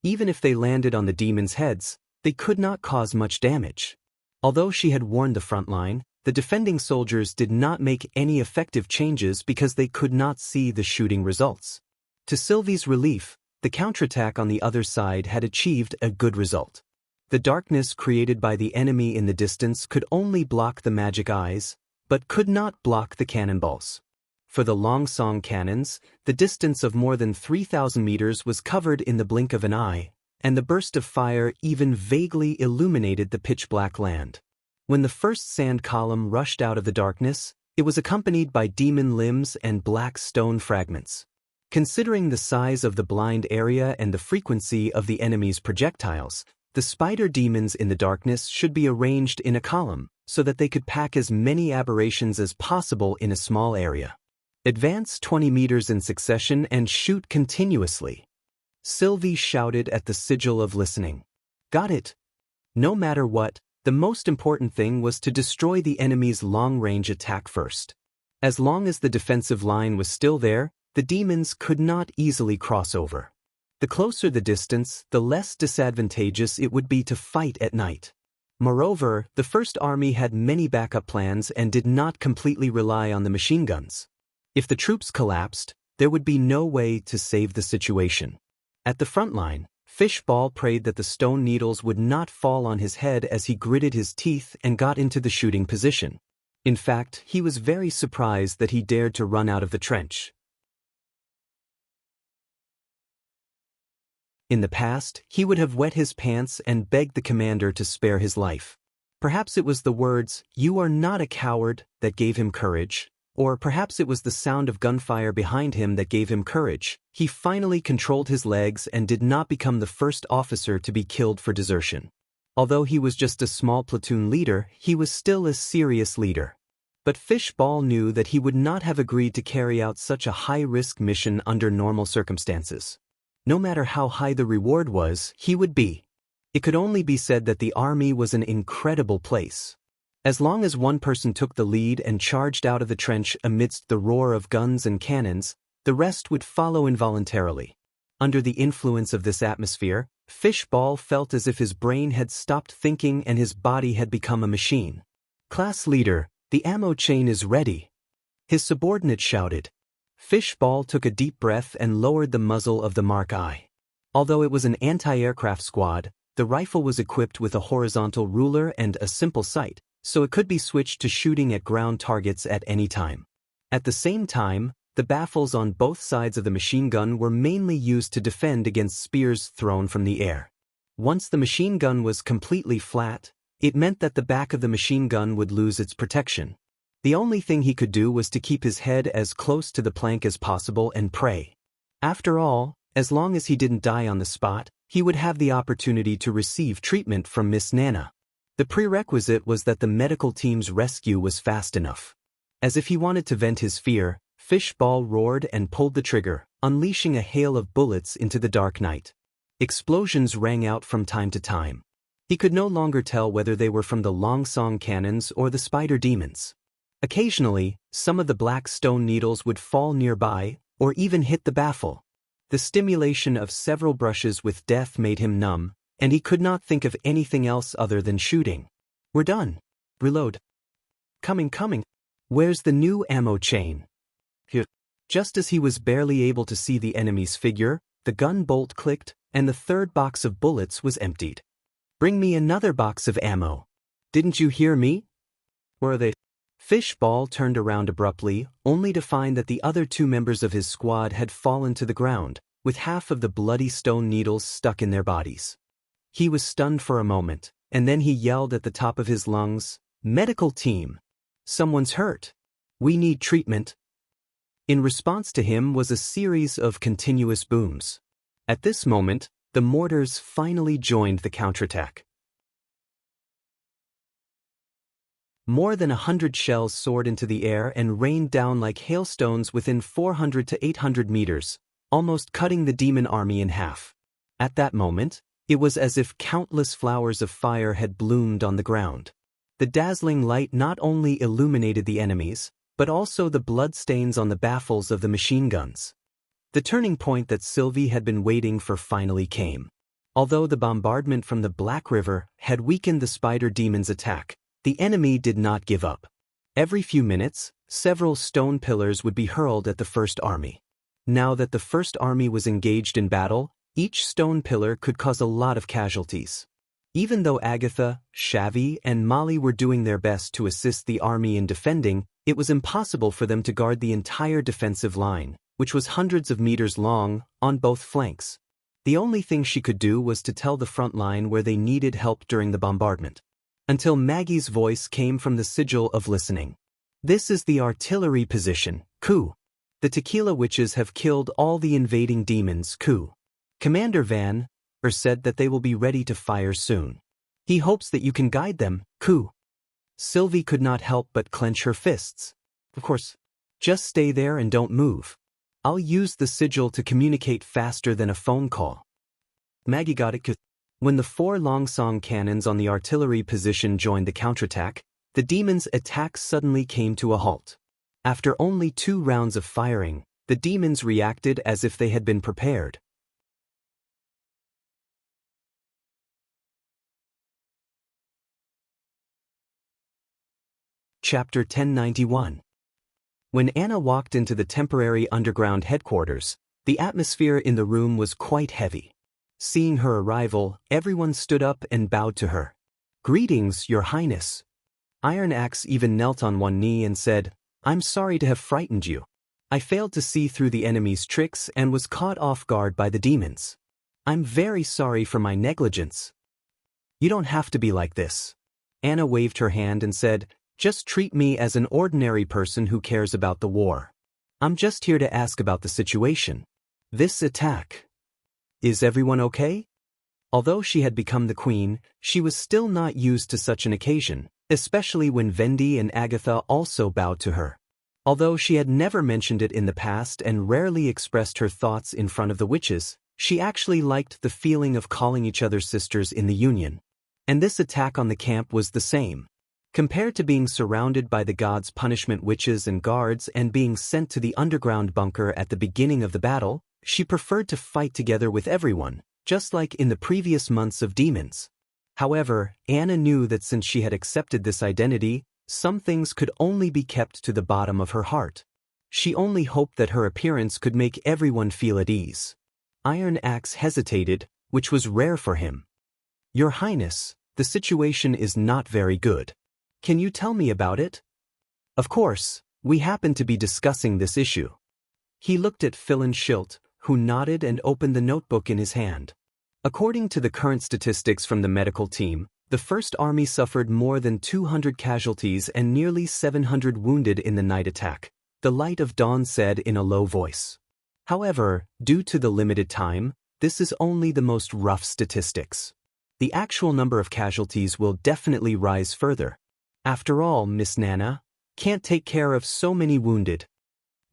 Speaker 1: Even if they landed on the demons' heads, they could not cause much damage. Although she had warned the front line, the defending soldiers did not make any effective changes because they could not see the shooting results. To Sylvie's relief, the counterattack on the other side had achieved a good result. The darkness created by the enemy in the distance could only block the magic eyes, but could not block the cannonballs. For the long song cannons, the distance of more than 3,000 meters was covered in the blink of an eye, and the burst of fire even vaguely illuminated the pitch-black land. When the first sand column rushed out of the darkness, it was accompanied by demon limbs and black stone fragments. Considering the size of the blind area and the frequency of the enemy's projectiles, the spider demons in the darkness should be arranged in a column, so that they could pack as many aberrations as possible in a small area. Advance 20 meters in succession and shoot continuously. Sylvie shouted at the sigil of listening. Got it. No matter what, the most important thing was to destroy the enemy's long-range attack first. As long as the defensive line was still there, the demons could not easily cross over. The closer the distance, the less disadvantageous it would be to fight at night. Moreover, the First Army had many backup plans and did not completely rely on the machine guns. If the troops collapsed, there would be no way to save the situation. At the front line, Fishball prayed that the stone needles would not fall on his head as he gritted his teeth and got into the shooting position. In fact, he was very surprised that he dared to run out of the trench. In the past, he would have wet his pants and begged the commander to spare his life. Perhaps it was the words, "You are not a coward," that gave him courage, or perhaps it was the sound of gunfire behind him that gave him courage. He finally controlled his legs and did not become the first officer to be killed for desertion. Although he was just a small platoon leader, he was still a serious leader. But Fishball knew that he would not have agreed to carry out such a high-risk mission under normal circumstances. No matter how high the reward was, he would be. It could only be said that the army was an incredible place. As long as one person took the lead and charged out of the trench amidst the roar of guns and cannons, the rest would follow involuntarily. Under the influence of this atmosphere, Fishball felt as if his brain had stopped thinking and his body had become a machine. "Class leader, the ammo chain is ready," his subordinate shouted. Fishball took a deep breath and lowered the muzzle of the Mark I. Although it was an anti-aircraft squad, the rifle was equipped with a horizontal ruler and a simple sight, so it could be switched to shooting at ground targets at any time. At the same time, the baffles on both sides of the machine gun were mainly used to defend against spears thrown from the air. Once the machine gun was completely flat, it meant that the back of the machine gun would lose its protection. The only thing he could do was to keep his head as close to the plank as possible and pray. After all, as long as he didn't die on the spot, he would have the opportunity to receive treatment from Miss Nana. The prerequisite was that the medical team's rescue was fast enough. As if he wanted to vent his fear, Fishball roared and pulled the trigger, unleashing a hail of bullets into the dark night. Explosions rang out from time to time. He could no longer tell whether they were from the long-song cannons or the spider demons. Occasionally, some of the black stone needles would fall nearby, or even hit the baffle. The stimulation of several brushes with death made him numb, and he could not think of anything else other than shooting. "We're done. Reload. Coming. Where's the new ammo chain?" Here. Just as he was barely able to see the enemy's figure, the gun bolt clicked, and the third box of bullets was emptied. "Bring me another box of ammo. Didn't you hear me? Where are they?" Fishball turned around abruptly, only to find that the other two members of his squad had fallen to the ground, with half of the bloody stone needles stuck in their bodies. He was stunned for a moment, and then he yelled at the top of his lungs, "Medical team! Someone's hurt. We need treatment." In response to him was a series of continuous booms. At this moment, the mortars finally joined the counterattack. More than 100 shells soared into the air and rained down like hailstones within 400 to 800 meters, almost cutting the demon army in half. At that moment, it was as if countless flowers of fire had bloomed on the ground. The dazzling light not only illuminated the enemies, but also the bloodstains on the baffles of the machine guns. The turning point that Sylvie had been waiting for finally came. Although the bombardment from the Black River had weakened the spider demon's attack, the enemy did not give up. Every few minutes, several stone pillars would be hurled at the First Army. Now that the First Army was engaged in battle, each stone pillar could cause a lot of casualties. Even though Agatha, Shavi, and Molly were doing their best to assist the army in defending, it was impossible for them to guard the entire defensive line, which was hundreds of meters long, on both flanks. The only thing she could do was to tell the front line where they needed help during the bombardment. Until Maggie's voice came from the sigil of listening. "This is the artillery position, Ku. The Tequila Witches have killed all the invading demons, Ku. Commander Van said that they will be ready to fire soon. He hopes that you can guide them, Ku." Sylvie could not help but clench her fists. "Of course. Just stay there and don't move. I'll use the sigil to communicate faster than a phone call." Maggie got it. When the 4 long-song cannons on the artillery position joined the counterattack, the demons' attack suddenly came to a halt. After only 2 rounds of firing, the demons reacted as if they had been prepared. Chapter 1091. When Anna walked into the temporary underground headquarters, the atmosphere in the room was quite heavy. Seeing her arrival, everyone stood up and bowed to her. "Greetings, Your Highness." Iron Axe even knelt on one knee and said, "I'm sorry to have frightened you. I failed to see through the enemy's tricks and was caught off guard by the demons. I'm very sorry for my negligence." "You don't have to be like this." Anna waved her hand and said, "Just treat me as an ordinary person who cares about the war. I'm just here to ask about the situation. This attack. Is everyone okay?" Although she had become the queen, she was still not used to such an occasion, especially when Vendi and Agatha also bowed to her. Although she had never mentioned it in the past and rarely expressed her thoughts in front of the witches, she actually liked the feeling of calling each other sisters in the union. And this attack on the camp was the same. Compared to being surrounded by the gods' punishment witches and guards and being sent to the underground bunker at the beginning of the battle, she preferred to fight together with everyone, just like in the previous months of Demons. However, Anna knew that since she had accepted this identity, some things could only be kept to the bottom of her heart. She only hoped that her appearance could make everyone feel at ease. Iron Axe hesitated, which was rare for him. "Your Highness, the situation is not very good. Can you tell me about it?" "Of course, we happen to be discussing this issue." He looked at Philin Schilt, who nodded and opened the notebook in his hand. According to the current statistics from the medical team, the First Army suffered more than 200 casualties and nearly 700 wounded in the night attack, the Light of Dawn said in a low voice. However, due to the limited time, this is only the most rough statistics. The actual number of casualties will definitely rise further. After all, Miss Nana can't take care of so many wounded.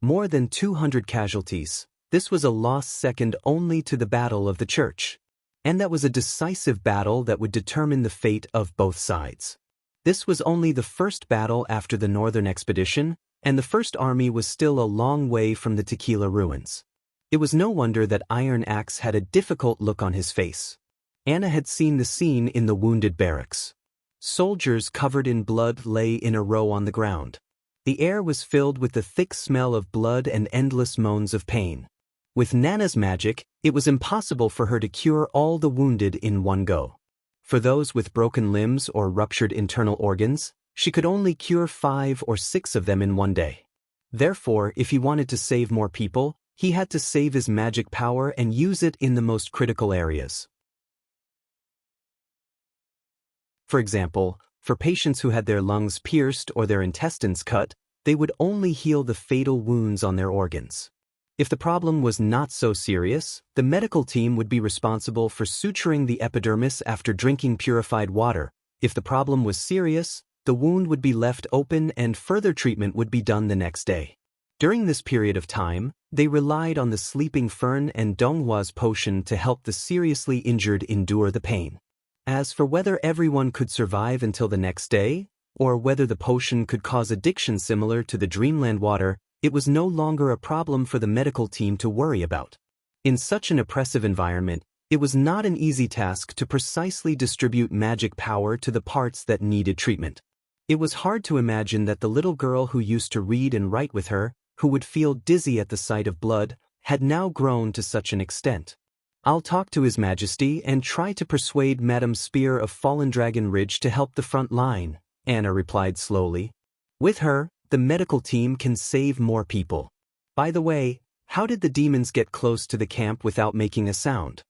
Speaker 1: More than 200 casualties. This was a loss second only to the Battle of the Church. And that was a decisive battle that would determine the fate of both sides. This was only the first battle after the Northern Expedition, and the First Army was still a long way from the Tequila ruins. It was no wonder that Iron Axe had a difficult look on his face. Anna had seen the scene in the wounded barracks. Soldiers covered in blood lay in a row on the ground. The air was filled with the thick smell of blood and endless moans of pain. With Nana's magic, it was impossible for her to cure all the wounded in one go. For those with broken limbs or ruptured internal organs, she could only cure 5 or 6 of them in one day. Therefore, if he wanted to save more people, he had to save his magic power and use it in the most critical areas. For example, for patients who had their lungs pierced or their intestines cut, they would only heal the fatal wounds on their organs. If the problem was not so serious, the medical team would be responsible for suturing the epidermis after drinking purified water. If the problem was serious, the wound would be left open and further treatment would be done the next day. During this period of time, they relied on the sleeping fern and Donghua's potion to help the seriously injured endure the pain. As for whether everyone could survive until the next day, or whether the potion could cause addiction similar to the Dreamland water, it was no longer a problem for the medical team to worry about. In such an oppressive environment, it was not an easy task to precisely distribute magic power to the parts that needed treatment. It was hard to imagine that the little girl who used to read and write with her, who would feel dizzy at the sight of blood, had now grown to such an extent. "I'll talk to His Majesty and try to persuade Madame Spear of Fallen Dragon Ridge to help the front line," Anna replied slowly. "With her, the medical team can save more people. By the way, how did the demons get close to the camp without making a sound?"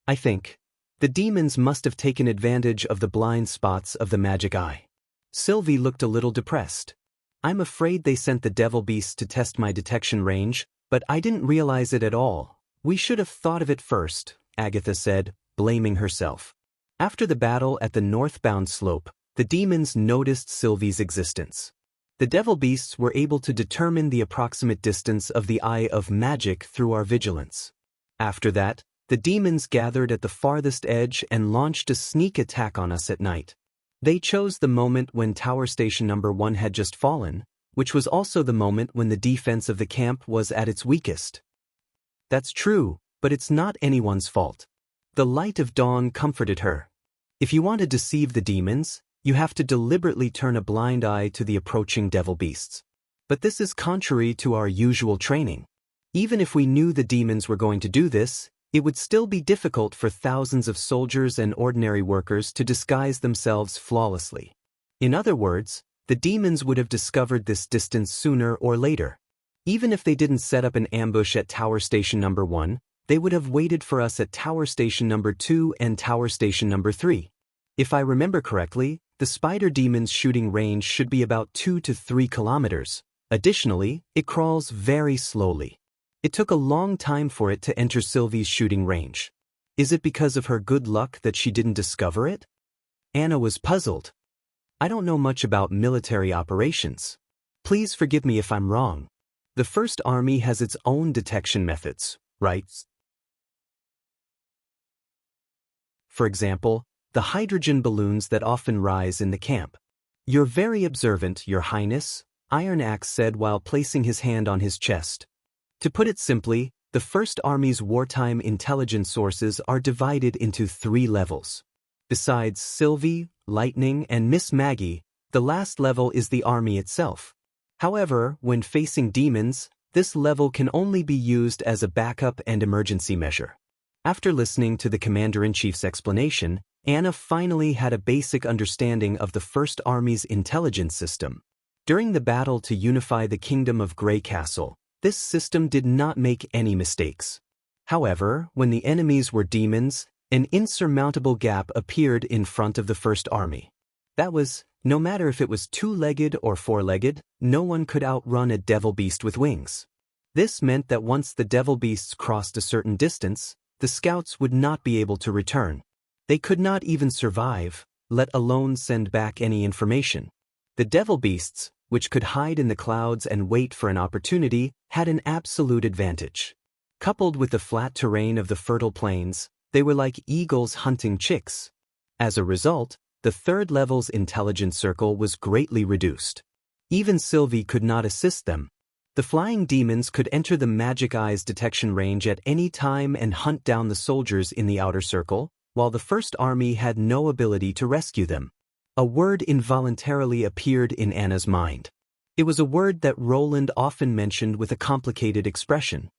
Speaker 1: "I think the demons must have taken advantage of the blind spots of the magic eye." Sylvie looked a little depressed. "I'm afraid they sent the devil beasts to test my detection range, but I didn't realize it at all. We should have thought of it first," Agatha said, blaming herself. After the battle at the northbound slope, the demons noticed Sylvie's existence. The devil beasts were able to determine the approximate distance of the Eye of Magic through our vigilance. After that, the demons gathered at the farthest edge and launched a sneak attack on us at night. They chose the moment when Tower Station Number 1 had just fallen, which was also the moment when the defense of the camp was at its weakest. "That's true, but it's not anyone's fault." The Light of Dawn comforted her. "If you want to deceive the demons, you have to deliberately turn a blind eye to the approaching devil beasts. But this is contrary to our usual training. Even if we knew the demons were going to do this, it would still be difficult for thousands of soldiers and ordinary workers to disguise themselves flawlessly. In other words, the demons would have discovered this distance sooner or later. Even if they didn't set up an ambush at Tower Station Number 1, they would have waited for us at Tower Station Number 2 and Tower Station Number 3. If I remember correctly, the spider demon's shooting range should be about 2 to 3 kilometers. Additionally, it crawls very slowly. It took a long time for it to enter Sylvie's shooting range. Is it because of her good luck that she didn't discover it? Anna was puzzled. I don't know much about military operations. Please forgive me if I'm wrong. The First Army has its own detection methods, right? For example, the hydrogen balloons that often rise in the camp. You're very observant, Your Highness, Iron Axe said while placing his hand on his chest. To put it simply, the First Army's wartime intelligence sources are divided into 3 levels. Besides Sylvie, Lightning, and Miss Maggie, the last level is the army itself. However, when facing demons, this level can only be used as a backup and emergency measure. After listening to the Commander-in-Chief's explanation, Anna finally had a basic understanding of the First Army's intelligence system. During the battle to unify the Kingdom of Grey Castle, this system did not make any mistakes. However, when the enemies were demons, an insurmountable gap appeared in front of the First Army. That was, no matter if it was 2-legged or 4-legged, no one could outrun a devil beast with wings. This meant that once the devil beasts crossed a certain distance, the scouts would not be able to return. They could not even survive, let alone send back any information. The devil beasts, which could hide in the clouds and wait for an opportunity, had an absolute advantage. Coupled with the flat terrain of the fertile plains, they were like eagles hunting chicks. As a result, the 3rd level's intelligence circle was greatly reduced. Even Sylvie could not assist them. The flying demons could enter the Magic Eye's detection range at any time and hunt down the soldiers in the outer circle, while the First Army had no ability to rescue them. A word involuntarily appeared in Anna's mind. It was a word that Roland often mentioned with a complicated expression.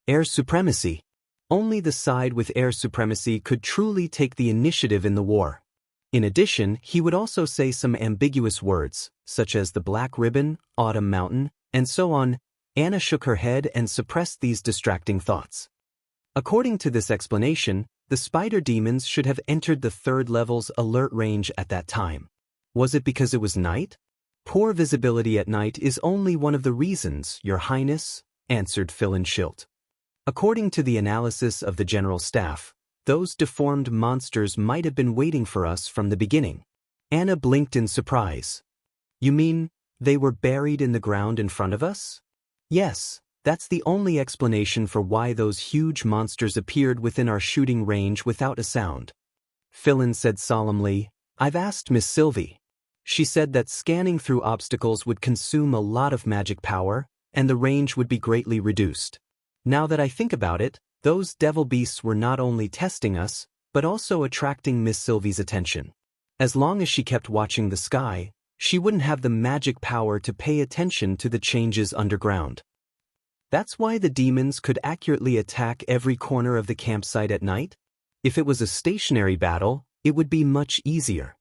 Speaker 1: Air supremacy. Only the side with air supremacy could truly take the initiative in the war. In addition, he would also say some ambiguous words, such as the Black Ribbon, Autumn Mountain, and so on. Anna shook her head and suppressed these distracting thoughts. According to this explanation, the spider demons should have entered the 3rd level's alert range at that time. Was it because it was night? Poor visibility at night is only one of the reasons, Your Highness, answered Philin Schilt. According to the analysis of the General Staff, those deformed monsters might have been waiting for us from the beginning. Anna blinked in surprise. You mean, they were buried in the ground in front of us? Yes, that's the only explanation for why those huge monsters appeared within our shooting range without a sound. Philin said solemnly, I've asked Miss Sylvie. She said that scanning through obstacles would consume a lot of magic power, and the range would be greatly reduced. Now that I think about it, those devil beasts were not only testing us, but also attracting Miss Sylvie's attention. As long as she kept watching the sky, she wouldn't have the magic power to pay attention to the changes underground. That's why the demons could accurately attack every corner of the campsite at night. If it was a stationary battle, it would be much easier.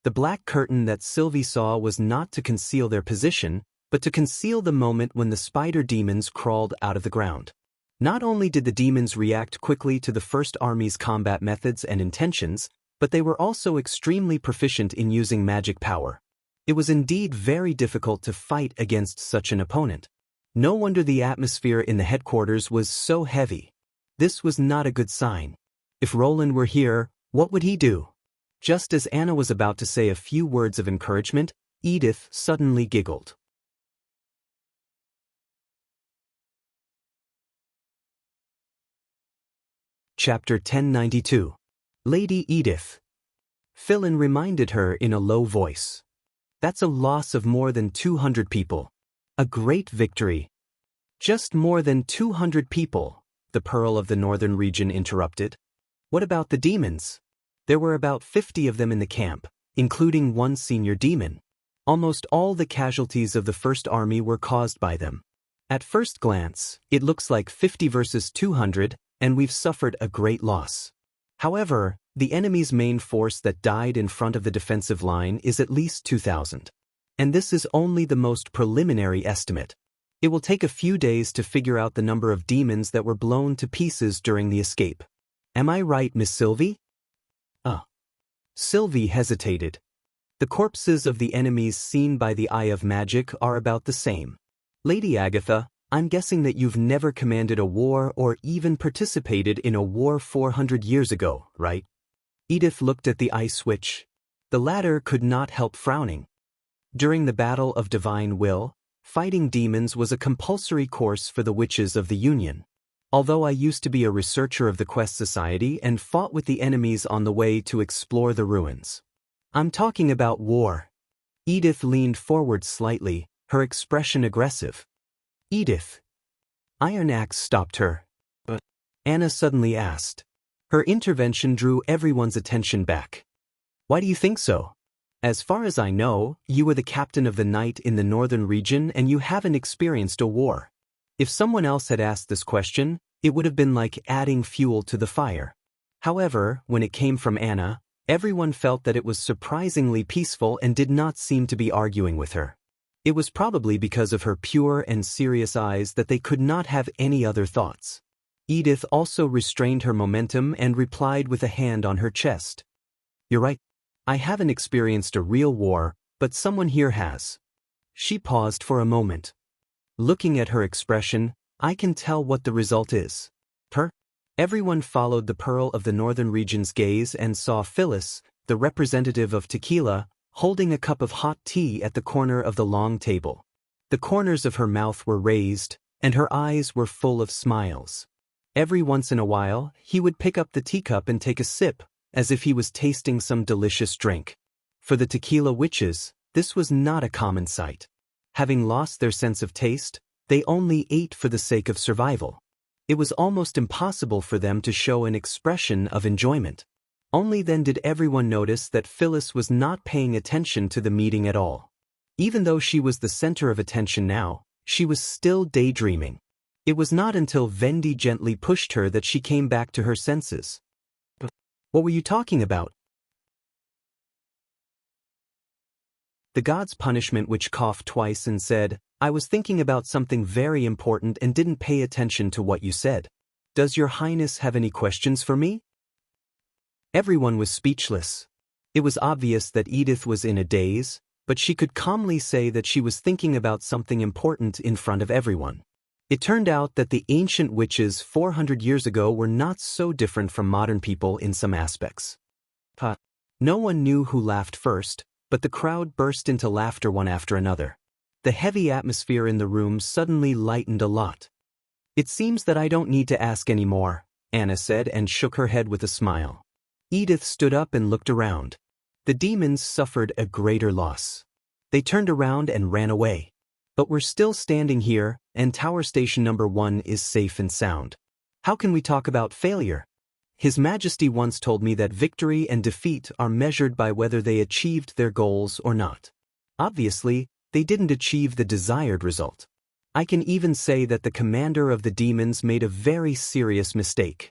Speaker 1: The black curtain that Sylvie saw was not to conceal their position, but to conceal the moment when the spider demons crawled out of the ground. Not only did the demons react quickly to the First Army's combat methods and intentions, but they were also extremely proficient in using magic power. It was indeed very difficult to fight against such an opponent. No wonder the atmosphere in the headquarters was so heavy. This was not a good sign. If Roland were here, what would he do? Just as Anna was about to say a few words of encouragement, Edith suddenly giggled. Chapter 1092. Lady Edith. Philin reminded her in a low voice. That's a loss of more than 200 people. A great victory. Just more than 200 people, the Pearl of the Northern region interrupted. What about the demons? There were about 50 of them in the camp, including one senior demon. Almost all the casualties of the First Army were caused by them. At first glance, it looks like 50 versus 200, and we've suffered a great loss. However, the enemy's main force that died in front of the defensive line is at least 2,000. And this is only the most preliminary estimate. It will take a few days to figure out the number of demons that were blown to pieces during the escape. Am I right, Miss Sylvie? Sylvie hesitated. The corpses of the enemies seen by the Eye of Magic are about the same. Lady Agatha, I'm guessing that you've never commanded a war or even participated in a war 400 years ago, right? Edith looked at the ice witch. The latter could not help frowning. During the Battle of Divine Will, fighting demons was a compulsory course for the witches of the Union. Although I used to be a researcher of the Quest Society and fought with the enemies on the way to explore the ruins. I'm talking about war. Edith leaned forward slightly, her expression aggressive. Edith. Iron Axe stopped her. But Anna suddenly asked. Her intervention drew everyone's attention back. Why do you think so? As far as I know, you were the captain of the night in the northern region and you haven't experienced a war. If someone else had asked this question, it would have been like adding fuel to the fire. However, when it came from Anna, everyone felt that it was surprisingly peaceful and did not seem to be arguing with her. It was probably because of her pure and serious eyes that they could not have any other thoughts. Edith also restrained her momentum and replied with a hand on her chest. You're right. I haven't experienced a real war, but someone here has. She paused for a moment. Looking at her expression, I can tell what the result is. Everyone followed the Pearl of the Northern Region's gaze and saw Phyllis, the representative of Tequila, holding a cup of hot tea at the corner of the long table. The corners of her mouth were raised, and her eyes were full of smiles. Every once in a while, he would pick up the teacup and take a sip, as if he was tasting some delicious drink. For the Tequila witches, this was not a common sight. Having lost their sense of taste, they only ate for the sake of survival. It was almost impossible for them to show an expression of enjoyment. Only then did everyone notice that Phyllis was not paying attention to the meeting at all. Even though she was the center of attention now, she was still daydreaming. It was not until Vendi gently pushed her that she came back to her senses. What were you talking about? The god's punishment witch coughed twice and said, I was thinking about something very important and didn't pay attention to what you said. Does your highness have any questions for me? Everyone was speechless. It was obvious that Edith was in a daze, but she could calmly say that she was thinking about something important in front of everyone. It turned out that the ancient witches 400 years ago were not so different from modern people in some aspects. No one knew who laughed first, but the crowd burst into laughter one after another. The heavy atmosphere in the room suddenly lightened a lot. It seems that I don't need to ask any more, Anna said and shook her head with a smile. Edith stood up and looked around. The demons suffered a greater loss. They turned around and ran away. But we're still standing here, and Tower Station number 1 is safe and sound. How can we talk about failure? His Majesty once told me that victory and defeat are measured by whether they achieved their goals or not. Obviously, they didn't achieve the desired result. I can even say that the commander of the demons made a very serious mistake.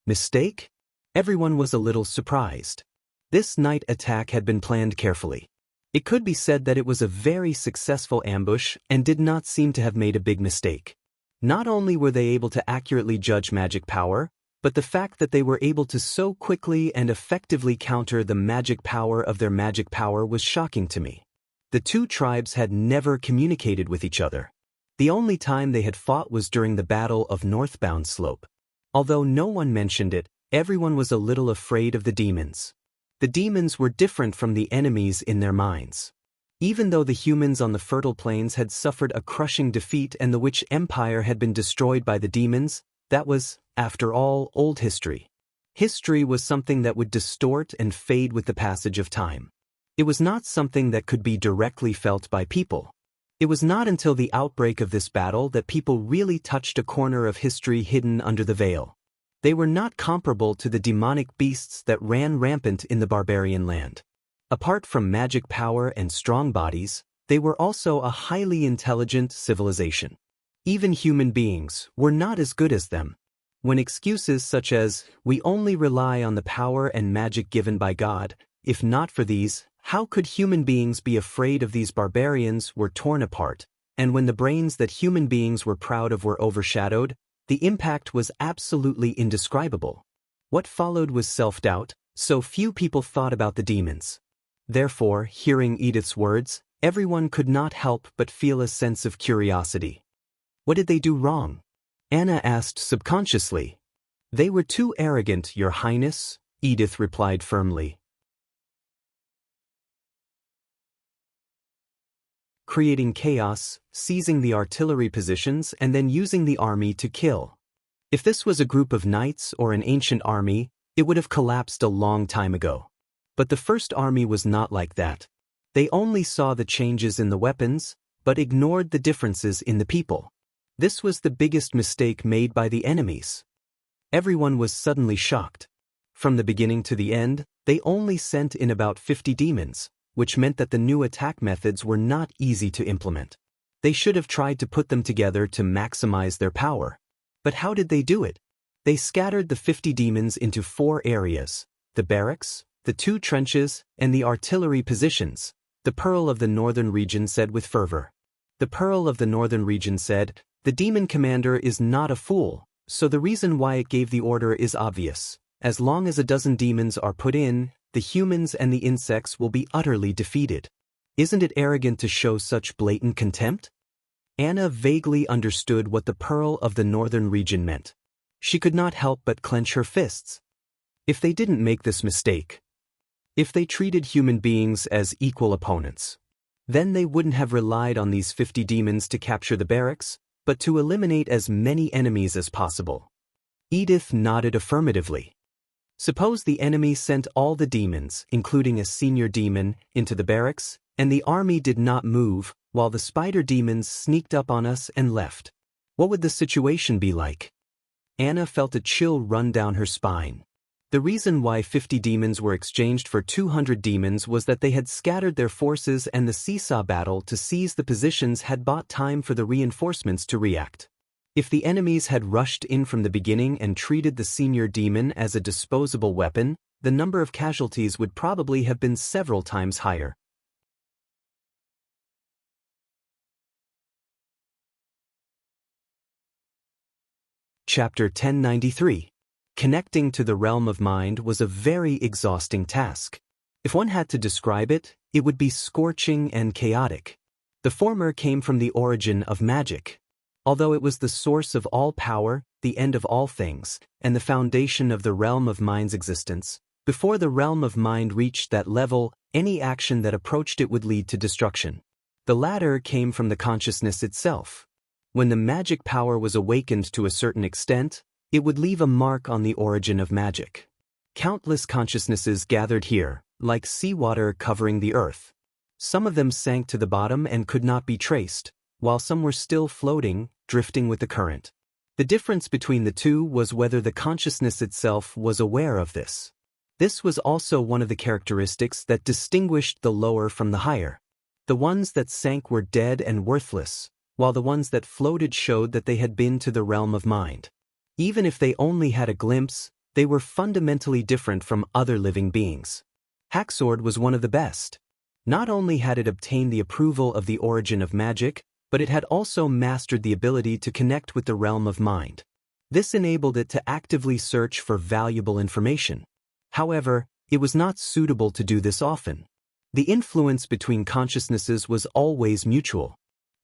Speaker 1: Mistake? Everyone was a little surprised. This night attack had been planned carefully. It could be said that it was a very successful ambush and did not seem to have made a big mistake. Not only were they able to accurately judge magic power, but the fact that they were able to so quickly and effectively counter the magic power of their magic power was shocking to me. The two tribes had never communicated with each other. The only time they had fought was during the Battle of Northbound Slope. Although no one mentioned it, everyone was a little afraid of the demons. The demons were different from the enemies in their minds. Even though the humans on the fertile plains had suffered a crushing defeat and the witch empire had been destroyed by the demons, that was, after all, old history. History was something that would distort and fade with the passage of time. It was not something that could be directly felt by people. It was not until the outbreak of this battle that people really touched a corner of history hidden under the veil. They were not comparable to the demonic beasts that ran rampant in the barbarian land. Apart from magic power and strong bodies, they were also a highly intelligent civilization. Even human beings were not as good as them. When excuses such as, "We only rely on the power and magic given by God, if not for these, how could human beings be afraid of these barbarians?" were torn apart, and when the brains that human beings were proud of were overshadowed, the impact was absolutely indescribable. What followed was self-doubt, so few people thought about the demons. Therefore, hearing Edith's words, everyone could not help but feel a sense of curiosity. What did they do wrong? Anna asked subconsciously. They were too arrogant, Your Highness, Edith replied firmly. Creating chaos, seizing the artillery positions and then using the army to kill. If this was a group of knights or an ancient army, it would have collapsed a long time ago. But the first army was not like that. They only saw the changes in the weapons, but ignored the differences in the people. This was the biggest mistake made by the enemies. Everyone was suddenly shocked. From the beginning to the end, they only sent in about 50 demons, which meant that the new attack methods were not easy to implement. They should have tried to put them together to maximize their power. But how did they do it? They scattered the 50 demons into 4 areas: the barracks, the 2 trenches, and the artillery positions, the Pearl of the Northern Region said with fervor. The Pearl of the Northern Region said, "The demon commander is not a fool, so the reason why it gave the order is obvious. As long as a dozen demons are put in, the humans and the insects will be utterly defeated. Isn't it arrogant to show such blatant contempt?" Anna vaguely understood what the Pearl of the Northern Region meant. She could not help but clench her fists. If they didn't make this mistake, if they treated human beings as equal opponents, then they wouldn't have relied on these 50 demons to capture the barracks, but to eliminate as many enemies as possible. Edith nodded affirmatively. Suppose the enemy sent all the demons, including a senior demon, into the barracks, and the army did not move, while the spider demons sneaked up on us and left. What would the situation be like? Anna felt a chill run down her spine. The reason why 50 demons were exchanged for 200 demons was that they had scattered their forces, and the seesaw battle to seize the positions had bought time for the reinforcements to react. If the enemies had rushed in from the beginning and treated the senior demon as a disposable weapon, the number of casualties would probably have been several times higher. Chapter 1093. Connecting to the realm of mind was a very exhausting task. If one had to describe it, it would be scorching and chaotic. The former came from the origin of magic. Although it was the source of all power, the end of all things, and the foundation of the realm of mind's existence, before the realm of mind reached that level, any action that approached it would lead to destruction. The latter came from the consciousness itself. When the magic power was awakened to a certain extent, it would leave a mark on the origin of magic. Countless consciousnesses gathered here, like seawater covering the earth. Some of them sank to the bottom and could not be traced, while some were still floating, drifting with the current. The difference between the two was whether the consciousness itself was aware of this. This was also one of the characteristics that distinguished the lower from the higher. The ones that sank were dead and worthless, while the ones that floated showed that they had been to the realm of mind. Even if they only had a glimpse, they were fundamentally different from other living beings. Haxord was one of the best. Not only had it obtained the approval of the origin of magic, but it had also mastered the ability to connect with the realm of mind. This enabled it to actively search for valuable information. However, it was not suitable to do this often. The influence between consciousnesses was always mutual.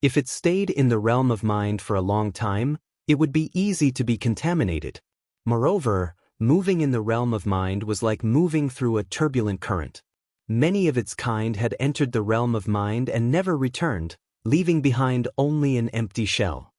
Speaker 1: If it stayed in the realm of mind for a long time, it would be easy to be contaminated. Moreover, moving in the realm of mind was like moving through a turbulent current. Many of its kind had entered the realm of mind and never returned, leaving behind only an empty shell.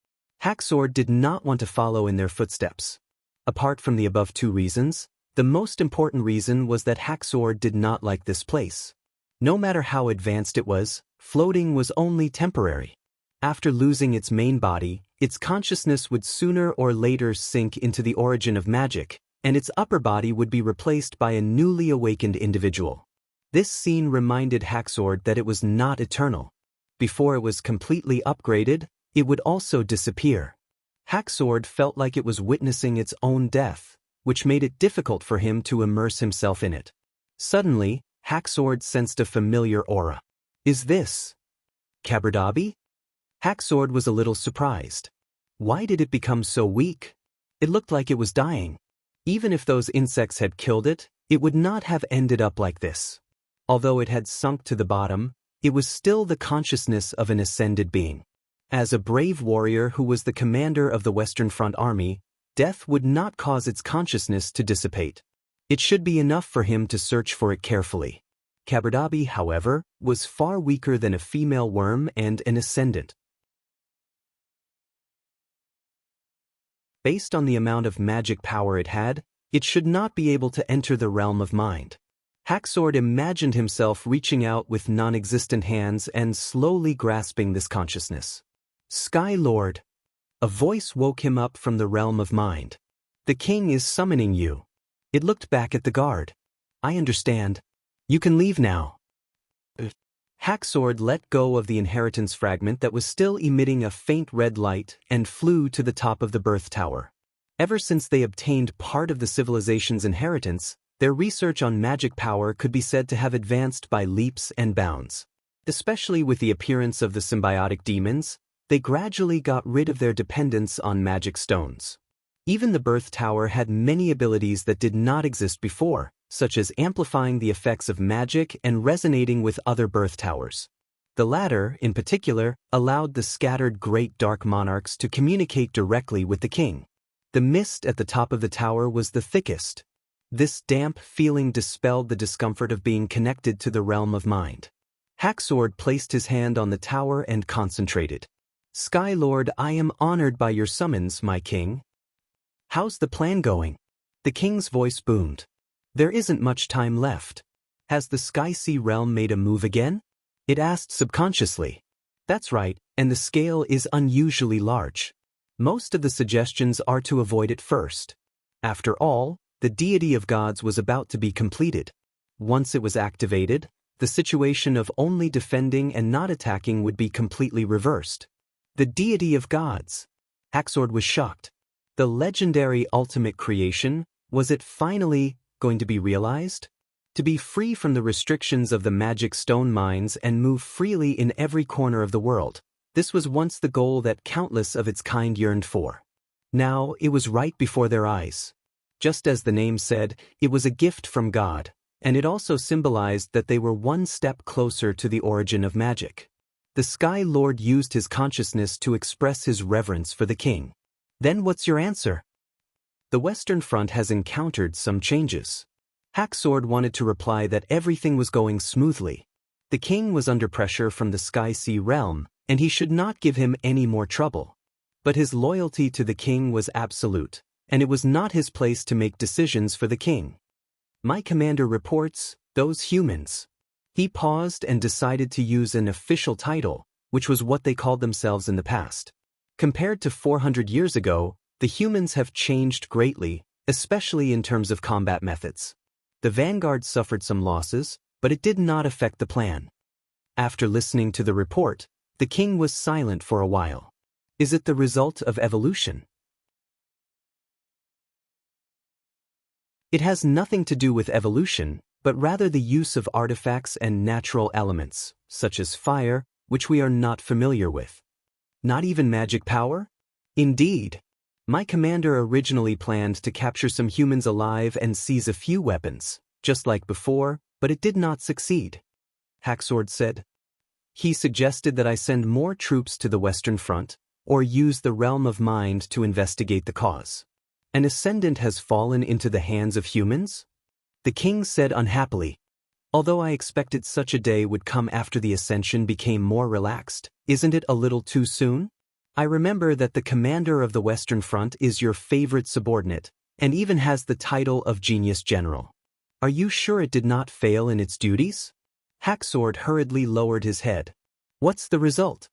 Speaker 1: Haxord did not want to follow in their footsteps. Apart from the above 2 reasons, the most important reason was that Haxord did not like this place. No matter how advanced it was, floating was only temporary. After losing its main body, its consciousness would sooner or later sink into the origin of magic, and its upper body would be replaced by a newly awakened individual. This scene reminded Haxord that it was not eternal. Before it was completely upgraded, it would also disappear. Haxord felt like it was witnessing its own death, which made it difficult for him to immerse himself in it. Suddenly, Haxord sensed a familiar aura. Is this Caberdabi? Haxord was a little surprised. Why did it become so weak? It looked like it was dying. Even if those insects had killed it, it would not have ended up like this. Although it had sunk to the bottom, it was still the consciousness of an ascended being. As a brave warrior who was the commander of the Western Front army, death would not cause its consciousness to dissipate. It should be enough for him to search for it carefully. Kabirdabi, however, was far weaker than a female worm and an ascendant. Based on the amount of magic power it had, it should not be able to enter the realm of mind. Hacksword imagined himself reaching out with non-existent hands and slowly grasping this consciousness. Sky Lord! A voice woke him up from the realm of mind. The king is summoning you. It looked back at the guard. I understand. You can leave now. Hacksword let go of the inheritance fragment that was still emitting a faint red light and flew to the top of the birth tower. Ever since they obtained part of the civilization's inheritance, their research on magic power could be said to have advanced by leaps and bounds. Especially with the appearance of the symbiotic demons, they gradually got rid of their dependence on magic stones. Even the birth tower had many abilities that did not exist before, such as amplifying the effects of magic and resonating with other birth towers. The latter, in particular, allowed the scattered great dark monarchs to communicate directly with the king. The mist at the top of the tower was the thickest. This damp feeling dispelled the discomfort of being connected to the realm of mind. Hacksword placed his hand on the tower and concentrated. Sky Lord, I am honored by your summons, my king. How's the plan going? The king's voice boomed. There isn't much time left. Has the Sky-Sea realm made a move again? It asked subconsciously. That's right, and the scale is unusually large. Most of the suggestions are to avoid it first. After all, the deity of gods was about to be completed. Once it was activated, the situation of only defending and not attacking would be completely reversed. The deity of gods. Hacksword was shocked. The legendary ultimate creation, was it finally going to be realized? To be free from the restrictions of the magic stone mines and move freely in every corner of the world. This was once the goal that countless of its kind yearned for. Now it was right before their eyes. Just as the name said, it was a gift from God, and it also symbolized that they were one step closer to the origin of magic. The Sky Lord used his consciousness to express his reverence for the king. Then what's your answer? The Western Front has encountered some changes. Hacksword wanted to reply that everything was going smoothly. The king was under pressure from the Sky-Sea realm, and he should not give him any more trouble. But his loyalty to the king was absolute, and it was not his place to make decisions for the king. My commander reports, those humans. He paused and decided to use an official title, which was what they called themselves in the past. Compared to 400 years ago, the humans have changed greatly, especially in terms of combat methods. The vanguard suffered some losses, but it did not affect the plan. After listening to the report, the king was silent for a while. Is it the result of evolution? It has nothing to do with evolution, but rather the use of artifacts and natural elements, such as fire, which we are not familiar with. Not even magic power? Indeed. My commander originally planned to capture some humans alive and seize a few weapons, just like before, but it did not succeed. Hacksword said. He suggested that I send more troops to the Western Front, or use the realm of mind to investigate the cause. An ascendant has fallen into the hands of humans? The king said unhappily. Although I expected such a day would come after the ascension became more relaxed, isn't it a little too soon? I remember that the commander of the Western Front is your favorite subordinate, and even has the title of Genius General. Are you sure it did not fail in its duties? Hacksword hurriedly lowered his head. What's the result?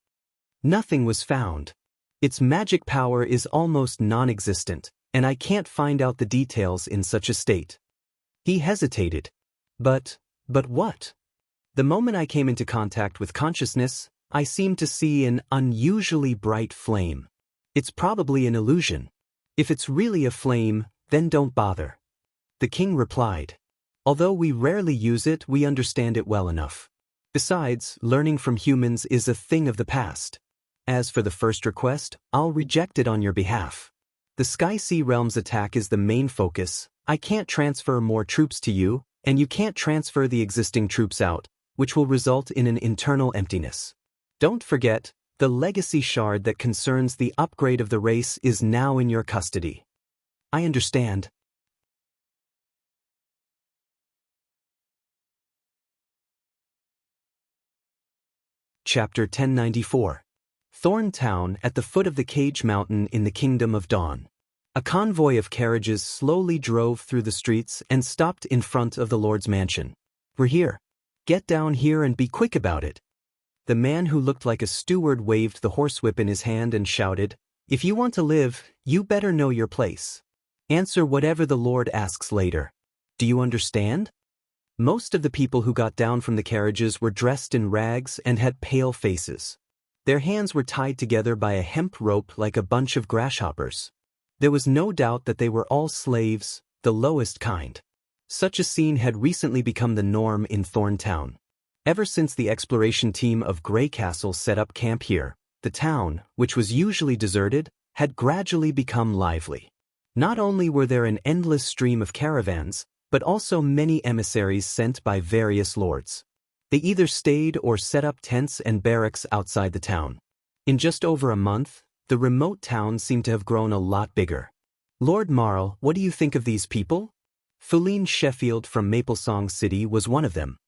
Speaker 1: Nothing was found. Its magic power is almost non-existent, and I can't find out the details in such a state. He hesitated. But what? The moment I came into contact with consciousness, I seemed to see an unusually bright flame. It's probably an illusion. If it's really a flame, then don't bother. The king replied. Although we rarely use it, we understand it well enough. Besides, learning from humans is a thing of the past. As for the first request, I'll reject it on your behalf. The Sky-Sea Realm's attack is the main focus. I can't transfer more troops to you, and you can't transfer the existing troops out, which will result in an internal emptiness. Don't forget, The legacy shard that concerns the upgrade of the race is now in your custody. I understand. Chapter 1094. Thorn Town at the foot of the Cage Mountain in the Kingdom of Dawn. A convoy of carriages slowly drove through the streets and stopped in front of the Lord's mansion. We're here. Get down here and be quick about it. The man who looked like a steward waved the horsewhip in his hand and shouted, If you want to live, you better know your place. Answer whatever the Lord asks later. Do you understand? Most of the people who got down from the carriages were dressed in rags and had pale faces. Their hands were tied together by a hemp rope like a bunch of grasshoppers. There was no doubt that they were all slaves, the lowest kind. Such a scene had recently become the norm in Thorn Town. Ever since the exploration team of Grey Castle set up camp here, the town, which was usually deserted, had gradually become lively. Not only were there an endless stream of caravans, but also many emissaries sent by various lords. They either stayed or set up tents and barracks outside the town. In just over a month, the remote town seemed to have grown a lot bigger. Lord Marl, what do you think of these people? Feline Sheffield from Maplesong City was one of them.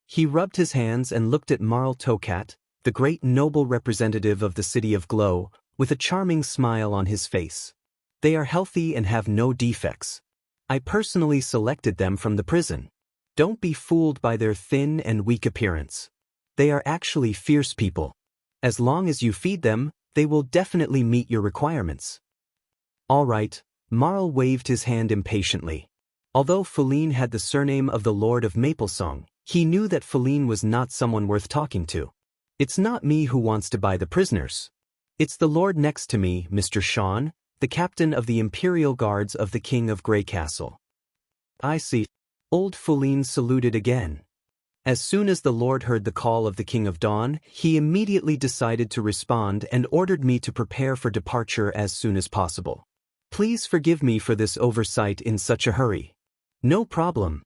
Speaker 1: He rubbed his hands and looked at Marl Tokat, the great noble representative of the City of Glow, with a charming smile on his face. They are healthy and have no defects. I personally selected them from the prison. Don't be fooled by their thin and weak appearance. They are actually fierce people. As long as you feed them, they will definitely meet your requirements. All right, Marl waved his hand impatiently. Although Feline had the surname of the Lord of Maplesong, he knew that Feline was not someone worth talking to. It's not me who wants to buy the prisoners. It's the Lord next to me, Mr. Sean, the captain of the Imperial Guards of the King of Grey Castle. I see. Old Feline saluted again. As soon as the Lord heard the call of the King of Dawn, he immediately decided to respond and ordered me to prepare for departure as soon as possible. Please forgive me for this oversight in such a hurry. No problem.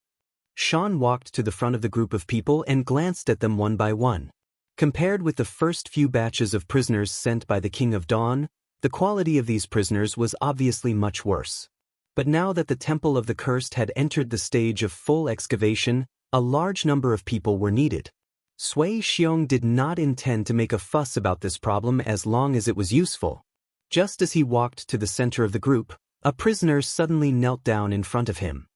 Speaker 1: Sean walked to the front of the group of people and glanced at them one by one. Compared with the first few batches of prisoners sent by the King of Dawn, the quality of these prisoners was obviously much worse. But now that the Temple of the Cursed had entered the stage of full excavation, a large number of people were needed. Sui Xiong did not intend to make a fuss about this problem as long as it was useful. Just as he walked to the center of the group, a prisoner suddenly knelt down in front of him.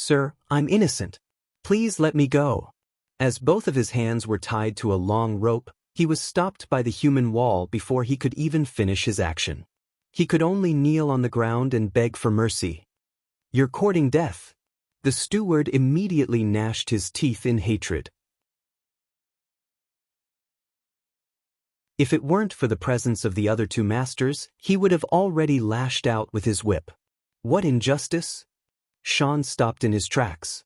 Speaker 1: Sir, I'm innocent. Please let me go. As both of his hands were tied to a long rope, he was stopped by the human wall before he could even finish his action. He could only kneel on the ground and beg for mercy. You're courting death. The steward immediately gnashed his teeth in hatred. If it weren't for the presence of the other two masters, he would have already lashed out with his whip. What injustice? Sean stopped in his tracks.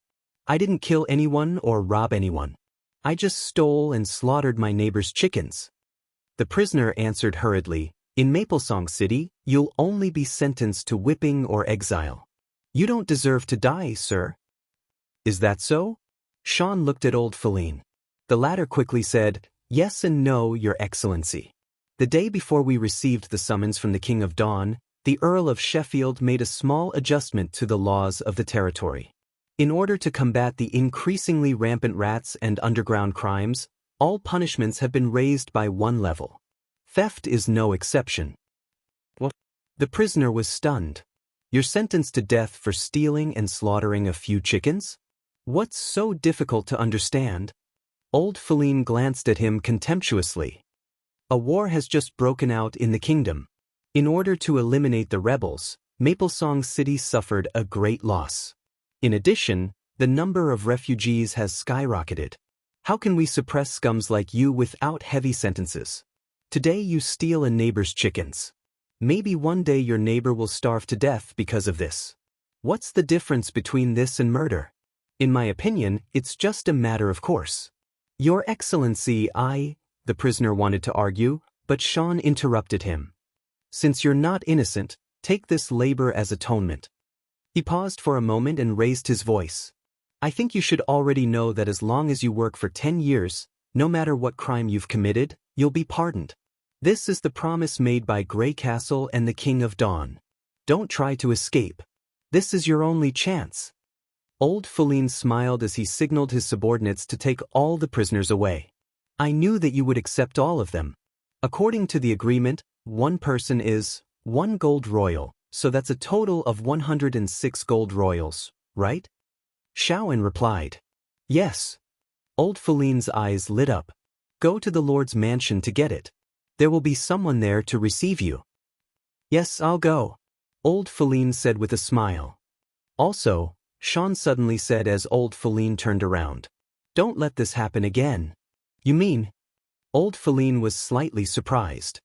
Speaker 1: I didn't kill anyone or rob anyone. I just stole and slaughtered my neighbor's chickens. The prisoner answered hurriedly, In Maplesong City, you'll only be sentenced to whipping or exile. You don't deserve to die, sir. Is that so? Sean looked at old Feline. The latter quickly said, Yes and no, Your Excellency. The day before we received the summons from the King of Dawn, the Earl of Sheffield made a small adjustment to the laws of the territory. In order to combat the increasingly rampant rats and underground crimes, all punishments have been raised by one level. Theft is no exception. What? The prisoner was stunned. You're sentenced to death for stealing and slaughtering a few chickens? What's so difficult to understand? Old Feline glanced at him contemptuously. A war has just broken out in the kingdom. In order to eliminate the rebels, Maplesong City suffered a great loss. In addition, the number of refugees has skyrocketed. How can we suppress scums like you without heavy sentences? Today you steal a neighbor's chickens. Maybe one day your neighbor will starve to death because of this. What's the difference between this and murder? In my opinion, it's just a matter of course. Your Excellency, the prisoner wanted to argue, but Sean interrupted him. Since you're not innocent, take this labor as atonement. He paused for a moment and raised his voice. I think you should already know that as long as you work for 10 years, no matter what crime you've committed, you'll be pardoned. This is the promise made by Grey Castle and the King of Dawn. Don't try to escape. This is your only chance. Old Feline smiled as he signaled his subordinates to take all the prisoners away. I knew that you would accept all of them. According to the agreement, one person is 1 gold royal, so that's a total of 106 gold royals, right? Shaoan replied. Yes. Old Feline's eyes lit up. Go to the Lord's mansion to get it. There will be someone there to receive you. Yes, I'll go. Old Feline said with a smile. Also, Shaun suddenly said as Old Feline turned around. Don't let this happen again. You mean? Old Feline was slightly surprised.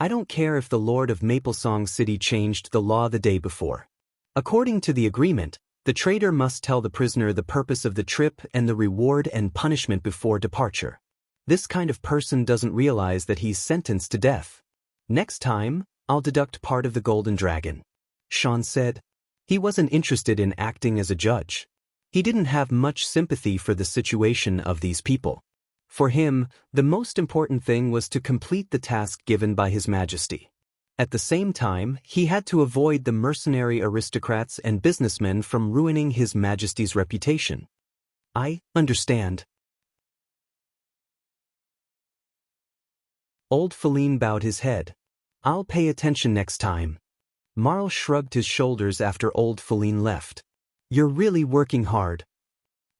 Speaker 1: I don't care if the Lord of Maplesong City changed the law the day before. According to the agreement, the traitor must tell the prisoner the purpose of the trip and the reward and punishment before departure. This kind of person doesn't realize that he's sentenced to death. Next time, I'll deduct part of the golden dragon. Shaun said. He wasn't interested in acting as a judge. He didn't have much sympathy for the situation of these people. For him, the most important thing was to complete the task given by His Majesty. At the same time, he had to avoid the mercenary aristocrats and businessmen from ruining His Majesty's reputation. I understand. Old Feline bowed his head. I'll pay attention next time. Marl shrugged his shoulders after Old Feline left. You're really working hard.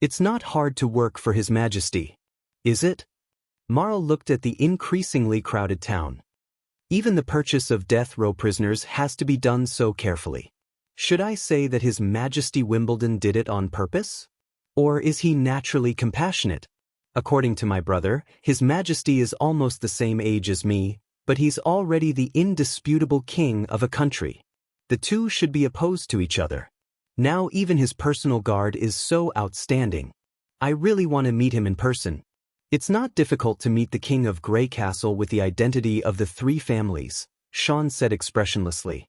Speaker 1: It's not hard to work for His Majesty. Is it? Marl looked at the increasingly crowded town. Even the purchase of death row prisoners has to be done so carefully. Should I say that His Majesty Wimbledon did it on purpose? Or is he naturally compassionate? According to my brother, His Majesty is almost the same age as me, but he's already the indisputable king of a country. The two should be opposed to each other. Now even his personal guard is so outstanding. I really want to meet him in person. It's not difficult to meet the King of Grey Castle with the identity of the 3 families, Shaun said expressionlessly.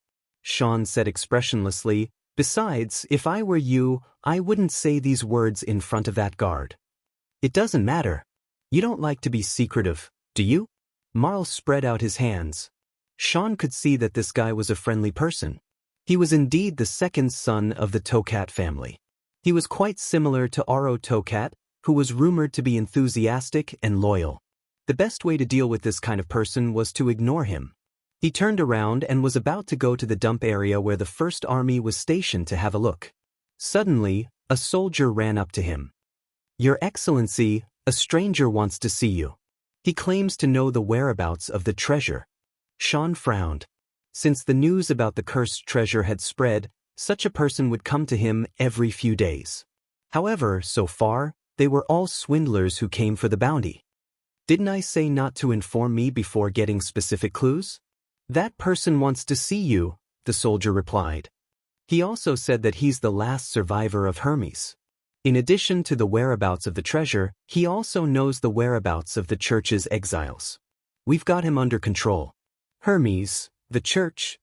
Speaker 1: Besides, if I were you, I wouldn't say these words in front of that guard. It doesn't matter. You don't like to be secretive, do you? Marl spread out his hands. Shaun could see that this guy was a friendly person. He was indeed the second son of the Tokat family. He was quite similar to Aro Tokat, who was rumored to be enthusiastic and loyal. The best way to deal with this kind of person was to ignore him. He turned around and was about to go to the dump area where the First Army was stationed to have a look. Suddenly, a soldier ran up to him. Your Excellency, a stranger wants to see you. He claims to know the whereabouts of the treasure. Shaun frowned. Since the news about the cursed treasure had spread, such a person would come to him every few days. However, so far, they were all swindlers who came for the bounty. Didn't I say not to inform me before getting specific clues? That person wants to see you, the soldier replied. He also said that he's the last survivor of Hermes. In addition to the whereabouts of the treasure, he also knows the whereabouts of the church's exiles. We've got him under control. Hermes, the church.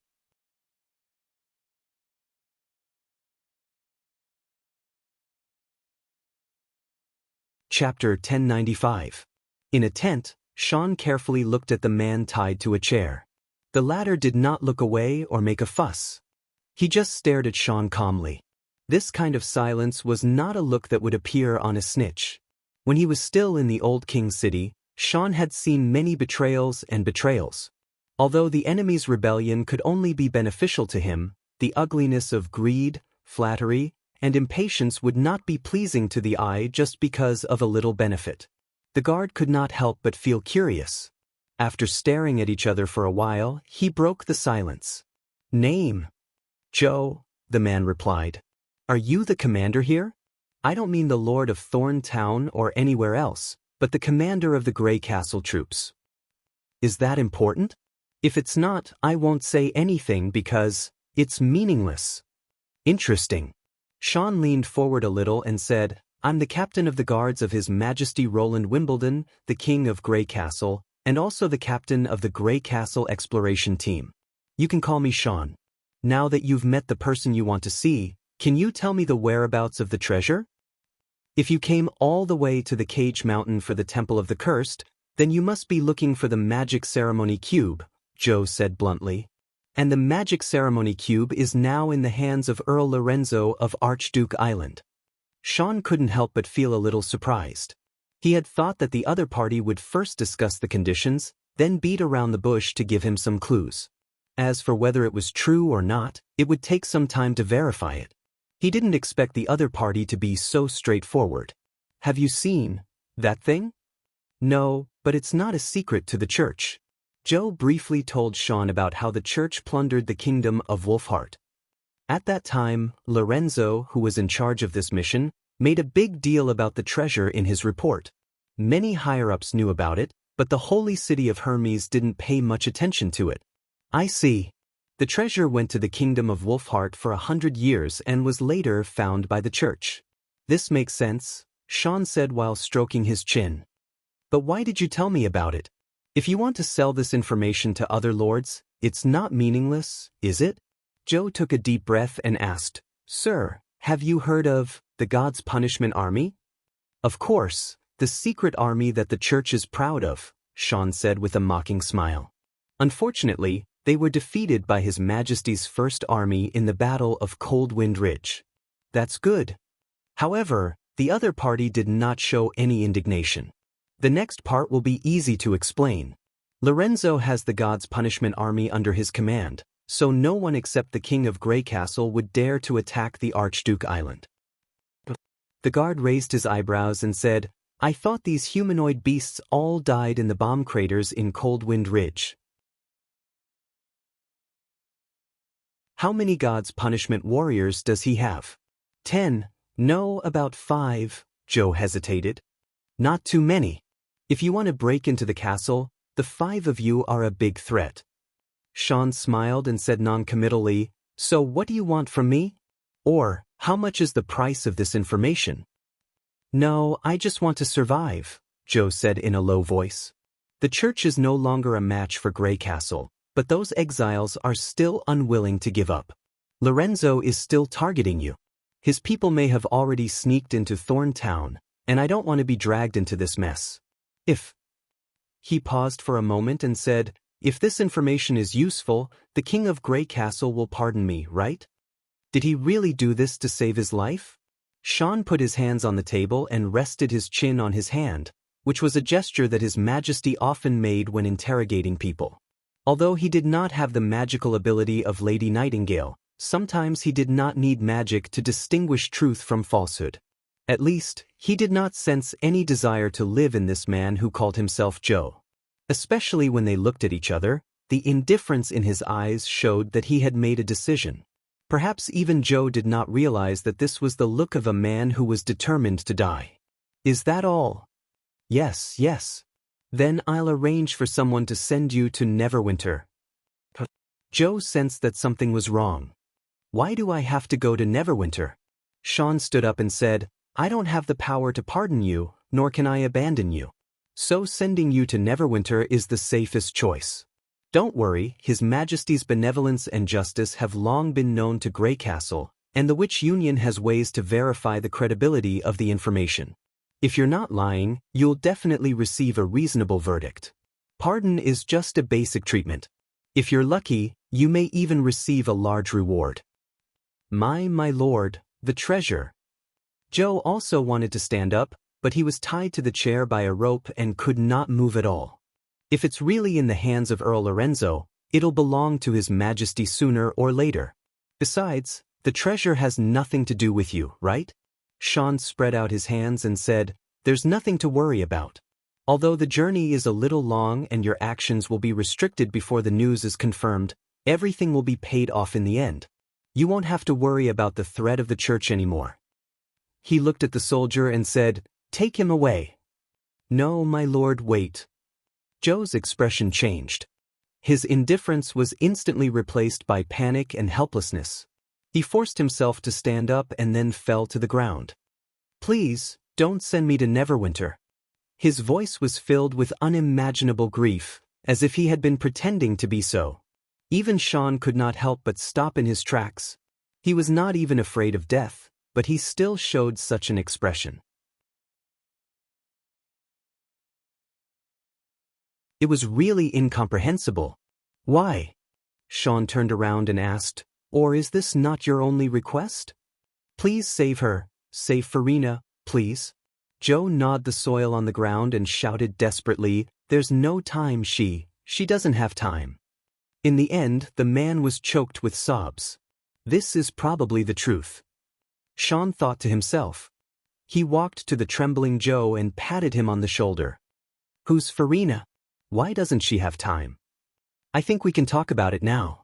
Speaker 1: Chapter 1095. In a tent, Shaun carefully looked at the man tied to a chair. The latter did not look away or make a fuss. He just stared at Shaun calmly. This kind of silence was not a look that would appear on a snitch. When he was still in the Old King City, Shaun had seen many betrayals and betrayals. Although the enemy's rebellion could only be beneficial to him, the ugliness of greed, flattery, and impatience would not be pleasing to the eye just because of a little benefit. The guard could not help but feel curious. After staring at each other for a while, he broke the silence. Name? Joe, the man replied. Are you the commander here? I don't mean the Lord of Thorn Town or anywhere else, but the commander of the Grey Castle troops. Is that important? If it's not, I won't say anything because it's meaningless. Interesting. Shaun leaned forward a little and said, I'm the captain of the guards of His Majesty Roland Wimbledon, the King of Grey Castle, and also the captain of the Grey Castle exploration team. You can call me Shaun. Now that you've met the person you want to see, can you tell me the whereabouts of the treasure? If you came all the way to the Cage Mountain for the Temple of the Cursed, Then you must be looking for the magic ceremony cube, Joe said bluntly. And the magic ceremony cube is now in the hands of Earl Lorenzo of Archduke Island. Sean couldn't help but feel a little surprised. He had thought that the other party would first discuss the conditions, then beat around the bush to give him some clues. As for whether it was true or not, it would take some time to verify it. He didn't expect the other party to be so straightforward. Have you seen that thing? No, but it's not a secret to the church. Joe briefly told Sean about how the church plundered the kingdom of Wolfheart. At that time, Lorenzo, who was in charge of this mission, made a big deal about the treasure in his report. Many higher-ups knew about it, but the holy city of Hermes didn't pay much attention to it. I see. The treasure went to the kingdom of Wolfheart for 100 years and was later found by the church. This makes sense, Sean said while stroking his chin. But why did you tell me about it? If you want to sell this information to other lords, it's not meaningless, is it? Joe took a deep breath and asked, Sir, have you heard of the God's Punishment Army? Of course, the secret army that the church is proud of, Sean said with a mocking smile. Unfortunately, they were defeated by His Majesty's First Army in the Battle of Cold Wind Ridge. That's good. However, the other party did not show any indignation. The next part will be easy to explain. Lorenzo has the God's Punishment Army under his command, so no one except the King of Grey Castle would dare to attack the Archduke Island. The guard raised his eyebrows and said, I thought these humanoid beasts all died in the bomb craters in Cold Wind Ridge. How many God's Punishment warriors does he have? 10. No, about 5, Joe hesitated. Not too many. If you want to break into the castle, the 5 of you are a big threat. Sean smiled and said non-committally, So what do you want from me? Or, how much is the price of this information? No, I just want to survive, Joe said in a low voice. The church is no longer a match for Grey Castle, but those exiles are still unwilling to give up. Lorenzo is still targeting you. His people may have already sneaked into Thorntown, and I don't want to be dragged into this mess. He paused for a moment and said, If this information is useful, the King of Grey Castle will pardon me, right? Did he really do this to save his life? Sean put his hands on the table and rested his chin on his hand, which was a gesture that His Majesty often made when interrogating people. Although he did not have the magical ability of Lady Nightingale, sometimes he did not need magic to distinguish truth from falsehood. At least, he did not sense any desire to live in this man who called himself Joe. Especially when they looked at each other, the indifference in his eyes showed that he had made a decision. Perhaps even Joe did not realize that this was the look of a man who was determined to die. Is that all? Yes, yes. Then I'll arrange for someone to send you to Neverwinter. Joe sensed that something was wrong. Why do I have to go to Neverwinter? Sean stood up and said, I don't have the power to pardon you, nor can I abandon you. So sending you to Neverwinter is the safest choice. Don't worry, His Majesty's benevolence and justice have long been known to Grey Castle, and the Witch Union has ways to verify the credibility of the information. If you're not lying, you'll definitely receive a reasonable verdict. Pardon is just a basic treatment. If you're lucky, you may even receive a large reward. My lord, the treasure. Joe also wanted to stand up, but he was tied to the chair by a rope and could not move at all. If it's really in the hands of Earl Lorenzo, it'll belong to His Majesty sooner or later. Besides, the treasure has nothing to do with you, right? Sean spread out his hands and said, There's nothing to worry about. Although the journey is a little long and your actions will be restricted before the news is confirmed, everything will be paid off in the end. You won't have to worry about the threat of the church anymore. He looked at the soldier and said, Take him away. No, my lord, wait. Joe's expression changed. His indifference was instantly replaced by panic and helplessness. He forced himself to stand up and then fell to the ground. Please, don't send me to Neverwinter. His voice was filled with unimaginable grief, as if he had been pretending to be so. Even Sean could not help but stop in his tracks. He was not even afraid of death, but he still showed such an expression. It was really incomprehensible. Why? Sean turned around and asked, or is this not your only request? Please save her, save Farina, please. Joe gnawed the soil on the ground and shouted desperately, there's no time, she doesn't have time. In the end, the man was choked with sobs. This is probably the truth. Sean thought to himself. He walked to the trembling Joe and patted him on the shoulder. Who's Farina? Why doesn't she have time? I think we can talk about it now.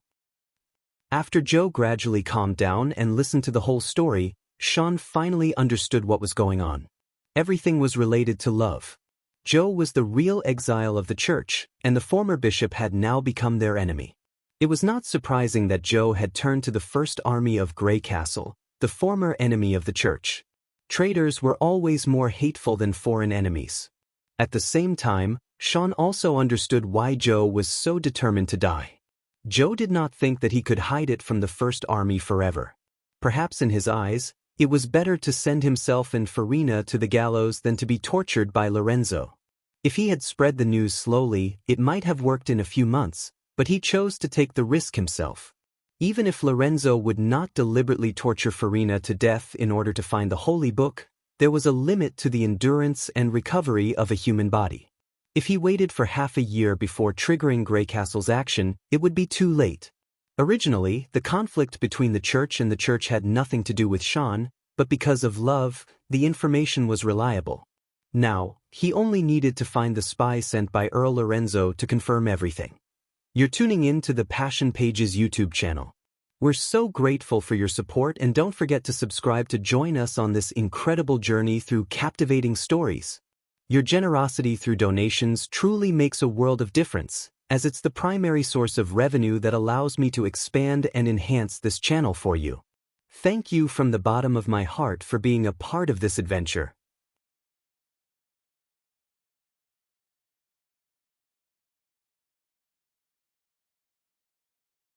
Speaker 1: After Joe gradually calmed down and listened to the whole story, Sean finally understood what was going on. Everything was related to love. Joe was the real exile of the church, and the former bishop had now become their enemy. It was not surprising that Joe had turned to the First Army of Grey Castle, the former enemy of the church. Traitors were always more hateful than foreign enemies. At the same time, Sean also understood why Joe was so determined to die. Joe did not think that he could hide it from the First Army forever. Perhaps in his eyes, it was better to send himself and Farina to the gallows than to be tortured by Lorenzo. If he had spread the news slowly, it might have worked in a few months, but he chose to take the risk himself. Even if Lorenzo would not deliberately torture Farina to death in order to find the Holy Book, there was a limit to the endurance and recovery of a human body. If he waited for half a year before triggering Grey Castle's action, it would be too late. Originally, the conflict between the church and the church had nothing to do with Sean, but because of love, the information was reliable. Now, he only needed to find the spy sent by Earl Lorenzo to confirm everything. You're tuning in to the Passion Pages YouTube channel. We're so grateful for your support, and don't forget to subscribe to join us on this incredible journey through captivating stories. Your generosity through donations truly makes a world of difference, as it's the primary source of revenue that allows me to expand and enhance this channel for you. Thank you from the bottom of my heart for being a part of this adventure.